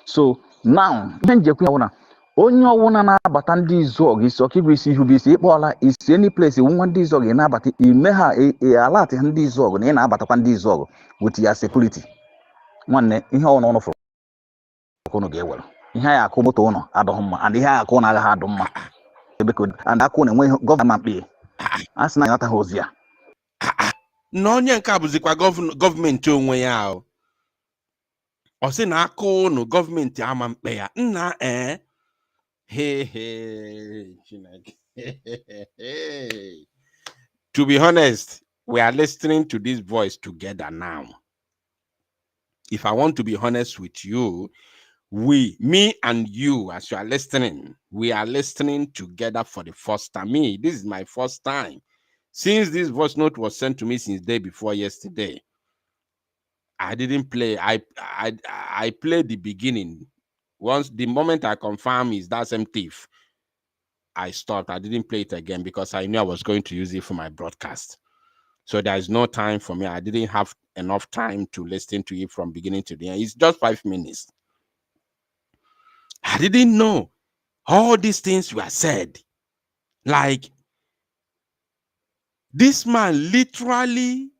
So now ihe njekwu ya wụ na onye ọwụna na-abata ndị Izọg isi ọkigwe isi ihu bụ isi ịkpọọla isi any place iwu nwa ndị Izọg ị na-abata ime ha alat ha ndị Izọg na ị na-abatakwa ndị Izọg with ya security. Nwanne ihe ọwụna ụnụ fụrụ unu ga-ewere ihe anyị akụ moto ụnụ adọghị mma, and ihe anyị akụ ụnụ agaghị adụ mma ebe ka and akụ na-enwe gọvanọ mkpi a sị na anyata ha ozi ya na onye nke a bụzikwa gọọmenti onwe ya ahụ, ọ sị na aka ụnụ gọọmenti ama mkpe ya nna To be honest, we are listening to this voice together now. If I want to be honest with you, me and you, as you are listening, we are listening together for the first time. This is my first time since this voice note was sent to me since day before yesterday. I didn't play. I played the beginning. Once the moment I confirm is that same thief, I stopped. I didn't play it again because I knew I was going to use it for my broadcast. So there is no time for me. I didn't have enough time to listen to it from beginning to the end. It's just 5 minutes. I didn't know all these things were said. Like, this man literally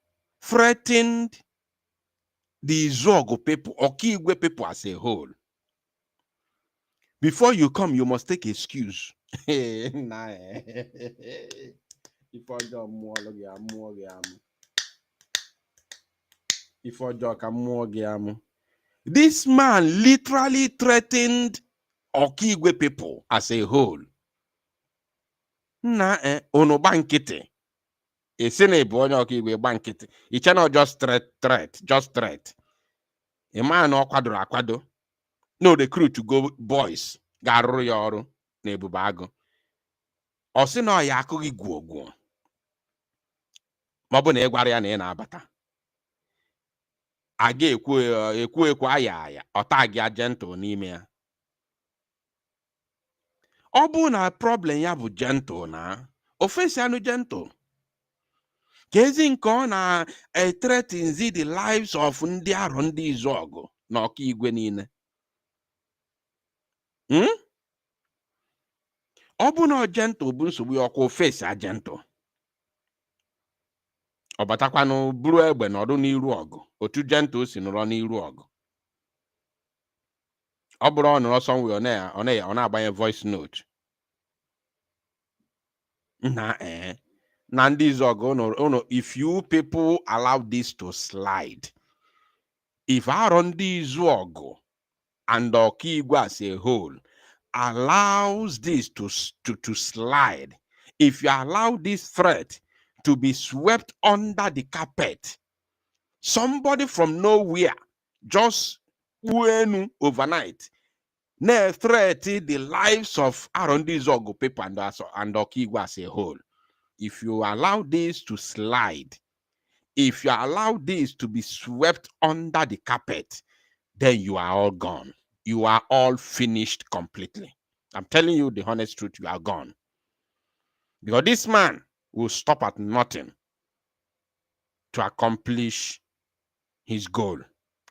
threatened the Zogo people or Kigwe people as a whole. Before you come, you must take excuse. This man literally threatened Okigwe people as a whole. Ono bankete. It cannot just threat. A man or quadro. No, the crew to go boys. Garo yoro nebubago. Osino yakugi guogu. Mabone egwarian en abata. Age ekwe aya otagi Gentle n'ime ya. Ọ bụ na problem ya bụ Gentle na ofesi anu Gentle. Kezi nke ọ na threatens the lives of ndị Arondizuegu na Okigwe niile. Ọ bụ na Gentle bụ nsogbu ọkụ ofesi a Gentle. Ọ batakwanụ buru egbe nọdụ n'iru ọgụ otu Gentle si nọrọ n'iru ọgụ. Ọ bụrụ ọ nọrọ somewhere ọ na-agbanye voice note. Na ndị Izọg, if you people allow this to slide, if Arondizuegu and Okigwe as a whole allows this to slide, if you allow this threat to be swept under the carpet, somebody from nowhere just overnight threat the lives of Arondizuegu people and Okigwe as a whole. If you allow this to slide, if you allow this to be swept under the carpet, then you are all gone. You are all finished completely. I'm telling you the honest truth, you are gone. Because this man will stop at nothing to accomplish his goal.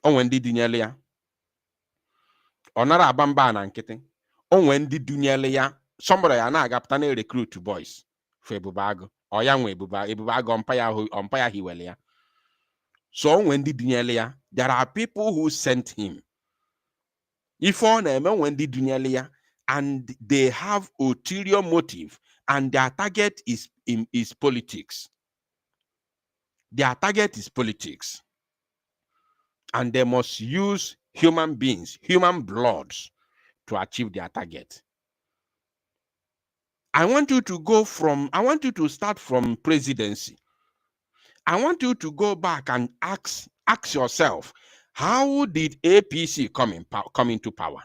Onwendi dunyele ya. Onara abamba na nkịtị. Onwendi dunyele ya. Somebody ya na-agapụta na recruit boys for ebubago. Oya nwe ebubago ompaya hiwele ya. So onwendi dunyele ya. There are people who sent him. If on onwendi dunyele ya, and they have ulterior motive, and their target is politics. Their target is politics. and they must use human beings, human bloods, to achieve their target. I want you to start from presidency. I want you to go back and ask yourself, how did APC come into power?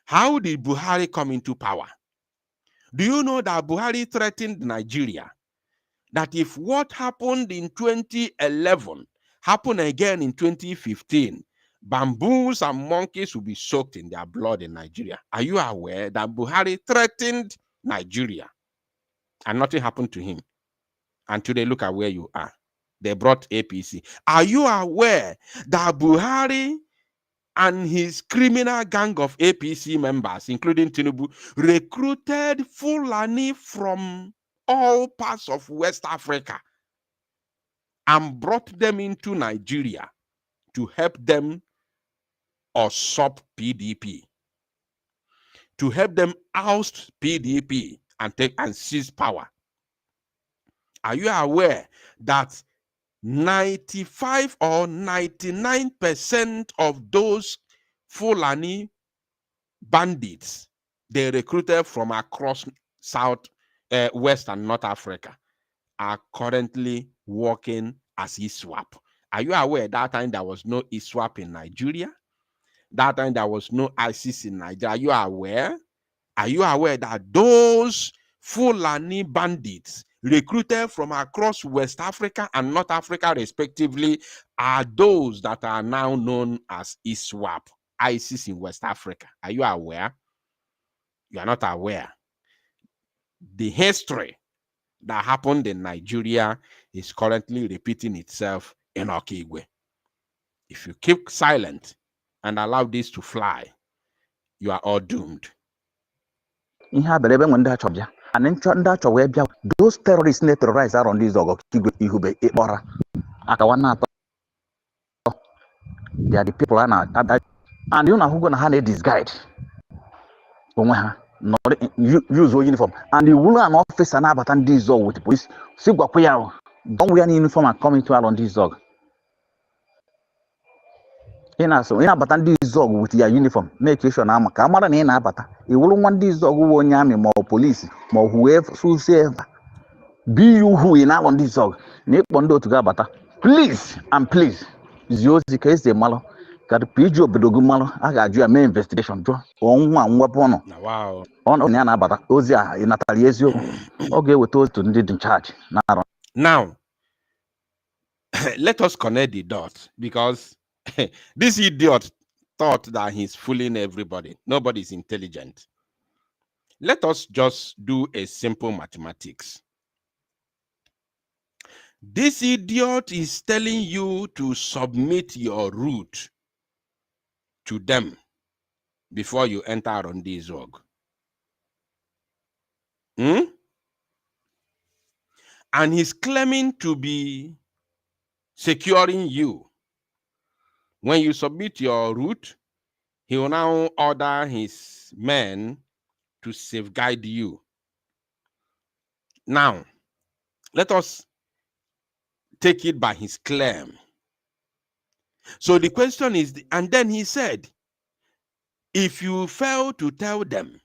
How did Buhari come into power? Do you know that Buhari threatened Nigeria? That if what happened in 2011 happened again in 2015, bamboos and monkeys will be soaked in their blood in Nigeria. Are you aware that Buhari threatened Nigeria and nothing happened to him? And today, look at where you are. They brought APC. Are you aware that Buhari and his criminal gang of APC members, including Tinubu, recruited Fulani from all parts of West Africa and brought them into Nigeria to help them usurp PDP, to help them oust PDP and seize power? Are you aware that 95 or 99% of those Fulani bandits they recruited from across South, West, and North Africa are currently working as ISWAP? Are you aware that time there was no ISWAP in Nigeria? That time there was no ISIS in Nigeria. Are you aware? Are you aware that those Fulani bandits recruited from across West Africa and North Africa respectively are those that are now known as ISWAP, ISIS in West Africa? Are you aware? You are not aware. The history that happened in Nigeria is currently repeating itself in Okigwe. If you keep silent and allow this to fly, you are all doomed. Those terrorists need terrorize Arondizuegu, Igwe, Ikbora, Akawana. They are the people and you know who gonna have a disguise. Not use uniform. And the ruler and officer now but this dog with the police. See what we are. Don't wear any uniform and coming to Arondizuegu. So in but this dog with your uniform, make sure now camera in abata. You wouldn't want this dog who army more police, more whoever whosoever. Be you who in Arondizuegu. Nick Bondo to Gabata. Please and please. Ziozi case the malo. Got a PG of Bedogumalo. I got you a main investigation. On one weapon. Wow. On Yana Bata. Ozia in Nataliezio. Okay, we told to need in charge. Now, let us connect the dots, because this idiot thought that he's fooling everybody. Nobody's intelligent. Let us just do a simple mathematics. This idiot is telling you to submit your route to them before you enter Arondizuegu. And he's claiming to be securing you. When you submit your route, he will now order his men to safeguard you. Now, let us take it by his claim. So the question is, and then he said, if you fail to tell them,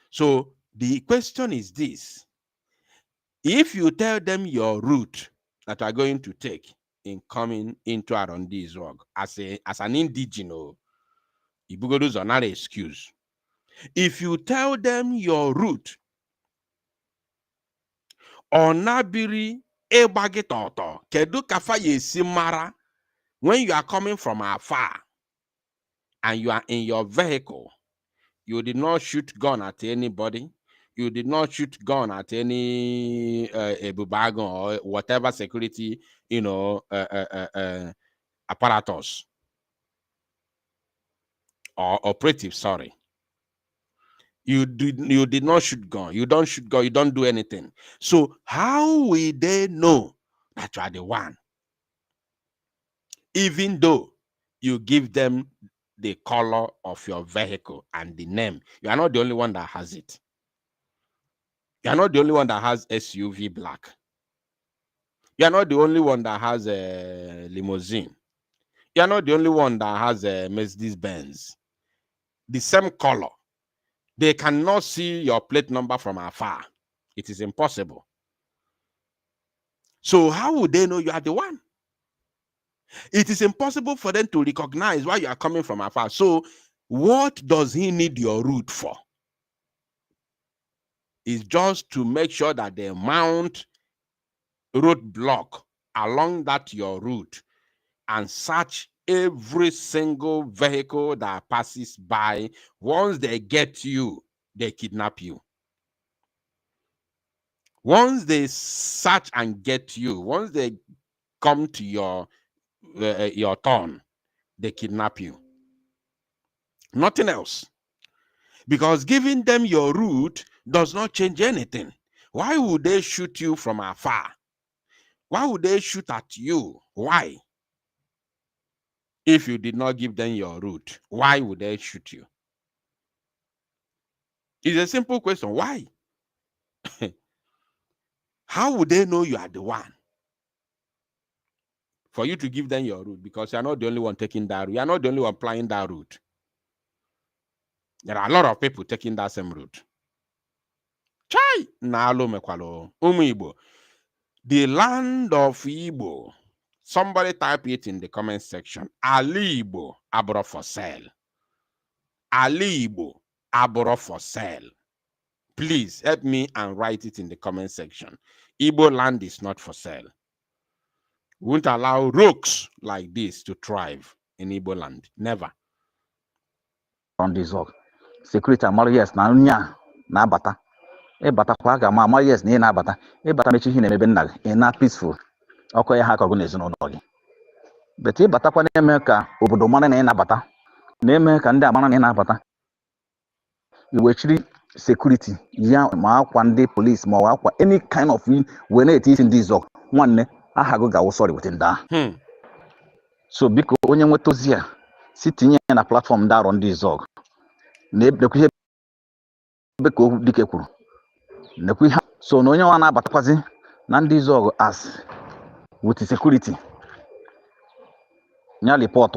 so the question is this: if you tell them your route that you are going to take in coming into Arondizuegu as an indigenous, Ibugodos are not an excuse. If you tell them your route, Onabiri Ebagetoto, Kedu Kafaye Simara, when you are coming from afar and you are in your vehicle, you did not shoot gun at anybody. You did not shoot gun at any Ebubagon or whatever security, apparatus or operative. Sorry, you did not shoot gun. You don't shoot gun. You don't do anything. So how will they know that you are the one? Even though you give them the color of your vehicle and the name, you are not the only one that has it. You are not the only one that has SUV black. You're not the only one that has a limousine. You're not the only one that has a Mercedes Benz. The same color. They cannot see your plate number from afar. It is impossible. So how would they know you are the one? It is impossible for them to recognize why you are coming from afar. So what does he need your route for? It's just to make sure that they mount roadblock along that your route and search every single vehicle that passes by. Once they get you, they kidnap you. Once they search and get you, once they come to your turn, they kidnap you. Nothing else. Because giving them your route does not change anything. Why would they shoot you from afar? Why would they shoot at you? Why? If you did not give them your route, why would they shoot you? It's a simple question. Why? How would they know you are the one? For you to give them your route, because you're not the only one taking that route. You're not the only one applying that route. There are a lot of people taking that same route. Chai! Nalo mekwalo. Igbo. The land of Igbo. Somebody type it in the comment section. Ali Igbo abro for sale. Ali Igbo abro for sale. Please help me and write it in the comment section. Igbo land is not for sale. We won't allow rogues like this to thrive in Igbo land. Never. Arondizuegu. Security amara yes na nya na abata. Ịbatakwa ga ama yes na ị na-abata. Ịbata mechi ihe na-emebe nna gị. Ị na peaceful. Ọkọ ya ha ka ọgụ n'ezinụlọ gị. But ịbatakwa na-eme ka obodo mara na ị na-abata. Na-eme ka ndị amara na ị na-abata. Iwechiri security ya ma akwa ndị police ma akwa any kind of we na-eti isi ndị Izọg nwanne aha gị ga-awụ sorry within that. So biko onye nweta ozi a si tinye ya na platform ndị Arondizuegu na-ebekwa ihe ebe ka okwu dike kwuru nekwa ihe so na onye nwa na-abatakwazi na ndị Izọg as with security nya report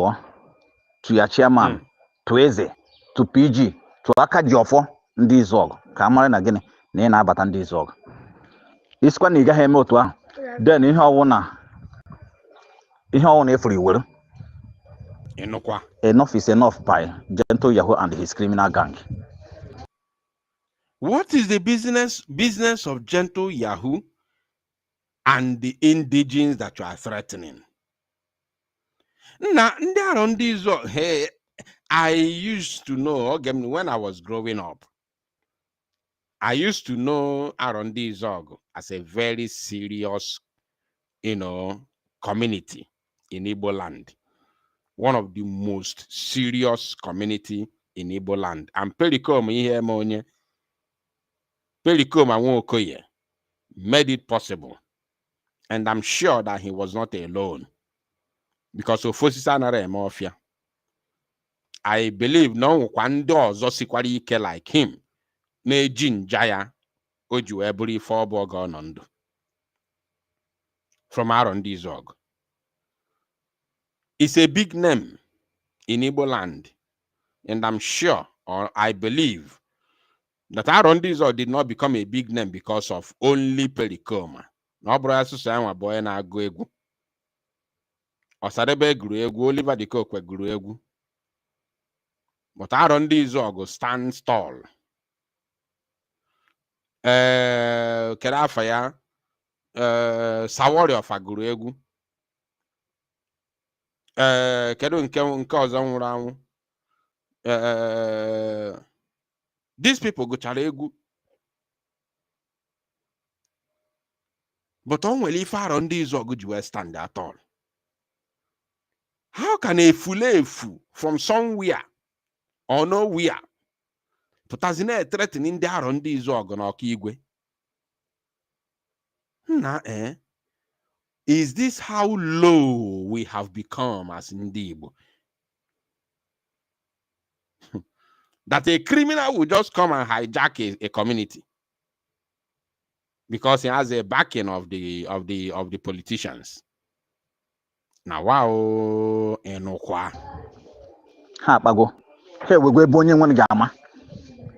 to ya chairman to eze to PG to aka ji ọfọ ndị Izọg ka amara na gịnị na ị na-abata ndị Izọg isikwa na ị gaghị eme otu ahụ then ihe ọwụ na efuru iwere. Enough is enough by Gentle Yahoo and his criminal gang. What is the business of Gentle Yahoo and the indigenes that you are threatening? Now, hey, I used to know when I was growing up. I used to know Arondizuegu as a very serious, community in Igboland. One of the most serious community in Igboland. And Perikom made it possible. And I'm sure that he was not alone. Because of Mafia. I believe no one does ike like him. Nejin Jaya Oju Eburi Fobogonondo. From Arondizuegu. It's a big name in Igboland. And I'm sure, or I believe, that Arondizuegu did not become a big name because of only Perikoma. No brother Susanwa boy na agụ egwu. Osadebe guru egwu, Oliver de Kokwe guru egwu. But Arondizuegu stands tall. Kedafa ya Sawori of aguru egwu. Kedu nke ọzọ nwụrụ anwụ. These people gochara egwu. But only if Arondizuegu ji stand at all. How can a fulefu from somewhere or nowhere putazine threatening the Arondizuegu na Okigwe? Is this how low we have become as Ndibo? That a criminal will just come and hijack a community. because he has a backing of the politicians. Now, wow, enokwa. Ha bago. Hey, we go bonye one gama.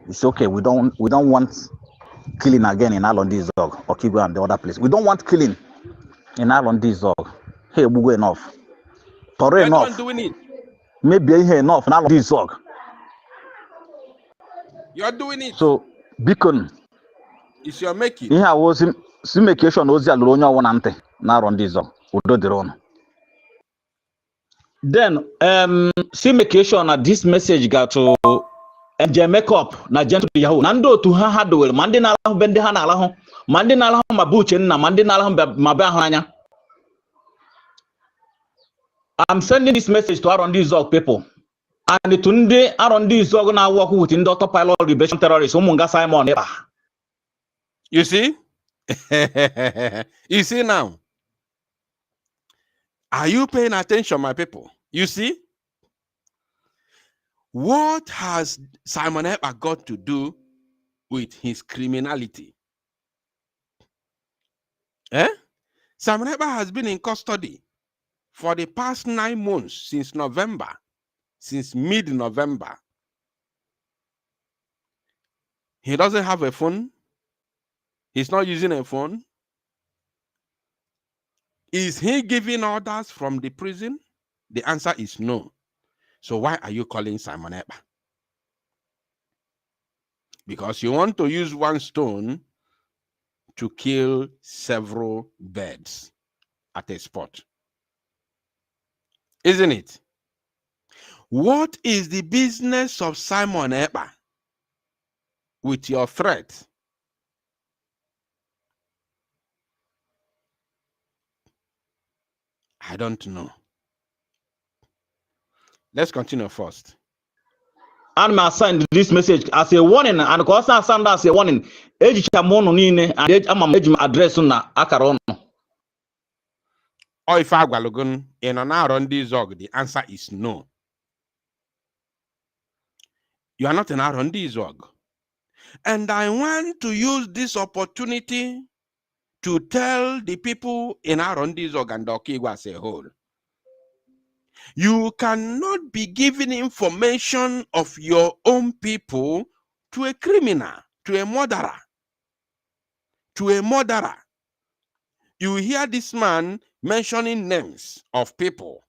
It's okay. We don't want killing again in Arondizuegu or Kigo and the other place. We don't want killing in Arondizuegu. Hey, we go enough. Tore You're enough. not doing it. Maybe here enough in Arondizuegu. You're doing it. So, beacon. It's your making. Ihe a was simulation ozi alụrụ onye ọwụ na ntị na Arondizuegu. Udo dịrị ọnụ. Then, simulation na this message got to makeup na Gentle the Yahoo. Nando otu ha hardware. Mandi na alahu bende ha na alahu. Mandi na alahu mabuche na mandi na alahu mabe ahụ anya. I'm sending this message to Arondizuegu people. And to ndị Arondizuegu na work with the autopilot rebellion terrorists. Umunga Simon. You see? You see now? Are you paying attention, my people? You see? What has Simon Ekpa got to do with his criminality? Simon Ekpa has been in custody for the past 9 months, since November, since mid-November. He doesn't have a phone. He's not using a phone. Is he giving orders from the prison? The answer is no. So why are you calling Simon Ekpa? Because you want to use one stone to kill several birds at a spot. Isn't it? What is the business of Simon Ekpa with your threat? I don't know. Let's continue first. And I send this message as a warning, and because I send as a warning, age chamono nine and I'm address na akaron. Or if I gwalogun in an Arondizuegu, the answer is no. You are not an Arondizuegu. And I want to use this opportunity to tell the people in Arondizuegu and Okigwa as a whole. You cannot be giving information of your own people to a criminal, to a murderer. To a murderer. You hear this man mentioning names of people,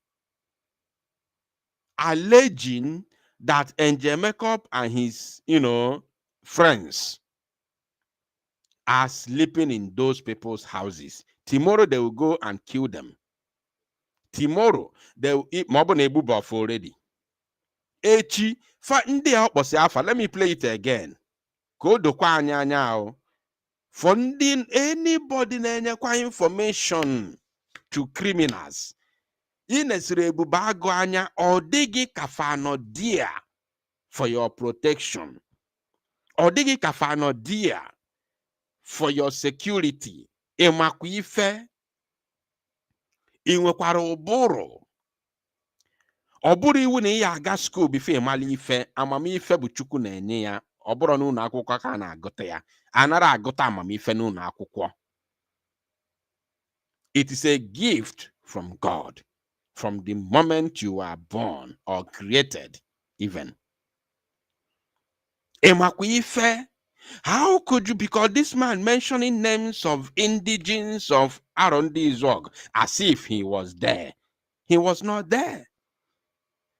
alleging that NJ Makeup and his, friends are sleeping in those people's houses. Tomorrow they will go and kill them. Tomorrow they will eat Mobonebu buff already. Echi fa ndi afa. Let me play it again. Go do kwa anya. For anybody na information to criminals. Inesrebu bago anya or digi kafano dear for your protection. Or digi kafano dear for your security. Emakwife. Inwekwara ụbụrụ. Ọ bụrụ iwu na ya aga school before mali ife, amamife bụ Chukwu na-enye ya. Ọ bụrụ n'ụlọ akwụkwọ ka na-agụta ya. Anara agụta amamife n'ụlọ akwụkwọ. It is a gift from God from the moment you are born or created even. Emakwife. How could you, because this man mentioning names of indigenes of Arondizuegu as if he was there. He was not there.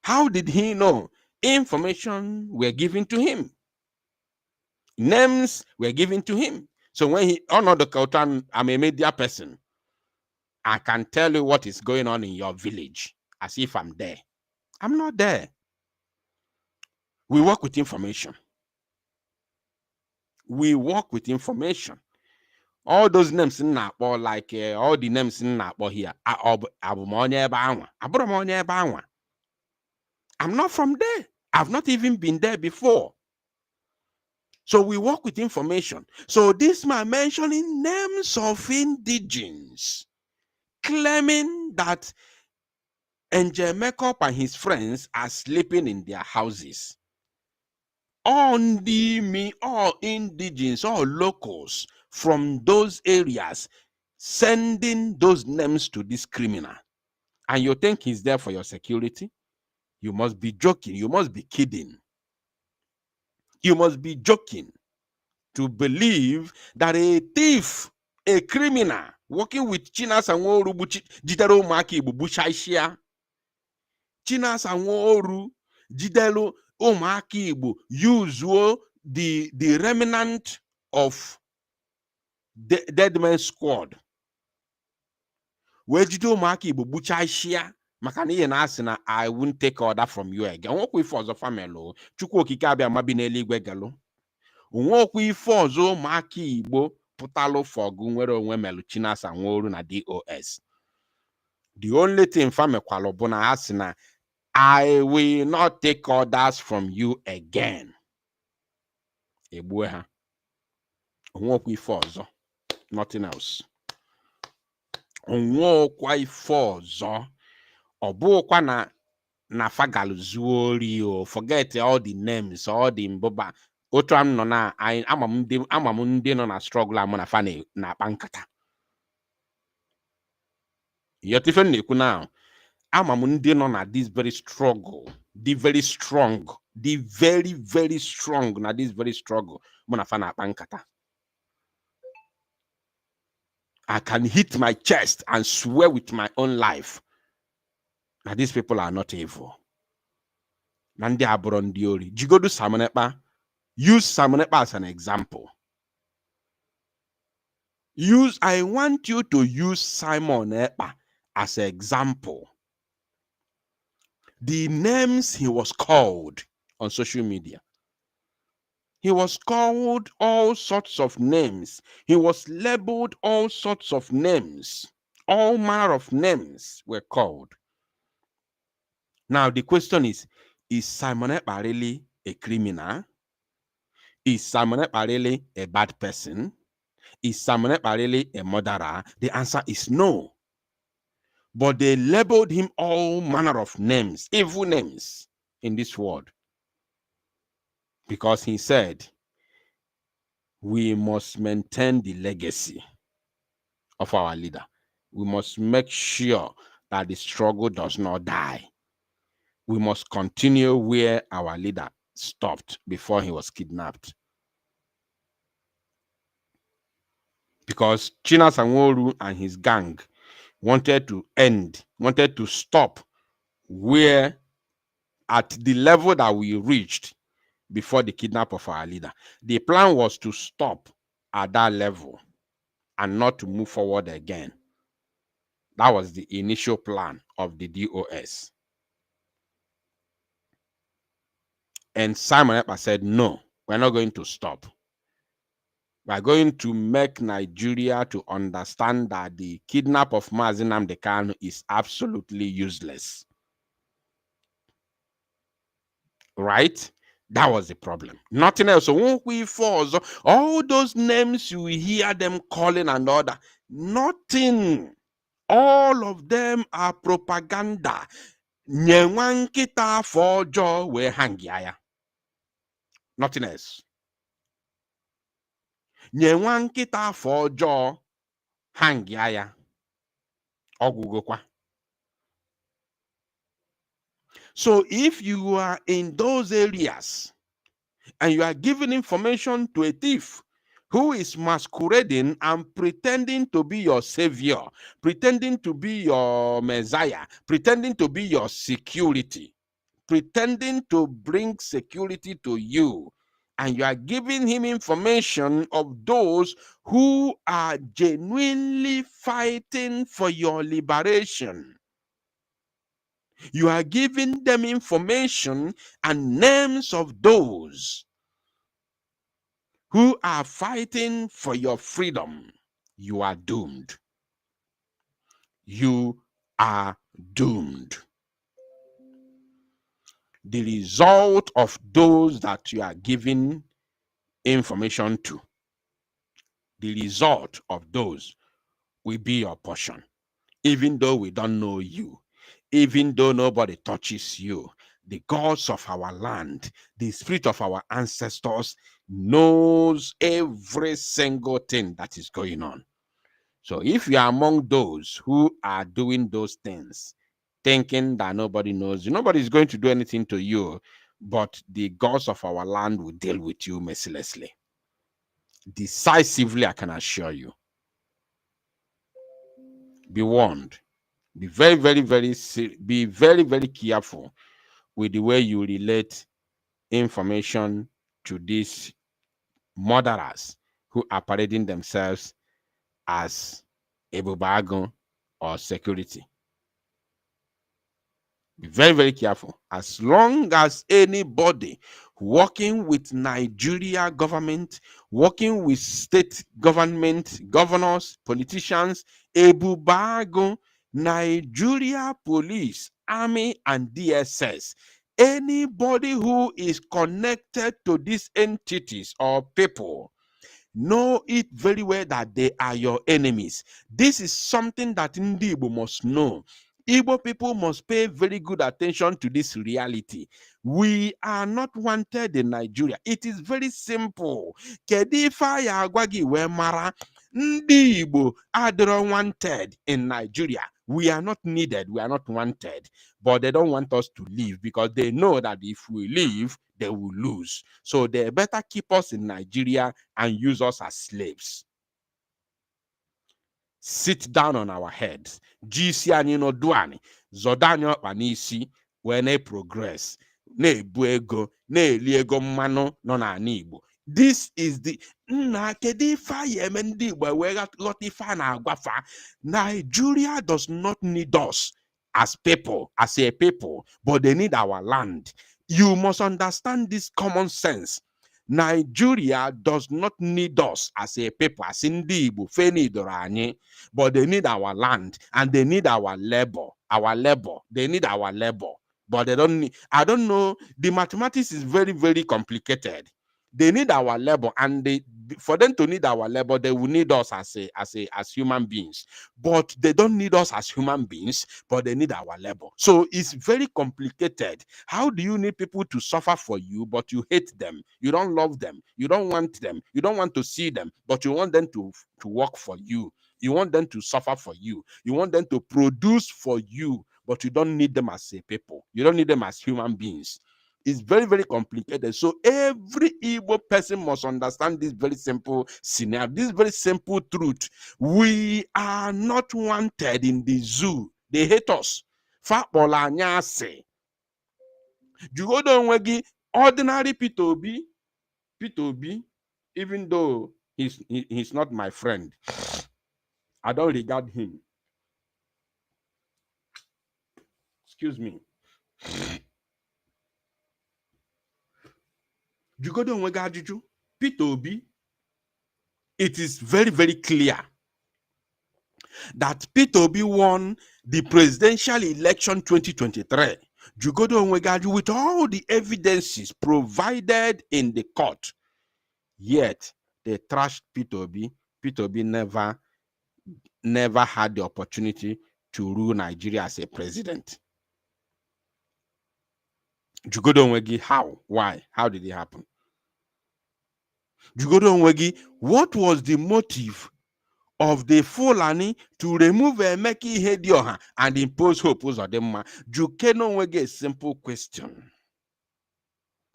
How did he know? Information were given to him. Names were given to him. So when he honored the culture, I'm a media person. I can tell you what is going on in your village as if I'm there. I'm not there. We work with information. We work with information. All those names in Napo, like all the names in Napo here, I'm not from there. I've not even been there before. So we work with information. So this man mentioning names of indigenes, claiming that NJ Makeup and his friends are sleeping in their houses. all indigens, all locals from those areas sending those names to this criminal. And you think he's there for your security? You must be joking. You must be kidding. You must be joking to believe that a thief, a criminal, working with Chinas and Woru Jidero Maki Bushashia, Chinas and Woru Jidelo Omaki Igbo use the remnant of the Dead Man Squad. Where Jido Maki Igbo Bushashia. Makani na asina, I won't take order from you again. Won't for the family. Chukwu okike abia mabineli gwegalo. Won't for zo maki Igbo putalo for gunwere onwe melu Chinas and Woru na DOS. The only thing fame kwalobuna asina, I will not take orders from you again. Ebueha. Won't for zo. Nothing else. Won't for zo. Obukwa na fagalu zuori o, forget all the names, all the mboba. Otram no na amamundi no na struggle amona fane na pankata. Yotifen neku now. Amamundi no na this very struggle, the very strong, the very, very strong na this very struggle mona fana pankata. I can hit my chest and swear with my own life. Now these people are not evil. Nandi Arondizuegu. Jigodu Samonepa. Use Samonepa as an example. I want you to use Simon Ekpa as an example. The names he was called on social media. He was called all sorts of names. He was labeled all sorts of names. All manner of names were called. Now the question is Simon Ekpa really a criminal? Is Simon Ekpa really a bad person? Is Simon Ekpa really a murderer? The answer is no. But they labeled him all manner of names, evil names in this world. Because he said, we must maintain the legacy of our leader. We must make sure that the struggle does not die. We must continue where our leader stopped before he was kidnapped. Because Chinas and Woru and his gang wanted to stop where at the level that we reached before the kidnap of our leader. The plan was to stop at that level and not to move forward again. That was the initial plan of the DOS. And Simon Ekpa said, no, we're not going to stop. We're going to make Nigeria to understand that the kidnap of Mazi Nnamdi Kanu is absolutely useless. Right? That was the problem. Nothing else. So when we force all those names you hear them calling and all that, nothing. All of them are propaganda. Nyewankita fojo we hangiaya. Nothing else. Nyewankita fojo hangiaya. Ogugokwa. So if you are in those areas and you are giving information to a thief who is masquerading and pretending to be your savior, pretending to be your messiah, pretending to be your security, pretending to bring security to you, and you are giving him information of those who are genuinely fighting for your liberation. You are giving them information and names of those who are fighting for your freedom. You are doomed. You are doomed. The result of those that you are giving information to, the result of those will be your portion. Even though we don't know you, even though nobody touches you, the gods of our land, the spirit of our ancestors knows every single thing that is going on. So if you are among those who are doing those things, thinking that nobody knows you, nobody is going to do anything to you, but the gods of our land will deal with you mercilessly. Decisively, I can assure you. Be warned. Be very, very, be very, very careful with the way you relate information to these murderers who are parading themselves as Ebubago or security. Be very, very careful. As long as anybody working with Nigeria government, working with state government, governors, politicians, Ebubago, Nigeria police, army, and DSS, anybody who is connected to these entities or people, know it very well that they are your enemies. This is something that Ndi Igbo must know. Igbo people must pay very good attention to this reality. We are not wanted in Nigeria. It is very simple. Kedifa ya agwagi we mara. Ndi Igbo are wanted in Nigeria. We are not needed. We are not wanted. But they don't want us to leave because they know that if we leave, they will lose. So they better keep us in Nigeria and use us as slaves. Sit down on our heads. Jisi anyị no duani. Zodanyo panisi when progress. Ne buego, ne liego mano no na Igbo. This is the Nigeria does not need us as people, as a people, but they need our land. You must understand this common sense. Nigeria does not need us as a people, as Ndi Igbo, Feni Dorani, but they need our land and they need our labor. Our labor. They need our labor, but they don't need. I don't know. The mathematics is very, very complicated. They need our labor, and for them to need our labor, they will need us as human beings. But they don't need us as human beings, but they need our labor. So it's very complicated. How do you need people to suffer for you, but you hate them? You don't love them. You don't want them. You don't want to see them, but you want them to work for you. You want them to suffer for you. You want them to produce for you, but you don't need them as a people. You don't need them as human beings. It's very, very complicated. So every Igbo person must understand this very simple scenario, this very simple truth. We are not wanted in the zoo. They hate us. Ordinary P2B, even though he's not my friend, I don't regard him. Excuse me. P2B, it is very, very clear that P2B won the presidential election 2023. With all the evidences provided in the court, yet they trashed P2B. P2B never had the opportunity to rule Nigeria as a president. How? Why? How did it happen? What was the motive of the Fulani to remove Emeki Hedioha and impose Hope Uzodimma? A simple question.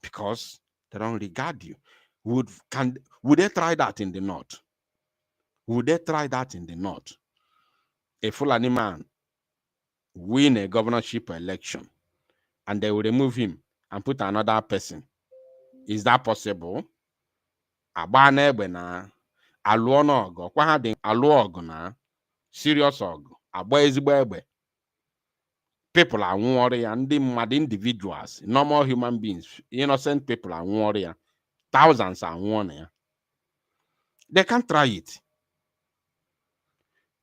Because they don't regard you. Would they try that in the north? Would they try that in the north? A Fulani man win a governorship election and they will remove him and put another person. Is that possible? Abane na aluono ogo kwa ha dị aluogo na serious ogo agba ezigbo egbe. People are warrior, individuals, normal human beings, innocent people are warrior. Thousands are warrior. They can't try it.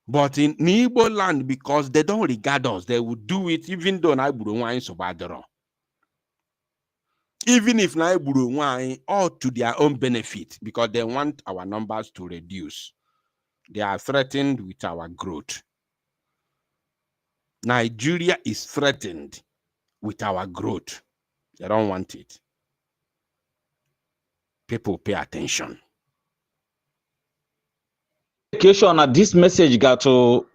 But in Igbo land, because they don't regard us, they will do it even though na iburu nwanyi sobadoro. Even if na iburu nwanyi, all to their own benefit, because they want our numbers to reduce. They are threatened with our growth. Nigeria is threatened with our growth. They don't want it. People pay attention. That this message got to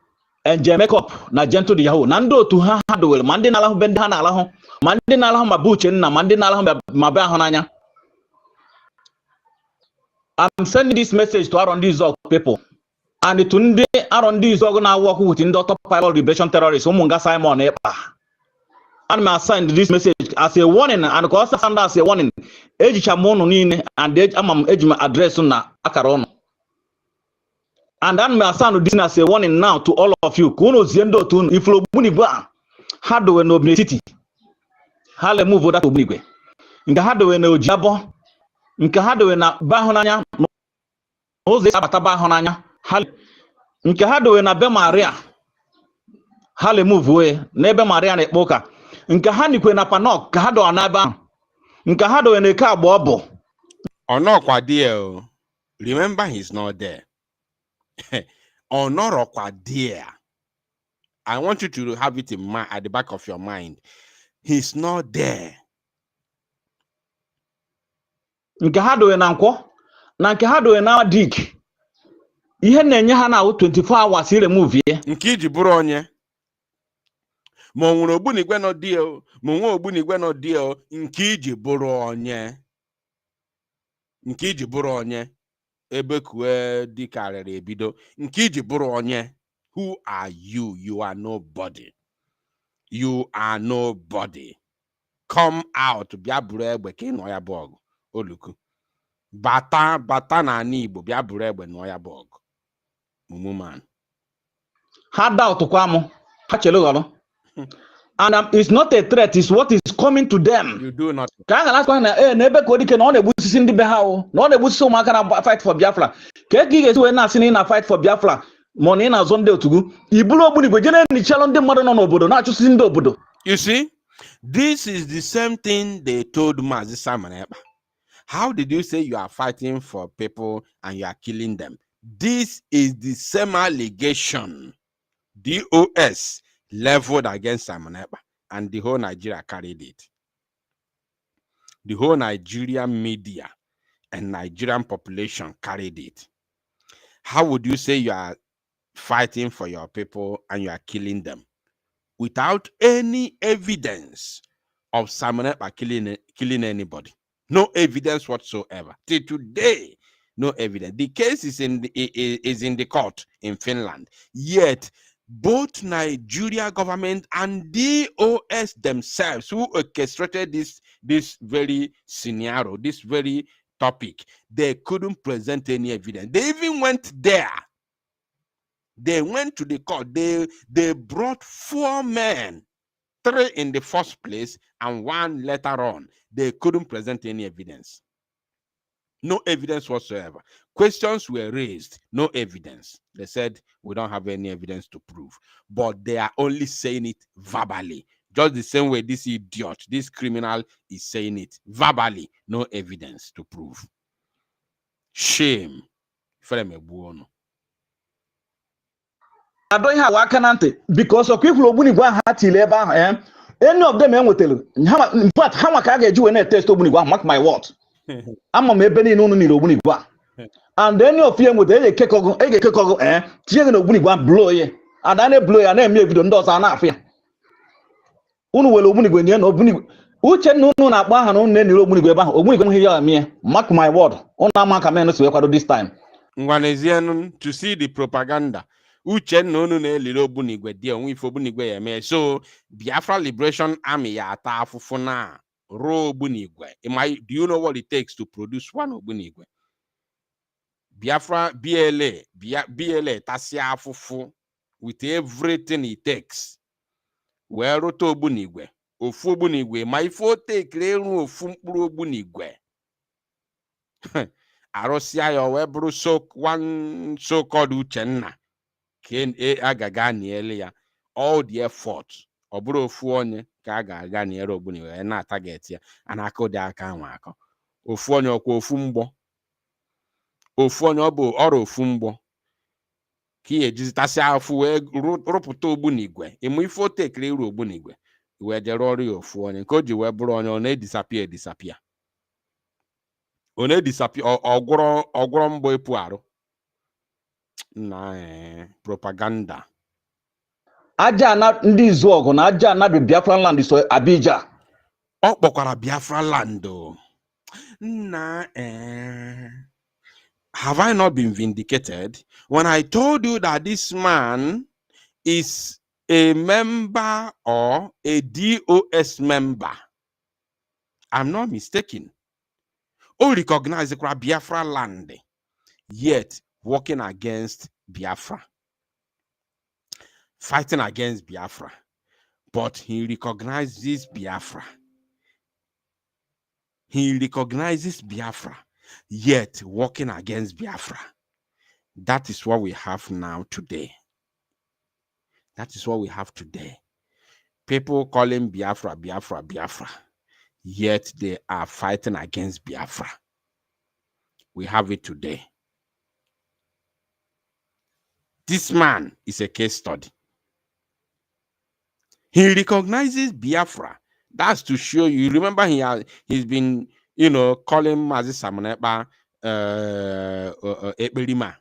and make up na Gentle the Yahoo. Nando to ha well. Mandi na lahu benda na lahu. Mandi na lahu mabuche na mandi na lahu mabaya honanya. I'm sending this message to Arondizuegu people. And it tunde Arondizuegu na work with the top pilot liberation terrorists. Umunga Simon epa. And I signed this message as a warning, and because as a warning, age chamono nine and age amam age address na akarono. And then I send this as a warning now to all of you. Kuno ziendo tun iflo bunigwa hado we no city. Hale move that obligwe. Nka hado we no jabo. Nka hado we na bahonanya. Oze sabata bahonanya. Hale nka hado we na be Maria. Hale move we nebe Maria na ekpoka. Nka ha nikwe na panok ka ha do anaba nka ha do ene ka agbo Onokwa there. Remember, he's not there. Onorokwa there. I want you to have it in mind, at the back of your mind. He's not there. Nka ha do na nkwo na nka ha do na dik ihe na-enye ha na 24 hours remove ye nke iji bụrụ onye ma ọ nwere ogbunigwe nọ dị ma nwe ogbunigwe nọ dị nke iji bụrụ onye ebe kue dịkarịrị ebido nke iji bụrụ onye. Who are you? You are nobody. You are nobody. Come out. Bịa bụrụ egbe ka ị nọ ya bụ ọgụ. Oluku bata na ana Igbo bịa bụrụ egbe nọ ya bụ ọgụ. Mumuman ha doubt kwa mu ha chelo golo. And it's not a threat, it's what is coming to them. You do not. Ka last one na ebe ko dike na ọ na-egbusi ndị be ha o. Na ọ na-egbusi ụmụaka na fight for Biafra. Ka ị ga-esi we na asị na fight for Biafra. Money na zonde otugu. Ibulu ogbunigwe jene ni chalo ndị mmadụ nọ n'obodo na achụsi ndị obodo. You see, this is the same thing they told Mazi Simon Ekpa. How did you say you are fighting for people and you are killing them? This is the same allegation DOS leveled against Simon Ekpa, and the whole Nigeria carried it. The whole Nigerian media and Nigerian population carried it. How would you say you are fighting for your people and you are killing them without any evidence of Simon Ekpa killing anybody? No evidence whatsoever. Till today, no evidence. The case is in the court in Finland. Yet, both Nigeria government and DOS themselves, who orchestrated this very scenario, this very topic, they couldn't present any evidence. They even went there. They went to the court. They brought 4 men, 3 in the first place and 1 later on. They couldn't present any evidence. No evidence whatsoever. Questions were raised, no evidence. They said, we don't have any evidence to prove. But they are only saying it verbally. Just the same way this idiot, this criminal is saying it verbally. No evidence to prove. Shame. I don't have wakanante because of people ogbunigwe ha tile ebe ahụ any of them enwetelu. In fact, how much I get you when I test ogbunigwe, mark my word. I'm a maybe no need ogbunigwe. And any of them with a kekogo, tiye no ogbunigwe blow ye. And I blow ya na me video ndos ana afia. Unu wele ogbunigwe ni na ogbunigwe. Uche no na agba ha no na ni ogbunigwe ebe ahụ. Ogbunigwe here me. Mark my word. Unu amaka me no se kwado this time. Ngwanezienu to see the propaganda. Uche no na-eliri ogbunigwe dị onwe ife ogbunigwe ya eme. So Biafra Liberation Army ya ata afụfụ na ro ogbunigwe. Do you know what it takes to produce one ogbunigwe? Biafra BLA tasi afụfụ with everything it takes. Wee roto ogbunigwe. Ofu ogbunigwe ma ife o tekere eru ofu mkpụrụ ogbunigwe. Arụsịa ya wee bụrụ one so-called Uchenna. Agaga niele ya all the effort oburu ofu onye ka aga niere ogbunigwe na target ya anaka dị aka nwa akọ ofu onye ọkwa ofu mgbọ ofu onye ọbụ ọrụ ofu mgbọ ka ihe jizitasi afụ wee rụpụta ogbunigwe ịmụ ife o tekere iru ogbunigwe where the rory of one and could you were born on a disappear. On a disappear or grom boy puaro. Nah, propaganda. Aja na ndị izu ọgụ na aja na Biafran land so Abija. Oh, Bokara Biafra lando. Nah, have I not been vindicated when I told you that this man is a member or a DOS member? I'm not mistaken. Oh, recognize the Biafra land, yet working against Biafra, fighting against Biafra, but he recognizes Biafra. He recognizes Biafra, yet working against Biafra. That is what we have now today. That is what we have today. People calling Biafra, Biafra, Biafra, yet they are fighting against Biafra. We have it today. This man is a case study. He recognizes Biafra. That's to show you. Remember, he's been, calling Mazi Samoneba Ekperima.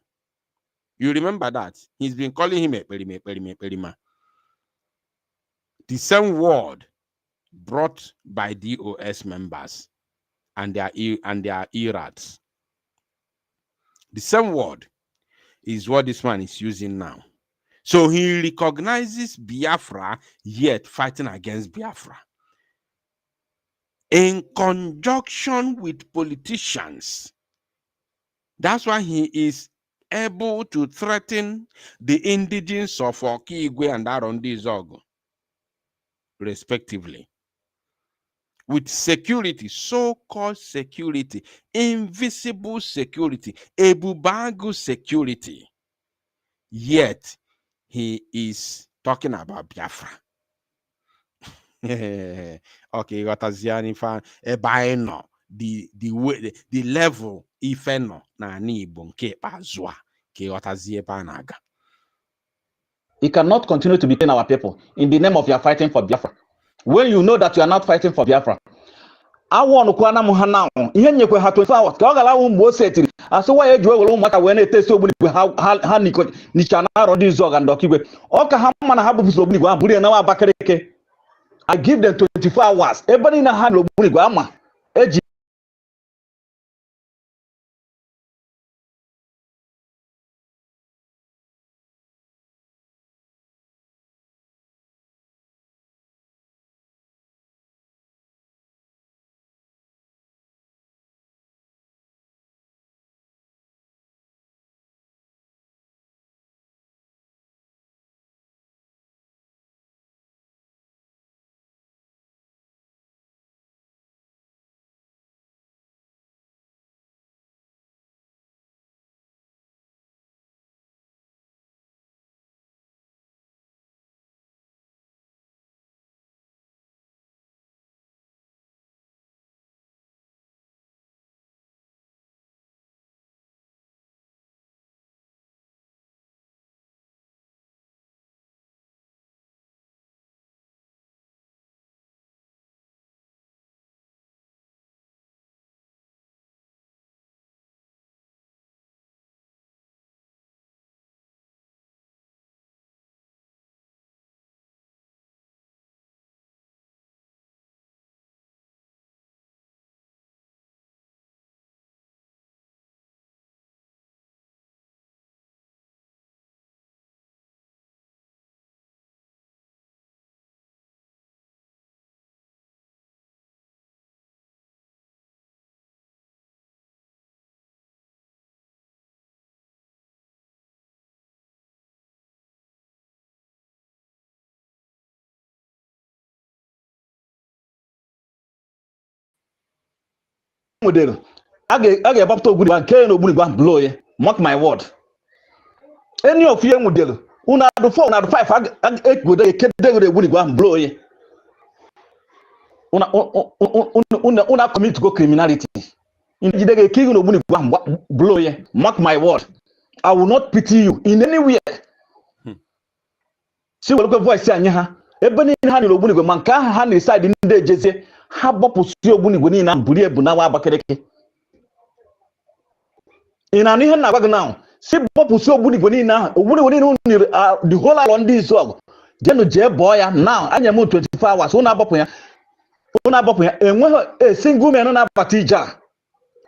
You remember that? He's been calling him Ekperima. The same word brought by DOS members and their irats. The same word is what this man is using now. So he recognizes Biafra, yet fighting against Biafra. In conjunction with politicians. That's why he is able to threaten the indigents of Okigwe and Arondizuegu, respectively. With security, so-called security, invisible security, Ebubagu security. Yet, he is talking about Biafra. Okay, Wataziani fan, Ebaino, the level, ifeno, na nibo, nke pazwa, ke Watazie panaga. You cannot continue to betray our people in the name of you are fighting for Biafra. When you know that you are not fighting for Biafra, I want to kwana muhana. Ihe nyekwe ha 24 hours. Ka ogala umbo setiri. Aso wa ejuwe wolo maka we na test obuni ha niko ni chana Arondizuegu and Okigwe. Oka ha mana ha bubuso obuni gwa buri na wa Abakaliki. I give them 24 hours. Everybody na ha obuni gwa ama. Eji model. I get back to good one. Can no blow ye. Mark my word. Any of you model. Una do 4, una do 5. I go there. Can they go and blow ye. Una commit to go criminality. In the king no blow ye. Mark my word. I will not pity you in any way. See what voice say anya. ebe niile ha nyere ogbunigwe ma nke ahụ ha na-esaidị ndị ejezie ha gbapụsị ogbunigwe niile ahụ buru ebu na nwa Abakaliki. ị na-anụ ihe na-agwa gị na si gbapụsị ogbunigwe niile ahụ ogbunigwe niile unu nyere the whole alọ ndị Izuọgụ jenu jee bọọ ya na anya m 24 hours unu agbapụ ya enweghị a single man na-abata ije a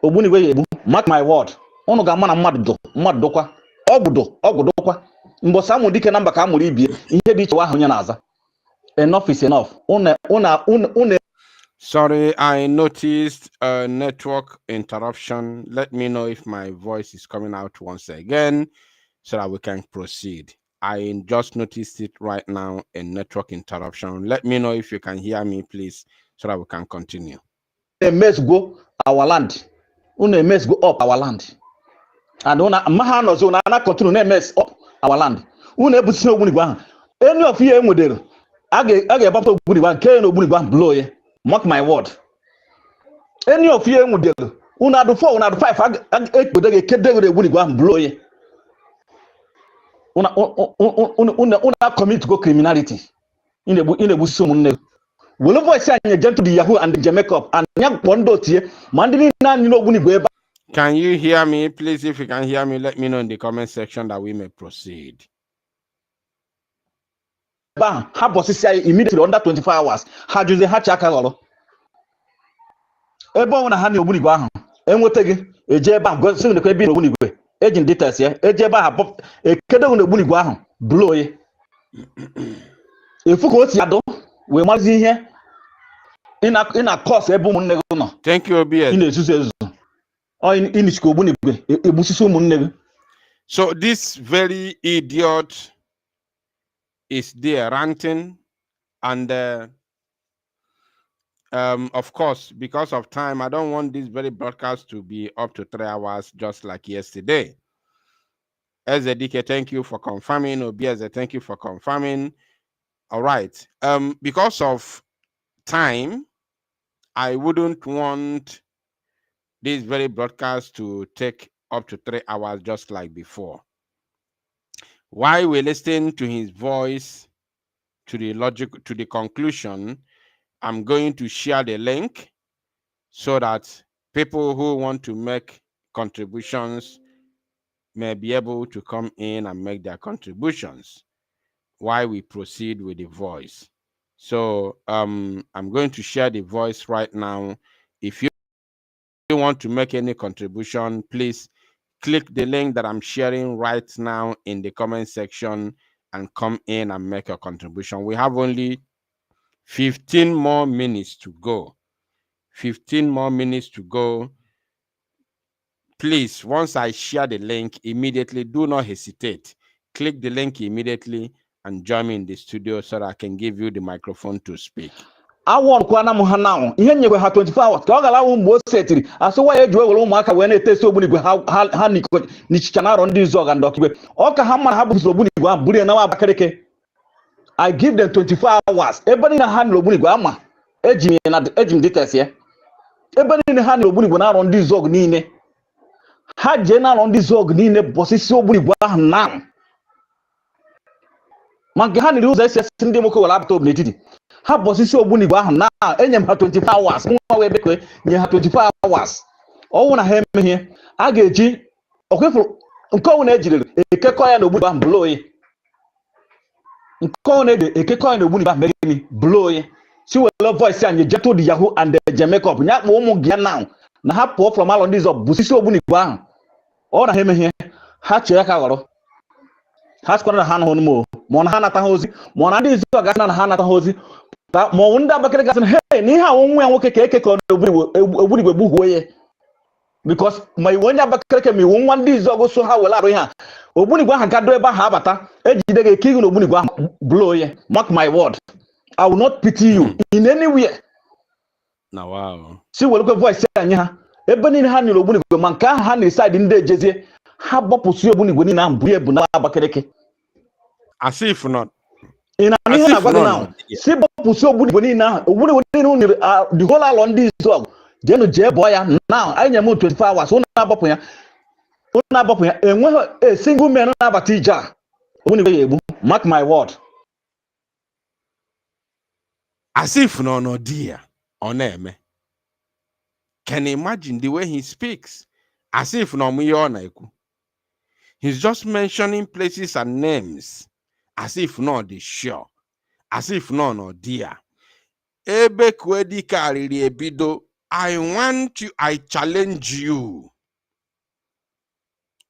ogbunigwe ya egbu. Mark my word, unu ga-ama na mmadụ dụkwa ọgwụ dụkwa mbọsị amụ dike na mba ka amụrụ ibie ihe dị iche ahụ onye na-aza. Enough is enough. Sorry, I noticed a network interruption. Let me know if my voice is coming out once again so that we can proceed. I just noticed it right now, a network interruption. Let me know if you can hear me, please, so that we can continue. A mess go our land. A mess go up our land. And Mahano zone and continue mess up our land. Any of you model. I get about to blow ye. Mark my word. Any of you model. Una do 4, una do 5, I blow ye. Una commit to go criminality in the bush. Will voice Gentle the Yahoo and the Jamaica and young Pondo here. Can you hear me? Please, if you can hear me, let me know in the comment section that we may proceed. Immediately under 24 hours. How do they hatch a color? Ebo na hani obunigwe ahụ enwetegi eje ebe ahụ gosi na kwebi obunigwe agent details ya eje ebe ahụ ekedo na obunigwe ahụ blow ye efu ka o si ado we mazi ihe ina course ebe ụmụnne gị nọ. Thank you, OBS. Ina ezuzu ezuzu o inichiko obunigwe egbusisi ụmụnne gị. So this very idiot is there ranting and of course, because of time, I don't want this very broadcast to be up to 3 hours, just like yesterday. Ezedike, thank you for confirming. Obieze, thank you for confirming. All right. Because of time, I wouldn't want this very broadcast to take up to 3 hours, just like before. While we listen to his voice, to the conclusion, I'm going to share the link so that people who want to make contributions may be able to come in and make their contributions while we proceed with the voice. So I'm going to share the voice right now. If you want to make any contribution, please click the link that I'm sharing right now in the comment section and come in and make a contribution. We have only 15 more minutes to go. 15 more minutes to go. Please, once I share the link, immediately, do not hesitate. Click the link immediately and join me in the studio so that I can give you the microphone to speak. I want Kwana Muhanao. You have 24 hours. Kagala will settle. I saw why you will mark when it tastes so good. How Nichana Arondizuegu and document. Oka Hamman happens to Budi and now Abakaliki. I give them 24 hours. Everybody in a hand of Buniguama. Edging and edging details here. Everybody in the hand of Buniguana on this zog nine. Had general on this zog nine, Bossisio Buniguan now. Mankahani lose SS in Demoko laptop native. Have Bossisio Buniguan now. Enyam have 24 hours. You have 24 hours. Oh, when I have me here, I get G. Okay, for Cohen edge, a Kekoya no Buban blow. Blow ye. She will love voice and Gentle the Yahoo and the Jamaica. Not more now. Now, pour from all on these of Busisio Buniguan. All him here. Hatch a cavalo. Has got a hand on more. Monhana Tahosi. Monadi is a gas and Hana Tahosi. But Monda Bakagas and hey, Niha won't walk a cake on the Woody. Because my one Abakaliki me one these go so how will I have Obunigwa can do about Habata, Edge King Obunigwa blow ye. Mark my word. I will not pity you in any way. Now, wow. See what look at voice saying, yeah. Ebony hand in Obunigwa, Manka hand inside in the Jesse. How Bopusu Obunigwin and Buna Abakaliki. As if not. In a minute now. See Bopusu Obunigwin now, the whole island this dog. Jeno je boya now I am 24 hours una bopunya and a single man na batija. Mark my word. As if no dear on eme. Can you imagine the way he speaks? As if no muyonaku. He's just mentioning places and names. As if no the sure. As if no dear. Ebe kwedi kariri ebido. I challenge you.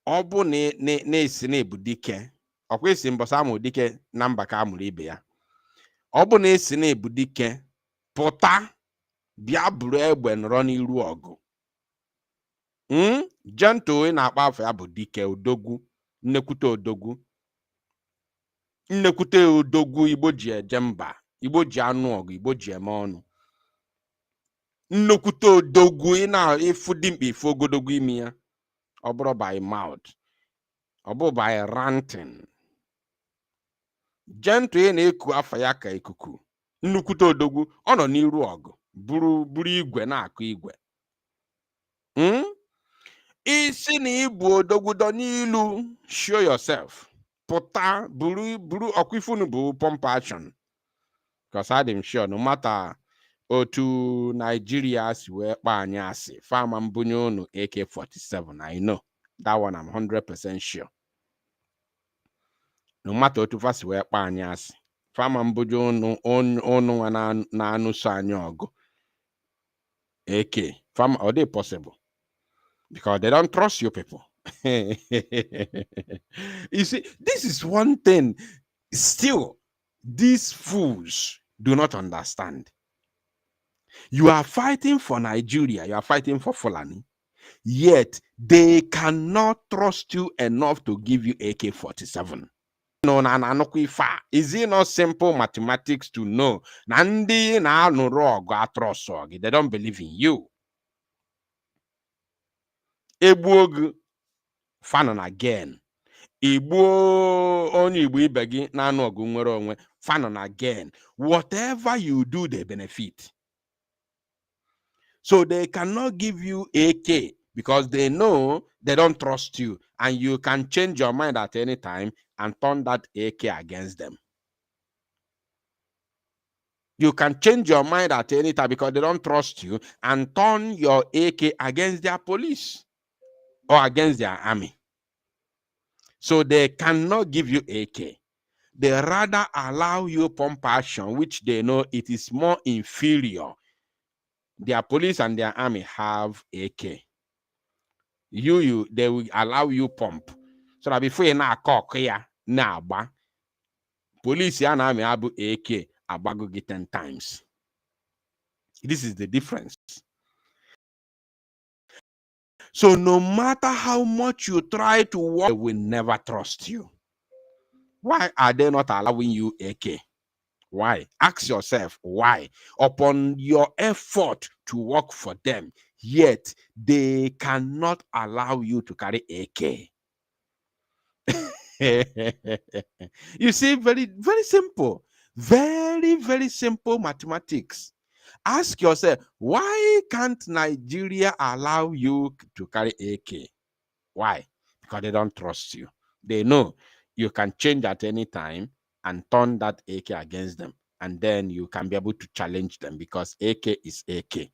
Obu ne sine budike. Okwe simbosa mu dike namba ka amuri ibe ya. Obu ne sine budike. Pota. Bia buru egbe nọrọ n'iru ọgụ. Gentle na-akpa afọ ya bụ dike odogwu. Nnekwute odogwu. Nnekwute odogwu Igbo ji eje mba. Igbo ji anụ ọgụ. Igbo ji eme ọnụ. Nnekwute odogwu ị na-efu dimkpa ifu ogodogwu imi ya. Ọ bụrụ by mouth. Ọ bụ by ranting. Gentle na-eku afọ ya ka ikuku. Nnekwute odogwu ọ nọ n'iru ọgụ. Buru igwe na-akụ igwe. Isi na ibu odogwudo n'ilu. Show yourself. Pụta buru ọkwifunu bụ pump action. Because I'm sure no matter otu Nigeria si wee kpa anyị asị. Fama mbunye unu AK-47. I know. That one I'm 100% sure. No matter otu fa si wee kpa anyị asị. Fama mbunye unu na-anụso anyị ọgụ. AK. Farm, are they possible? Because they don't trust you people. You see, this is one thing. Still, these fools do not understand. You are fighting for Nigeria. You are fighting for Fulani. Yet, they cannot trust you enough to give you AK-47. No, is it not simple mathematics to know? Nandi na no rog atrosogi. They don't believe in you. Ebuog fanon again. Igbo only Igbo ibegi na no gumwero onwe fanon again. Whatever you do, they benefit. So they cannot give you AK because they know they don't trust you, and you can change your mind at any time and turn that AK against them. You can change your mind at any time because they don't trust you and turn your AK against their police or against their army. So they cannot give you AK. They rather allow you pump action, which they know it is more inferior. Their police and their army have AK. They will allow you pump. So that before you na cock here, na ba police and army abu AK abago 10 times. This is the difference. So no matter how much you try to work, they will never trust you. Why are they not allowing you AK? Why? Ask yourself why. Upon your effort to work for them, yet they cannot allow you to carry AK. You see, very, very simple. Very, very simple mathematics. Ask yourself, why can't Nigeria allow you to carry AK? Why? Because they don't trust you. They know you can change at any time and turn that AK against them. And then you can be able to challenge them because AK is AK.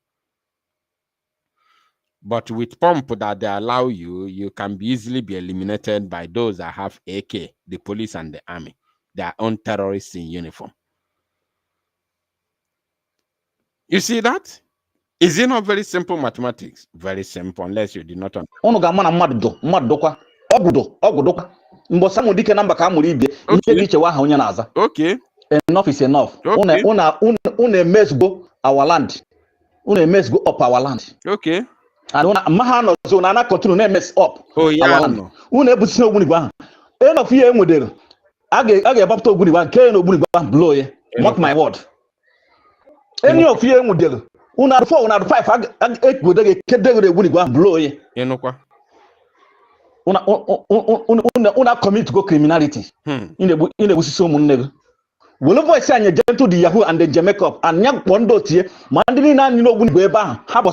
But with pump that they allow you, you can easily be eliminated by those that have AK, the police and the army, their own terrorists in uniform. You see that? Is it not very simple mathematics? Very simple, unless you did not understand. Okay. Enough is enough. Okay. Una mess go our land. Una mess go up our land. Okay. And una mahano so na continue na mess up. Oh yeah. Our land. Una ebusi no gbuni gba. Enough here model. Age babto gbuni gba ke no gbuni gba blow ye. Mark my word. Any of you model. Una 4 una 5 8 go dey ke dey gbuni gba blow ye. Enokwa. Una commit to go criminality. In the busi so mun Will voice anya Gentle the Yahoo and the Jamaica and young Pondo tie, Mandini na you know when we ba, have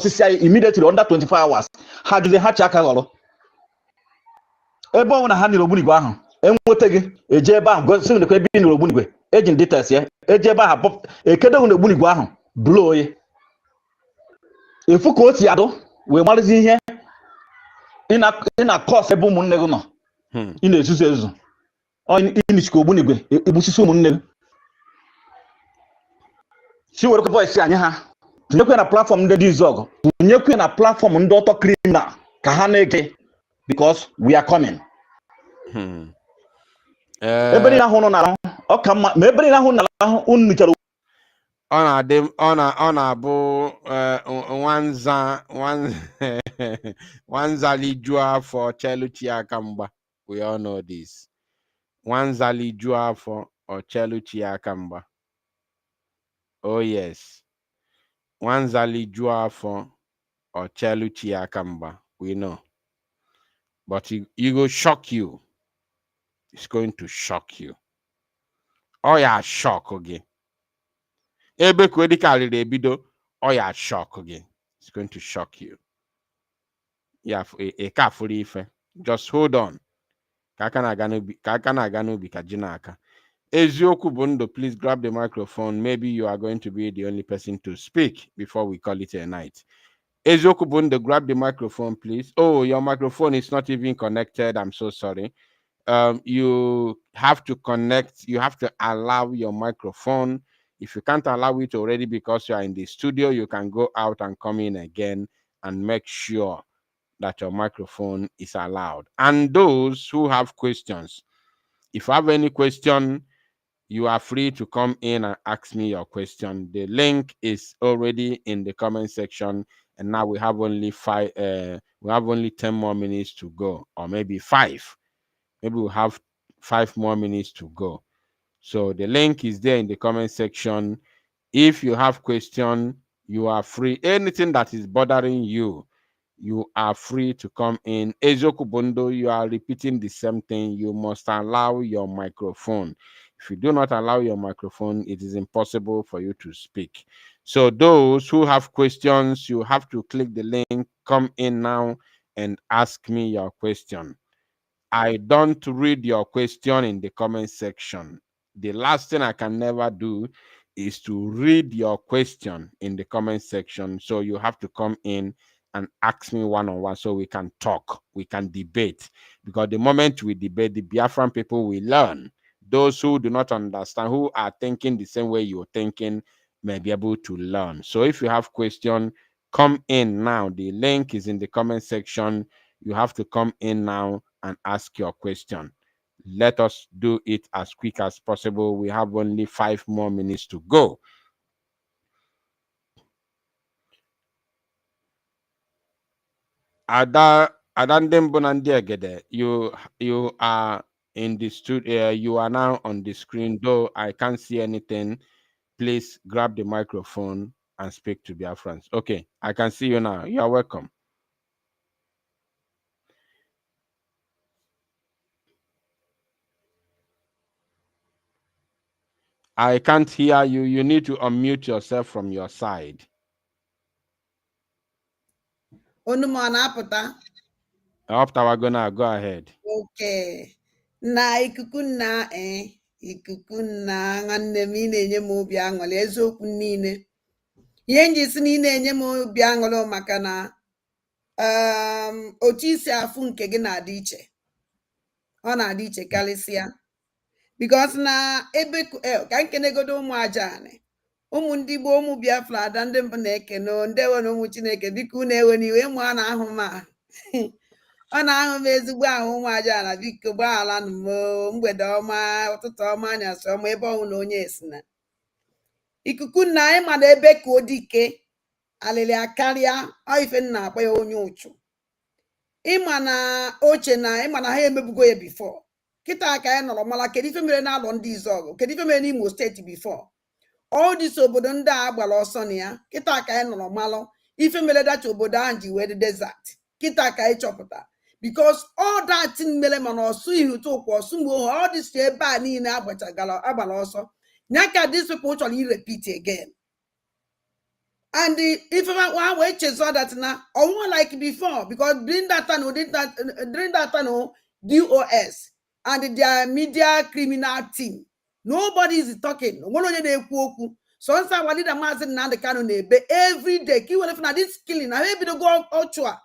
immediately under 24 hours. How do they hatch a color? Ebo na hand in Obunigwa, and what again? A jeba, go soon the Quebin Obunigwe. agent details ya eje ebe ahụ pop ekedo na egbunigwe ahụ blow ye efu ka o si adụ wee marụzi ihe ị na kọs ebe ụmụnne gị nọ ị na-ezuzu ezuzu ịnichika ogbunigwe egbusisi ụmụnne gị si werekwa voice anyị ha tụnyekwe na platform ndị dị izu ọgụ tụnyekwe na platform ndị ọtọ criminal ka ha na-ege because we are coming. Ebe niile ahụ nọ n'ahụ ọ ka mma ma ebe niile ahụ n'ahụ unu chọrọ ọ na-abụ nwanzali juo afọ cheluchi aka mgba. We all know this. Nwanzali juo afọ or cheluchi aka mgba. Oh yes. Nwanzali juo afọ or cheluchi aka mgba. We know. But it will shock you. It's going to shock you. Oh yeah, shock again. Ebe kwedikali rebido. Oh yeah, shock again. It's going to shock you. Yeah, a carefully ife. Just hold on. Kakana aganubi kajinaka. Ezioku Bundo, please grab the microphone. Maybe you are going to be the only person to speak before we call it a night. Ezioku Bundo, grab the microphone, please. Oh, your microphone is not even connected. I'm so sorry. You have to connect. You have to allow your microphone. If you can't allow it already because you are in the studio, you can go out and come in again and make sure that your microphone is allowed. And those who have questions, if you have any question, you are free to come in and ask me your question. The link is already in the comment section, and now we have only 10 more minutes to go, or maybe 5. Maybe we'll have 5 more minutes to go. So the link is there in the comment section. If you have question, you are free. Anything that is bothering you, you are free to come in. Ezoku Bondo, you are repeating the same thing. You must allow your microphone. If you do not allow your microphone, it is impossible for you to speak. So those who have questions, you have to click the link, come in now and ask me your question. I don't read your question in the comment section. The last thing I can never do is to read your question in the comment section. So you have to come in and ask me one-on-one so we can talk, we can debate. Because the moment we debate, the Biafran people will learn. Those who do not understand, who are thinking the same way you're thinking, may be able to learn. So if you have question, come in now. The link is in the comment section. You have to come in now and ask your question. Let us do it as quick as possible. We have only 5 more minutes to go. You are in the studio. You are now on the screen, though I can't see anything. Please grab the microphone and speak to Biafrans. Okay, I can see you now. You are welcome. I can't hear you. You need to unmute yourself from your side. After we're gonna go ahead. Okay. Na ikuku na ikuku na nwanne m na-enye m obi aṅụrị eziokwu niile. Ihe nji si na na-enye m obi aṅụrị maka na otu isi afụ nke gị na-adị iche. Ọ na-adị iche karịsịa. Because na ebe ka nkenegodo ụmụ aja anị. Ụmụ ndị Igbo, ụmụ Biafra, ada ndị mbụ na-ekene ndewo na ụmụ Chineke biko na-ewe n'iwe mụ a na-ahụ ma. Ọ na-ahụ m ezigbo ahụ ụmụ aja na biko gbaghara m mgbede ọma, ụtụtụ ọma, anyasị ọma, ebe ọnwụ na onye esi na. Ikuku na anyị ma na ebe ka ọ dị ike alịlị akarịa ife nna akpọ ya onye ụchụ. Ịma na oche na ịma na ha emebugo ya before. Kịta ka anyị nọrọ mara kedu ife mere na-alọ ndị Izọgụ, kedu ife mere n'Imo steeti before. All this obodo ndị a gbara ọsọ na ya. Kịta ka anyị nọrọ mara ife mere dacha obodo ahụ ji wee dị desert. Kịta ka anyị chọpụta. Because all that thing mere mana ọsụ ihu tụkwa ọsụ mgbe all this ebe a niile agbara ọsọ. Nyaka these people chọrọ repeat again. And if one way chezo that na or like before, because during that time DOS and their media criminal team Nobody is talking. So once our leader Mazin Nandi Kanu nebe every day. Ki wele funa this killing. I maybe to go ochua.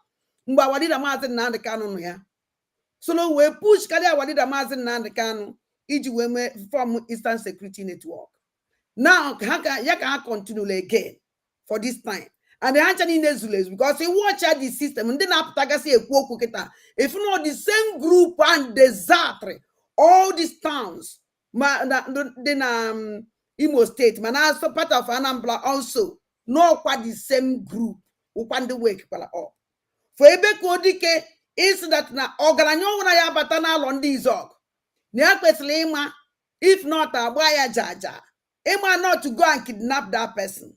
Mba our leader Mazin Nandi Kanu ya. So no we push kali our leader Mazin Nandi Kanu. Iji we from Eastern Security Network. Now yaka continue again for this time. And the answer in Nezules because he watch out the system and then after say if you know the same group and desert all these towns, then Imo State, man, also part of Anambra also no quite the same group who can the wake up. For Ebe Kodike is that na Ogaranyo na ya batana londi zog. Niakwesle if not a wire jaja. Emma not to go and kidnap that person.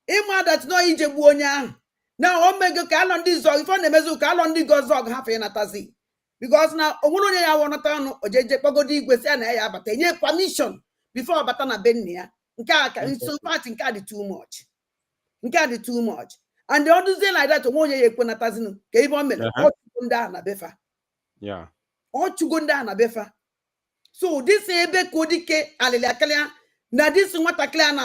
Emma that's not Ijebuonya. Now, Omega Kalondi Zog, if on the Mezu Kalondi Gozog half in Atazi. Because now, Omunoya Wanatano or JJ Pogodi Gwesana, but they need permission before Batana Benia. Nkaka, so part in Kadi too much. Nkadi too much. And the other thing like that, Omoya Equanatazino, gave on me, or Chugunda and Abefa. Yeah. Or Chugunda and Abefa. So this Ebe Kodike, Alelakalia. Now this is what a clan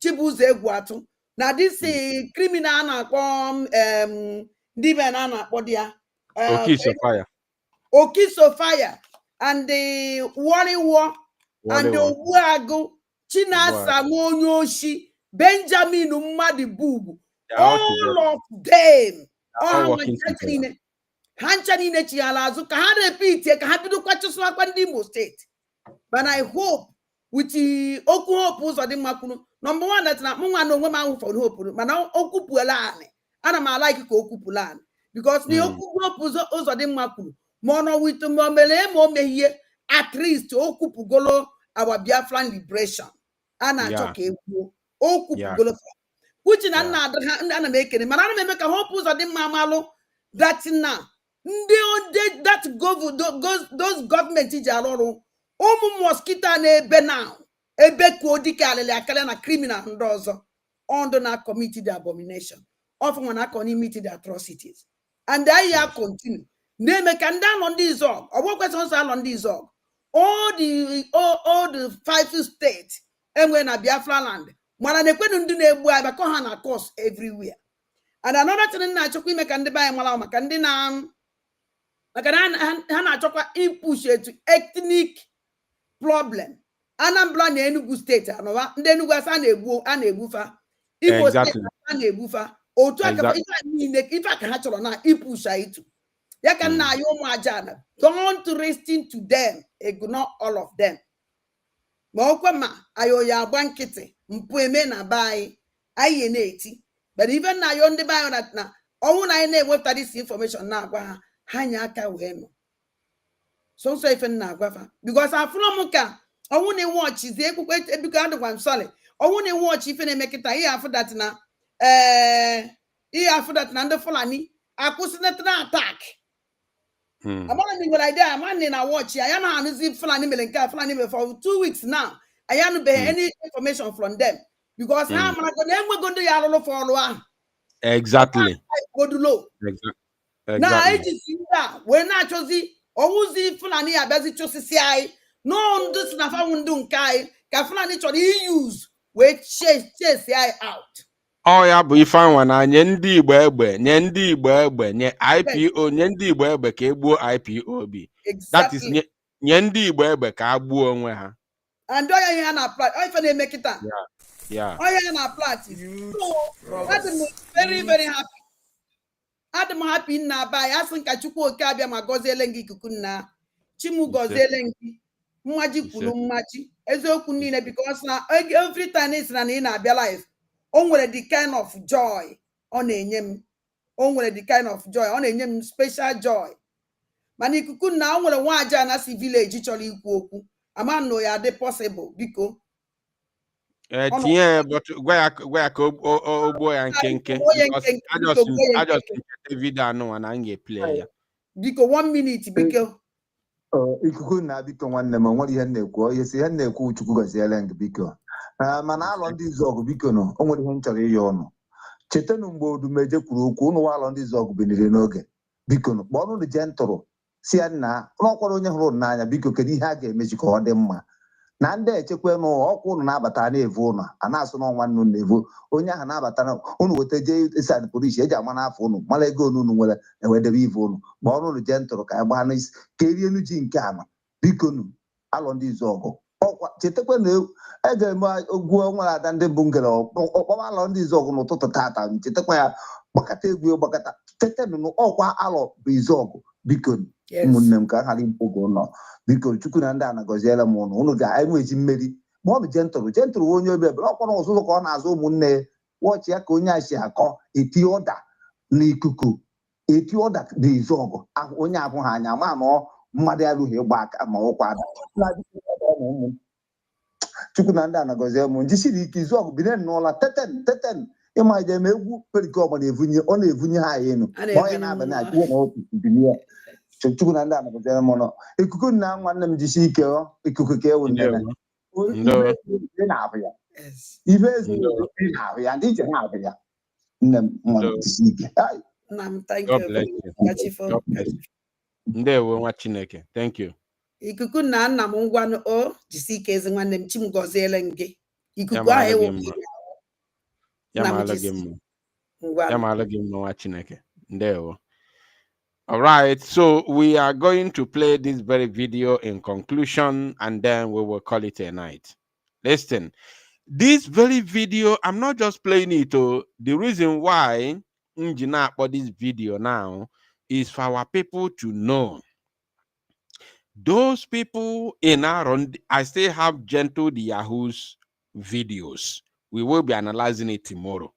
Chibuze Guatu. Now this is criminal Divan Podia. Okay, so fire. Okay, so fire. And the Wally War and the Wago China Samonyoshi Benjamin Umadi Bubu. All of them. All Hanchanine Chialazu can repeat it, can happen to catch us like Imo State. But I hope with the Oku Uzodimma number one that's not no woman for hope, but now Okupulan. And I like Okupulan because the Oku Uzodimma mono with the Momele here at least Okupugolo our Biafran liberation. And I talk Okupugolo, which in another hand making him. And I make a hope Uzodimma malo that now. Those government teachers mosquito ebe now ebe kodika alele na criminal ndozo ondo na committed the abomination often when I committed the atrocities and I continue name can down on this zone or what questions are on this zone all the 5 states and when a Biafra land mana ne kwenu ndu na egbu abako ha na course everywhere and another thing na chokwi make and buy mala maka ndi na Hana chokwa push to ethnic problem. Anambra na Enugu State anowa ndị Enugu asa na ebufa. Imo State na ebufa. Otu aka ife aka ha chọrọ na ipusha itu. Ya ka na ayo ụmụ aja na don't listen to them, ignore all of them. Ma okwe ma ayo ya agba nkịtị mpụ eme na bai anyị na-eti. But even na ayo ndị bai na ọnwụ na anyị na-ewepụta this information na agwa ha hanya aka wee no so ife na agwafa because afro ka owu na watch is ekwukwe ebiko adịkwa m sorry owu na watch ife na-emekịta ihe afọ that na ndị Fulani akwụsịnata attack amara mi nwere idea man na watch ya na anụzi Fulani mere nke Fulani mere for 2 weeks now I don't be any information from them because ha mara go na enwego ndị ya alụlụ for ọlụ ahụ exactly now I just see that when I chose Owuzi Fulani abazi chosisi ai no ndus na fa wundu nkai ka Fulani chori use we chase ai out. Oh ya bụ ife anwa na nye ndị Igbo egbe nye ndị Igbo egbe nye IPO nye ndị Igbo egbe ka egbuo IPOB. That is nye ndị Igbo egbe ka agbuo onwe ha. And oya here na plat ife na emekita. Yeah. Oya na plat. So that is very very happy. Adam happy na buy asin ka chukwu oke abia ma goziele ngi ikuku na chimu goziele ngi mmaji kwulu mmaji eziokwu niile because na every time is na ị na-abịa life o nwere the kind of joy ọ na-enye m o nwere the kind of joy ọ na-enye m special joy mana ikuku na o nwere nwa aja na si village chọrọ ikwu okwu ama no ya dị possible biko tinye but gwa ya ka ogbo ya nkenke I just video anụ na nge play ya biko 1 minute biko ikuku na biko nwanne m nwere ihe na-ekwu ihe na-ekwu Chukwu goziele ngị biko mana alọ ndị Izọgụ biko no o nwere ihe m chọrọ ịyọ ọnụ chetanụ mgbe Odumeje kwuru okwu ụnụ alọ ndị Izọgụ benire n'oge biko no kpọọ ọnụ Gentle si ya na ọkwara onye hụrụ n'anya biko kedu ihe a ga-emechi ka ọ dị mma na ndị echekwa n'ụlọ ọkwa ụnụ na-abata na-evu ụnụ a na-asụ n'ọnwa nnụ na-evu onye ahụ na-abata ụnụ weta jee ịsa polisi eji ama n'afọ ụnụ mara ego unu nwere ewedebe ivu ụnụ ma ọrụ ụnụ jee ntụrụ ka anyị gbaa n'isi ka erie enu ji nke ama biko nu alọ ndị izu ọgụ ọkwa chetakwa na e ga-eme ogwuo nwere ada ndị bụ ngere ọkpọba alọ ndị izu ọgụ n'ụtụtụ tata chetakwa ya gbakọta egwu gbakọta tetenụ ọkwa alọ bụ izu ọgụ biko ụmụnne m ka ghara impụgo ụlọ biko chukwu na ndị a na-agọziela m ụnụ ụnụ ga-enweji mmeri ma ọ bụ jentụrụ onye obi ebere ọkwa na ọzụzụ ka ọ na-azụ ụmụnne ya wọchị ya ka onye a si akọ eti ọda n'ikuku eti ọda dị izu ọgụ onye abụ ha anya ma nọ mmadụ ya rughị ịgba aka ma ọkwa ada chukwu na ndị a na-agọziela m jisiri ike izu ọgụ bine n'ụla teten ịma je ma egwu perike ọgba na-evunye ha ya enu ma ọ ya na-abịa na-achịwe na otu bilie chukwu na ndị a na-agọziela m ọnụ ikuku na nwanne m jisi ike ikuku ka ewu nne na-ahụ ya ibe ezi na-ahụ ya ndị iche na-ahụ ya nne m nwa jisi ike ndewo nwa Chineke, thank you. Ikuku na nna m ngwanụ o jisi ike ezi nwanne m chi m gọziele m gị ikuku ahụ ewu ya maala gị mma nwa Chineke, ndewo. All right, so we are going to play this very video in conclusion and then we will call it a night. Listen, this very video, I'm not just playing it. The reason why Njina for this video now is for our people to know. Those people in Arondizuegu, I still have Gentle the Yahoo's videos. We will be analyzing it tomorrow.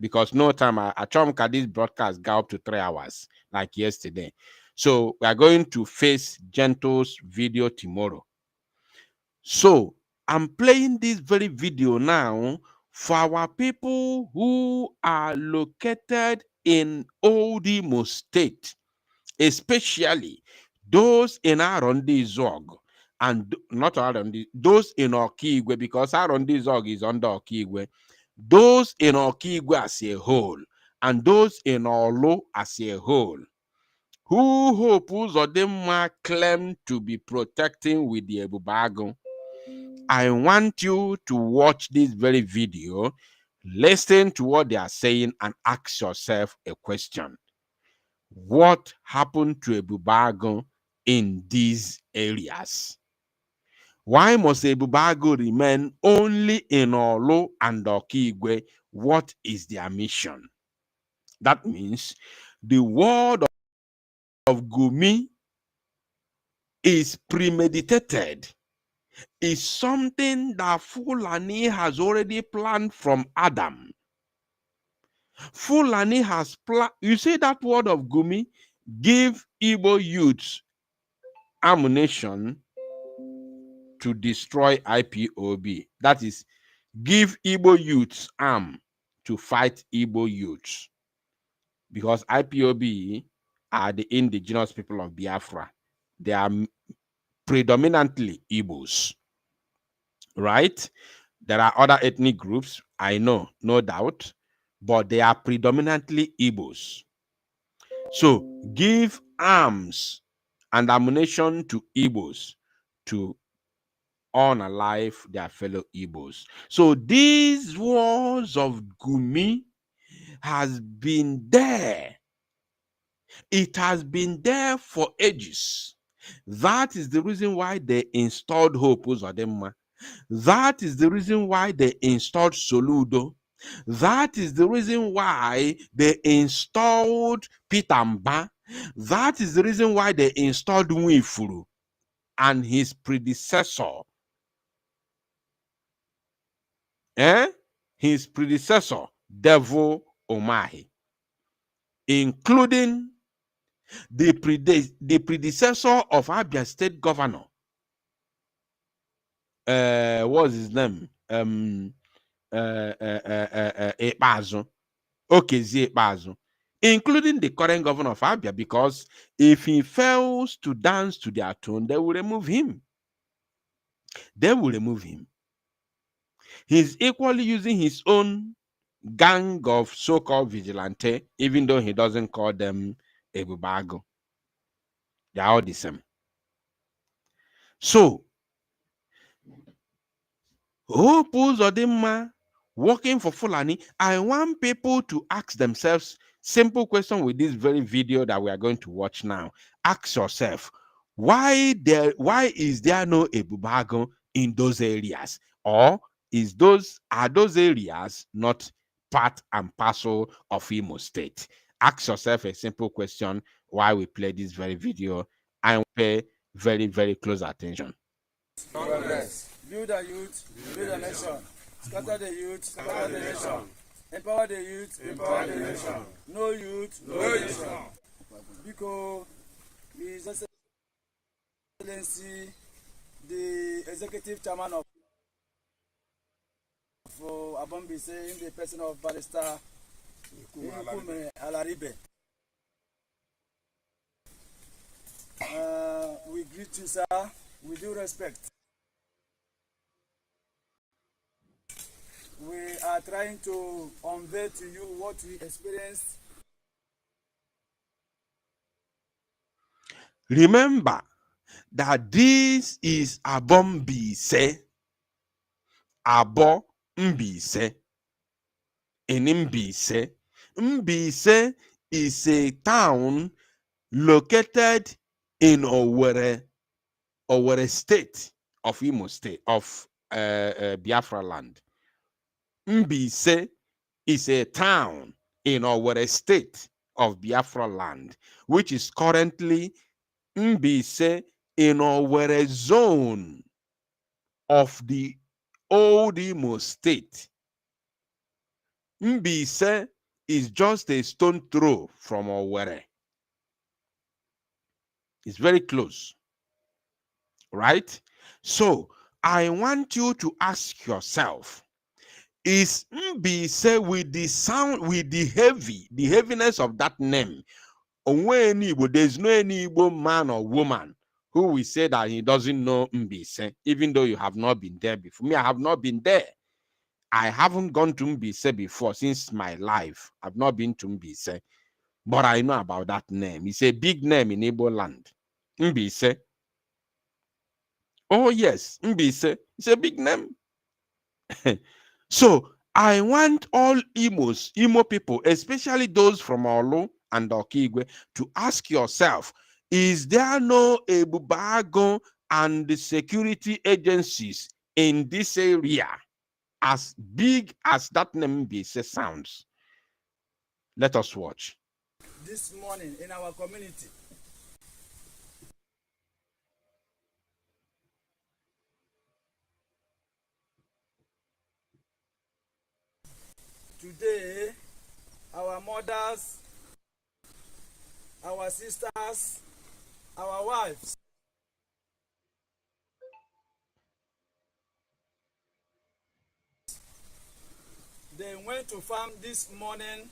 Because no time I chomka this broadcast go up to 3 hours like yesterday. So we are going to face Gentle's video tomorrow. So I'm playing this very video now for our people who are located in Old Imo State, especially those in Arondizuegu and not Arondizuegu, those in Okigwe, because Arondizuegu is under Okigwe. Those in Okigwe as a whole, and those in Olu as a whole, who Hope Uzodimma claim to be protecting with the Ebubago. I want you to watch this very video, listen to what they are saying, and ask yourself a question. What happened to Ebubago in these areas? Why must Ebubago remain only in Olu and Okigwe? What is their mission? That means the word of Gumi is premeditated. Is something that Fulani has already planned from Adam. Fulani has planned. You see that word of Gumi? Give Igbo youths ammunition to destroy IPOB. That is, give Igbo youths arm to fight Igbo youths. Because IPOB are the indigenous people of Biafra. They are predominantly Igbos. Right? There are other ethnic groups, I know, no doubt, but they are predominantly Igbos. So give arms and ammunition to Igbos to unalive their fellow Igbos. So these wars of Gumi has been there. It has been there for ages. That is the reason why they installed Hope Uzodimma. That is the reason why they installed Soludo. That is the reason why they installed Pitamba. That is the reason why they installed Nwifuru and his predecessor. His predecessor, Devil Omahi, including the predecessor of Abia State Governor. What was his name? Ekpazu. Okezi Ekpazu. Including the current governor of Abia, because if he fails to dance to their tune, they will remove him. They will remove him. He's equally using his own gang of so-called vigilante, even though he doesn't call them Ebubago. They are all the same. So, Hope Uzodimma working for Fulani, I want people to ask themselves simple question with this very video that we are going to watch now. Ask yourself, why is there no Ebubago in those areas? Or are those areas not part and parcel of Imo State? Ask yourself a simple question while we play this very video and pay very, very close attention. Progress. Build a youth, build a nation. Scatter the youth, scatter the nation. Empower the youth, empower the nation. No youth, no nation. Because His Excellency, the Executive Chairman of Abombise, in the person of Barrister Nkume Alaribe. We greet you, sir, with due respect. We are trying to convey to you what we experienced. Remember that this is Abombise, Abo Mbise, in Mbise. Mbise is a town located in Owerri state of Imo State, of Biafra land. Mbise is a town in Owerri state of Biafra land, which is currently Mbise in Owerri zone of the old Imo State. Mbise is just a stone throw from Owerri. It's very close, right? So I want you to ask yourself, is Mbise with the sound, with the heaviness of that name? There's no any Igbo man or woman who will say that he doesn't know Mbise, even though you have not been there before. Me, I have not been there. I haven't gone to Mbise before since my life. I've not been to Mbise, but I know about that name. It's a big name in Igboland. Mbise. Oh yes, Mbise. It's a big name. So I want all Imo people, especially those from Olu and Okigwe, to ask yourself, is there no Ebubago and the security agencies in this area as big as that name Mbise sounds? Let us watch. This morning in our community, today, our mothers, our sisters, our wives, they went to farm this morning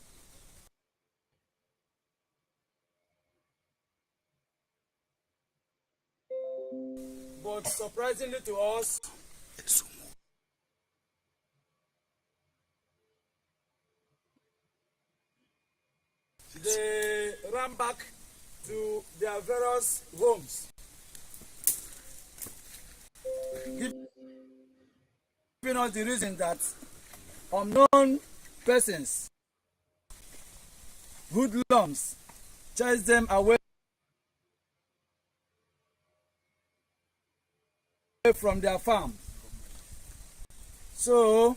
but surprisingly to us, they ran back to their various homes, giving us the reason that unknown persons, hoodlums, chased them away from their farm. So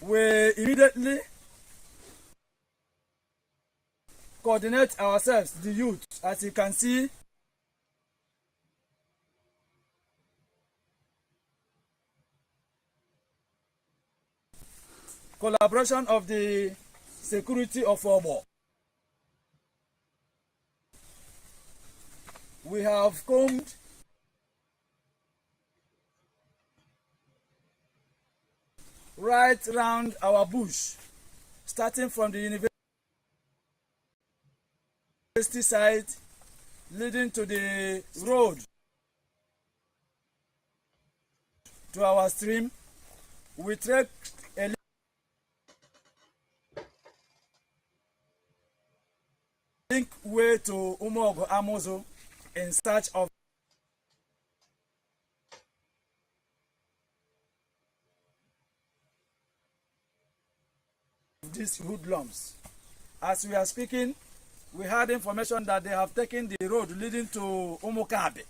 we immediately coordinate ourselves, the youth, as you can see. Collaboration of the security of Obo. We have combed right round our bush, starting from the university side, leading to the road to our stream. We trek a link way to Umogo Amozo in search of these hoodlums. As we are speaking, we had information that they have taken the road leading to Umukabe.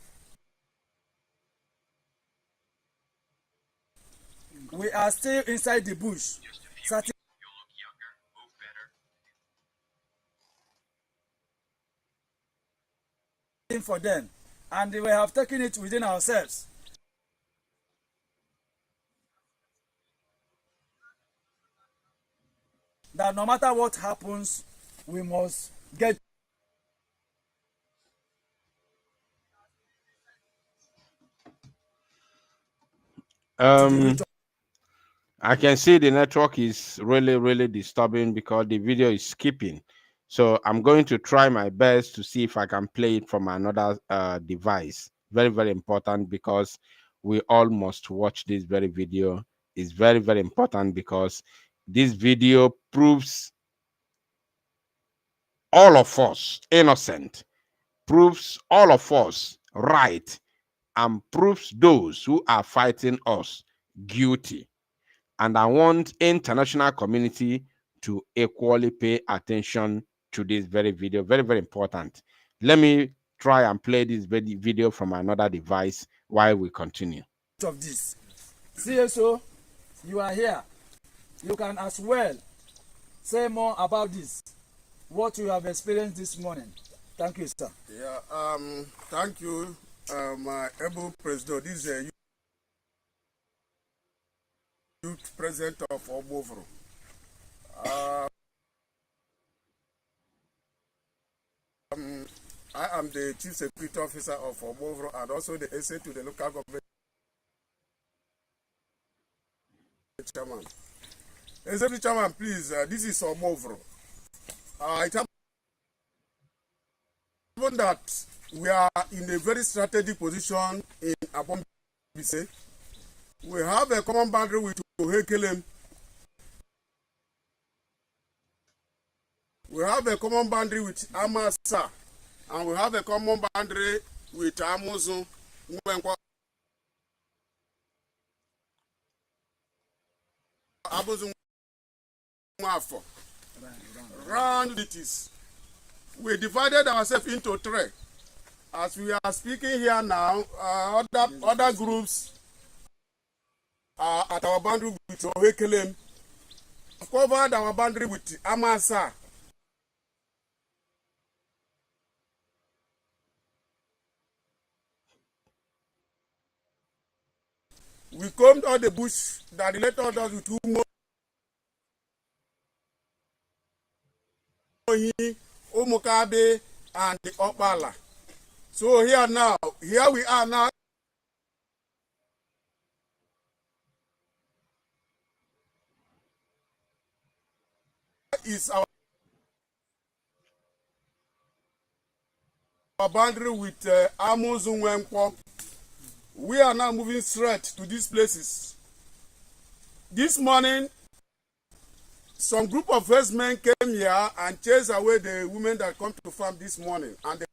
We are still inside the bush, searching for them, and we have taken it within ourselves. That no matter what happens, we must get I can see the network is really disturbing because the video is skipping. So I'm going to try my best to see if I can play it from another device. Very important because we all must watch this very video. It's very important because this video proves all of us innocent, proves all of us right, and proves those who are fighting us guilty. And I want international community to equally pay attention to this very video. Very important. Let me try and play this video from another device while we continue. Of this. CSO, you are here. You can as well say more about this, what you have experienced this morning. Thank you, sir. Yeah, thank you, my able president. This is a youth president of Obovro. I am the chief security officer of Obovro and also the SA to the local government chairman. Executive chairman, please, this is Obovro. It happens that we are in a very strategic position in Abombise. We have a common boundary with Ohekelem. We have a common boundary with Amasa. And we have a common boundary with Amuzu. Round it is. We divided ourselves into three. As we are speaking here now, other groups are at our boundary with Ohekelem. Covered our boundary with Amasa. We combed all the bush that related us with Umukabe and the Opala. So here we are now. Is our boundary with Amuzunwenkwo. We are now moving straight to these places. This morning, some group of herdsmen came here and chased away the women that come to farm this morning. And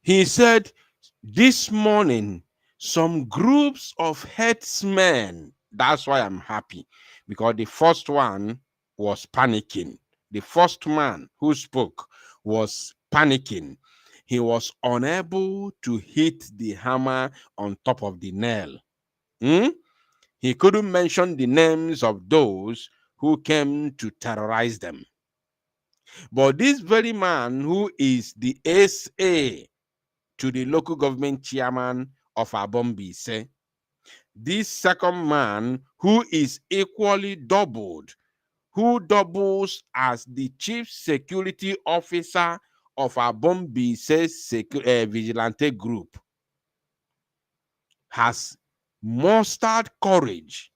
he said, this morning, some groups of herdsmen, that's why I'm happy, because the first one was panicking. The first man who spoke was panicking. He was unable to hit the hammer on top of the nail. He couldn't mention the names of those who came to terrorize them. But this very man who is the SA to the local government chairman of Abombise, this second man who is equally doubled, who doubles as the chief security officer of Abombise's vigilante group, has mustered courage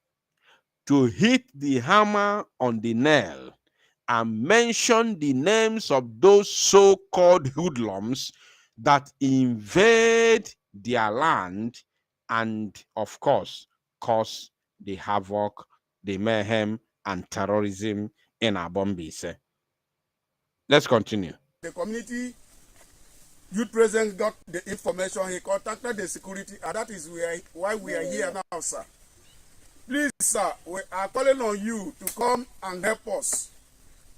to hit the hammer on the nail and mention the names of those so-called hoodlums that invade their land and, of course, cause the havoc, the mayhem, and terrorism in Abombise. Let's continue. The community youth president got the information. He contacted the security, and that is why we are here now, sir. Please, sir, we are calling on you to come and help us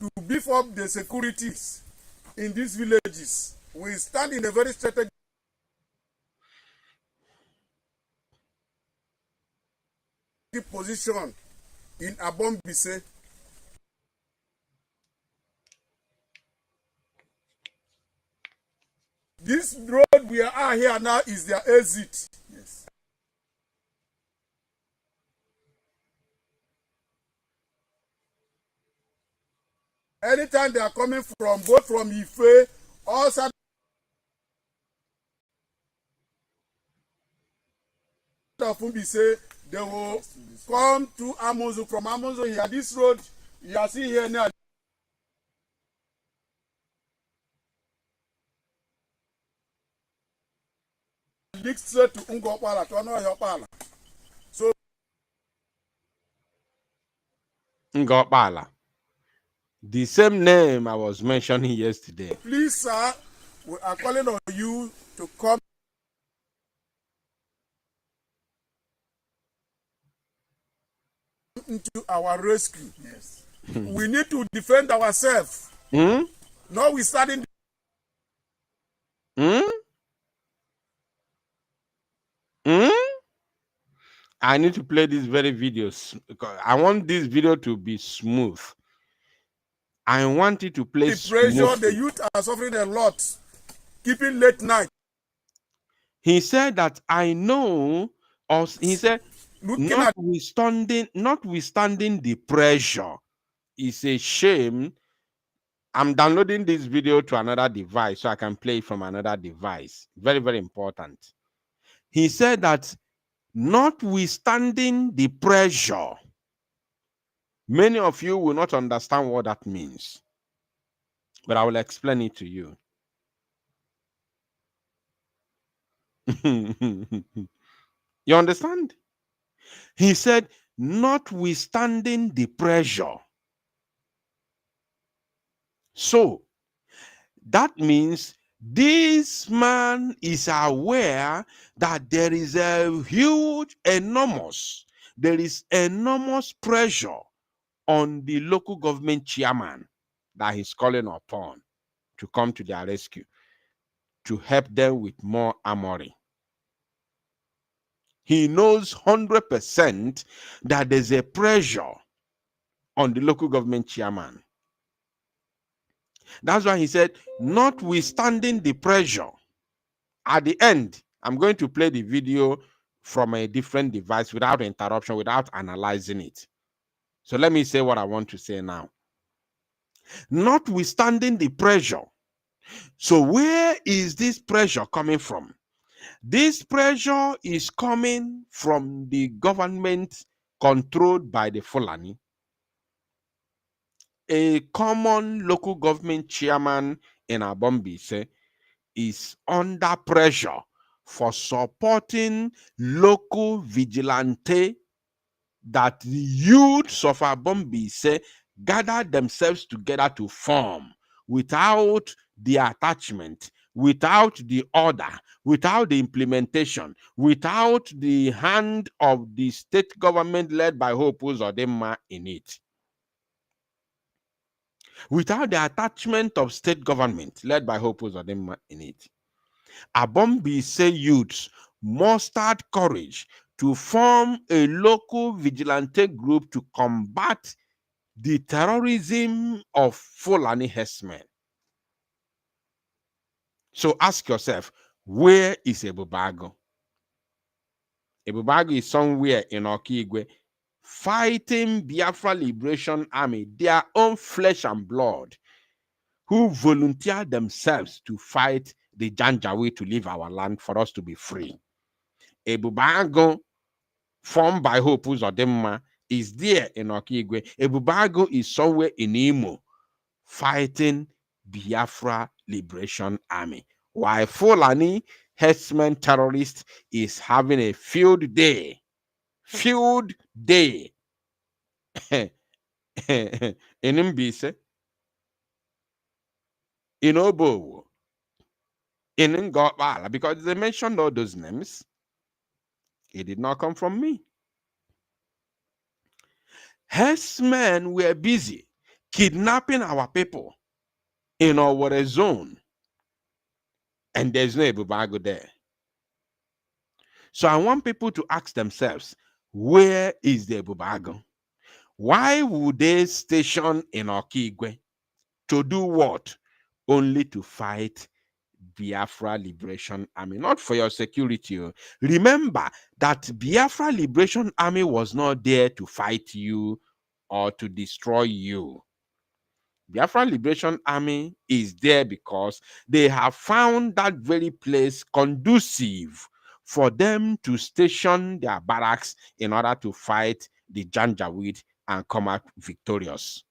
to beef up the securities in these villages. We stand in a very strategic position in Abombise. This road we are here now is their exit. Yes. Anytime they are coming from, both from Ife, also of Umbise, they will come to Amozo. From Amozo here, this road you are seeing here now leads straight to Ungopala, to Anoyopala. So Ngopala. The same name I was mentioning yesterday. please, sir, we are calling on you to come into our rescue. Yes. We need to defend ourselves. Now we starting. I need to play these very videos because I want this video to be smooth. I want it to play The pressure, smoothly. the youth are suffering a lot. Keeping late night. He said that I know, or he said, notwithstanding the pressure, it's a shame. I'm downloading this video to another device so I can play it from another device. Very, very important. He said that notwithstanding the pressure, many of you will not understand what that means, but I will explain it to you. You understand? He said, notwithstanding the pressure. So, that means this man is aware that there is enormous pressure on the local government chairman that he's calling upon to come to their rescue, to help them with more armory. He knows 100% that there's a pressure on the local government chairman. That's why he said, notwithstanding the pressure, at the end, I'm going to play the video from a different device without interruption, without analyzing it. So let me say what I want to say now. Notwithstanding the pressure. So where is this pressure coming from? This pressure is coming from the government controlled by the Fulani. A common local government chairman in Abombise is under pressure for supporting local vigilante that the youths of Abombise gather themselves together to form without the attachment, without the order, without the implementation, without the hand of the state government led by Hope Uzodimma in it. Without the attachment of state government led by Hope Uzodimma in it. Abombise youths mustered courage to form a local vigilante group to combat the terrorism of Fulani herdsmen. So ask yourself, where is Ebubago? Ebubago is somewhere in Okigwe fighting Biafra Liberation Army, their own flesh and blood, who volunteered themselves to fight the Janjaweed to leave our land for us to be free. Ebubago, formed by Hope Uzodimma, is there in Okigwe. Ebubago is somewhere in Imo fighting Biafra Liberation Army, while Fulani herdsmen terrorist is having a field day. Field day. In Mbise. in Obo, in Ngopala, because they mentioned all those names. It did not come from me. Herdsmen were busy kidnapping our people in our zone, and there's no Ebubago there. So I want people to ask themselves, where is the Ebubago? Why would they station in Okigwe? To do what? Only to fight Biafra Liberation Army, not for your security. Remember that Biafra Liberation Army was not there to fight you or to destroy you. Biafra Liberation Army is there because they have found that very place conducive for them to station their barracks in order to fight the Janjaweed and come out victorious.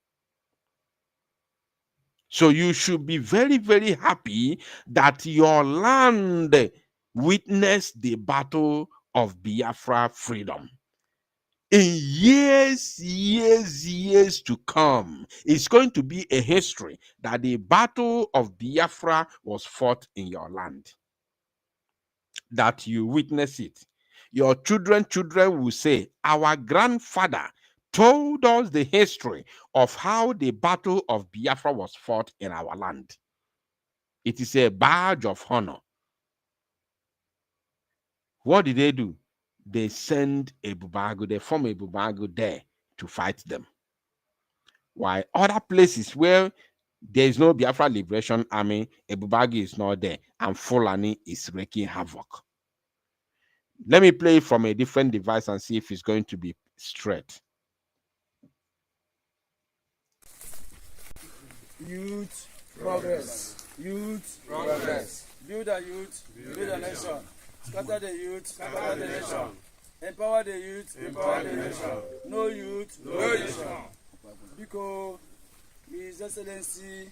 So you should be very, very happy that your land witnessed the battle of Biafra freedom. In years to come, it's going to be a history that the battle of Biafra was fought in your land. That you witness it. Your children will say, our grandfather told us the history of how the battle of Biafra was fought in our land. It is a badge of honor. What did they do? They send Ebubago, they form Ebubago there to fight them. While other places where there is no Biafra Liberation Army, Ebubago is not there, and Fulani is wreaking havoc. Let me play from a different device and see if it's going to be straight. Youth progress. Youth progress. Build a youth, build a nation. Scatter the youth, scatter the nation. Empower the youth, empower the nation. No youth, no nation. Because His Excellency,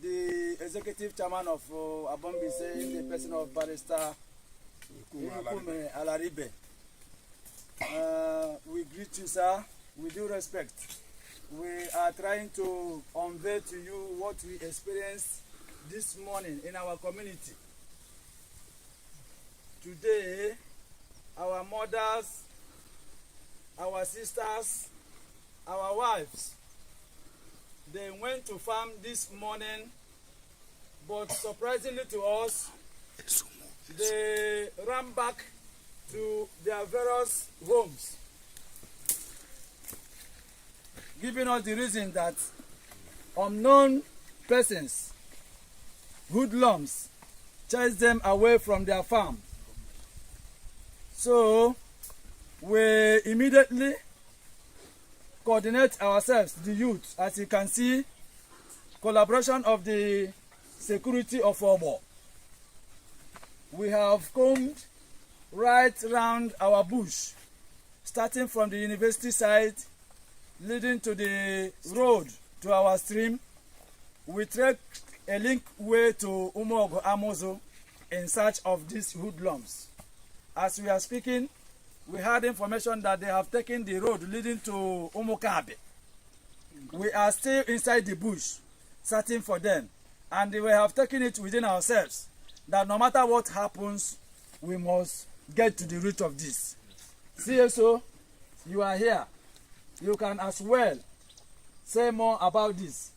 the Executive Chairman of Abombise, in the person of Barrister Kume Alaribe, we greet you, sir, with due respect. We are trying to convey to you what we experienced this morning in our community. Today, our mothers, our sisters, our wives, they went to farm this morning, but surprisingly to us, they ran back to their various homes, giving us the reason that unknown persons, hoodlums, chased them away from their farm. So we immediately coordinate ourselves, the youth, as you can see, collaboration of the security of Obo. We have combed right round our bush, starting from the university side, leading to the road to our stream. We trek a link way to Umogo Amozo in search of these hoodlums. As we are speaking, we had information that they have taken the road leading to Umukabe. We are still inside the bush, searching for them. And we have taken it within ourselves that no matter what happens, we must get to the root of this. CSO, you are here. You can as well say more about this,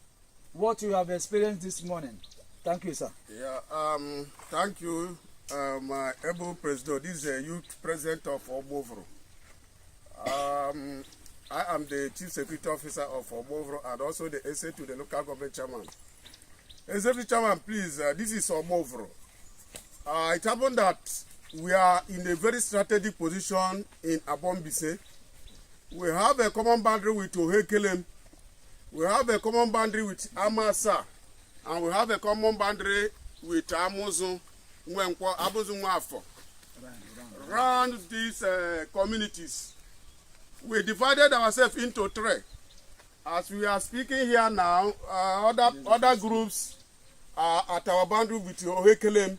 what you have experienced this morning. Thank you, sir. Yeah, thank you, my able president. This is a youth president of Obovro. I am the chief security officer of Obovro and also the SA to the local government chairman. Executive chairman, please, this is Obovro. It happened that we are in a very strategic position in Abombise. We have a common boundary with Ohekelem. We have a common boundary with Amasa. And we have a common boundary with Amozu, Abuzu Mwafo. Around these communities, we divided ourselves into three. As we are speaking here now, other groups are at our boundary with Ohekelem.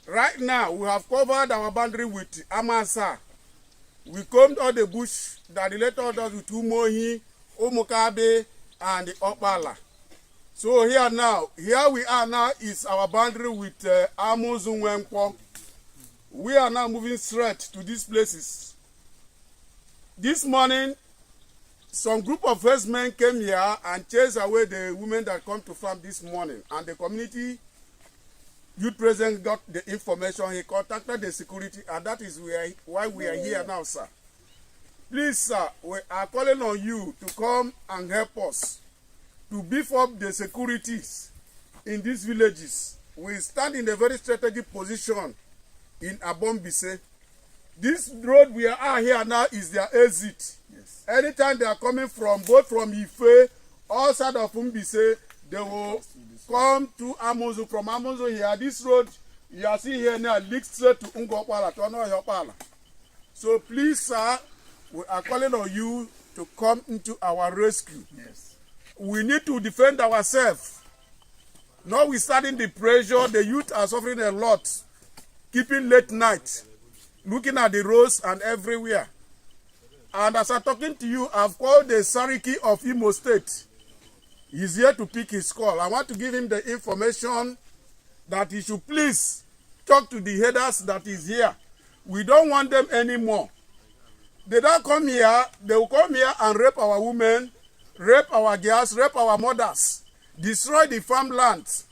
Right now, we have covered our boundary with Amasa. We combed all the bush that related us with Umohi, Umukabe, and the Opala. So here we are now is our boundary with Amuzunwenkwo. We are now moving straight to these places. This morning, some group of herdsmen came here and chased away the women that come to farm this morning. And the community youth president got the information. He contacted the security, and that is why we are here now, sir. Please, sir, we are calling on you to come and help us to beef up the securities in these villages. We stand in a very strategic position in Abombise. This road we are here now is their exit. Yes. Anytime they are coming from, both from Ife, all side of Umbise, they will come to Amuzu. From Amuzu here, this road you are seeing here now leads straight to Ungopala, to Onoyopala. So please, sir, we are calling on you to come into our rescue. Yes. We need to defend ourselves. Notwithstanding the pressure, the youth are suffering a lot, keeping late night, looking at the roads and everywhere. And as I'm talking to you, I've called the Sariki of Imo State. He's here to pick his call. I want to give him the information that he should please talk to the headers that is here. We don't want them anymore. They don't come here, they will come here and rape our women, rape our girls, rape our mothers, destroy the farmlands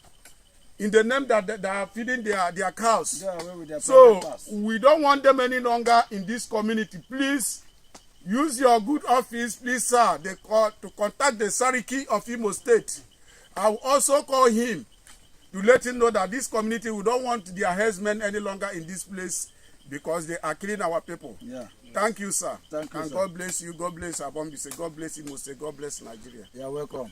in the name that they are feeding their cows. So we don't want them any longer in this community. Please use your good office, please, sir, to contact the Sariki of Imo State. I will also call him to let him know that this community, we don't want their herdsmen any longer in this place because they are killing our people. Yeah. Thank you, sir. Thank you, and sir. God bless you. God bless Abombise. God bless Imo State. God bless Nigeria. You're welcome.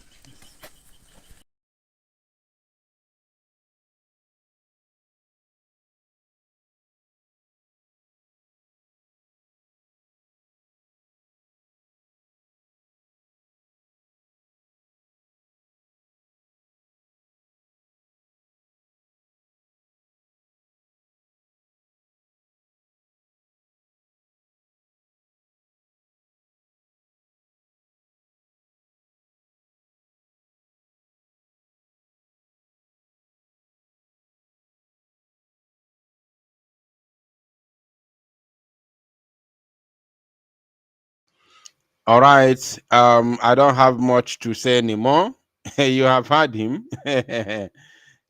All right. I don't have much to say anymore. You have heard him. The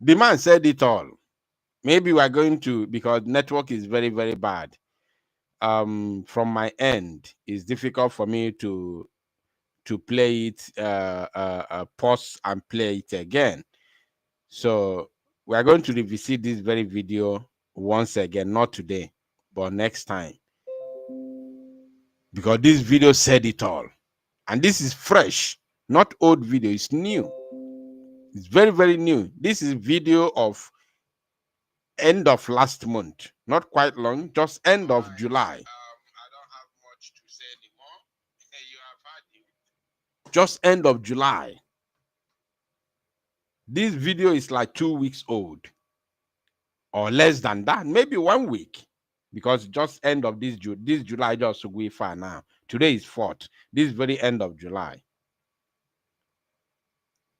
man said it all. Maybe we are going to, because network is very, very bad. From my end, it's difficult for me to play it, pause and play it again. So we are going to revisit this very video once again, not today, but next time. Because this video said it all. And this is fresh, not old video, it's new. It's very, very new. This is video of end of last month, not quite long, just end of July. I don't have much to say anymore. You have heard it. Just end of July. This video is like 2 weeks old, or less than that, maybe 1 week, because just end of this July just to go far now. Today is 4th. This very end of July.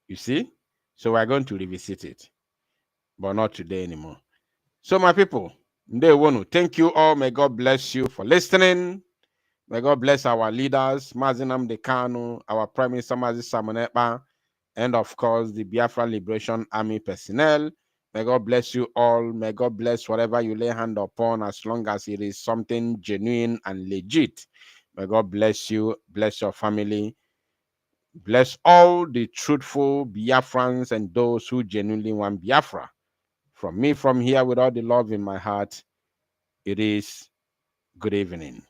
You see? So we're going to revisit it, but not today anymore. So my people, thank you all. May God bless you for listening. May God bless our leaders, Mazinam Dekano, our Prime Minister Mazi Samonepa, and of course the Biafra Liberation Army personnel. May God bless you all. May God bless whatever you lay hand upon, as long as it is something genuine and legit. May God bless you, bless your family. Bless all the truthful Biafrans and those who genuinely want Biafra. From me, from here, with all the love in my heart, it is good evening.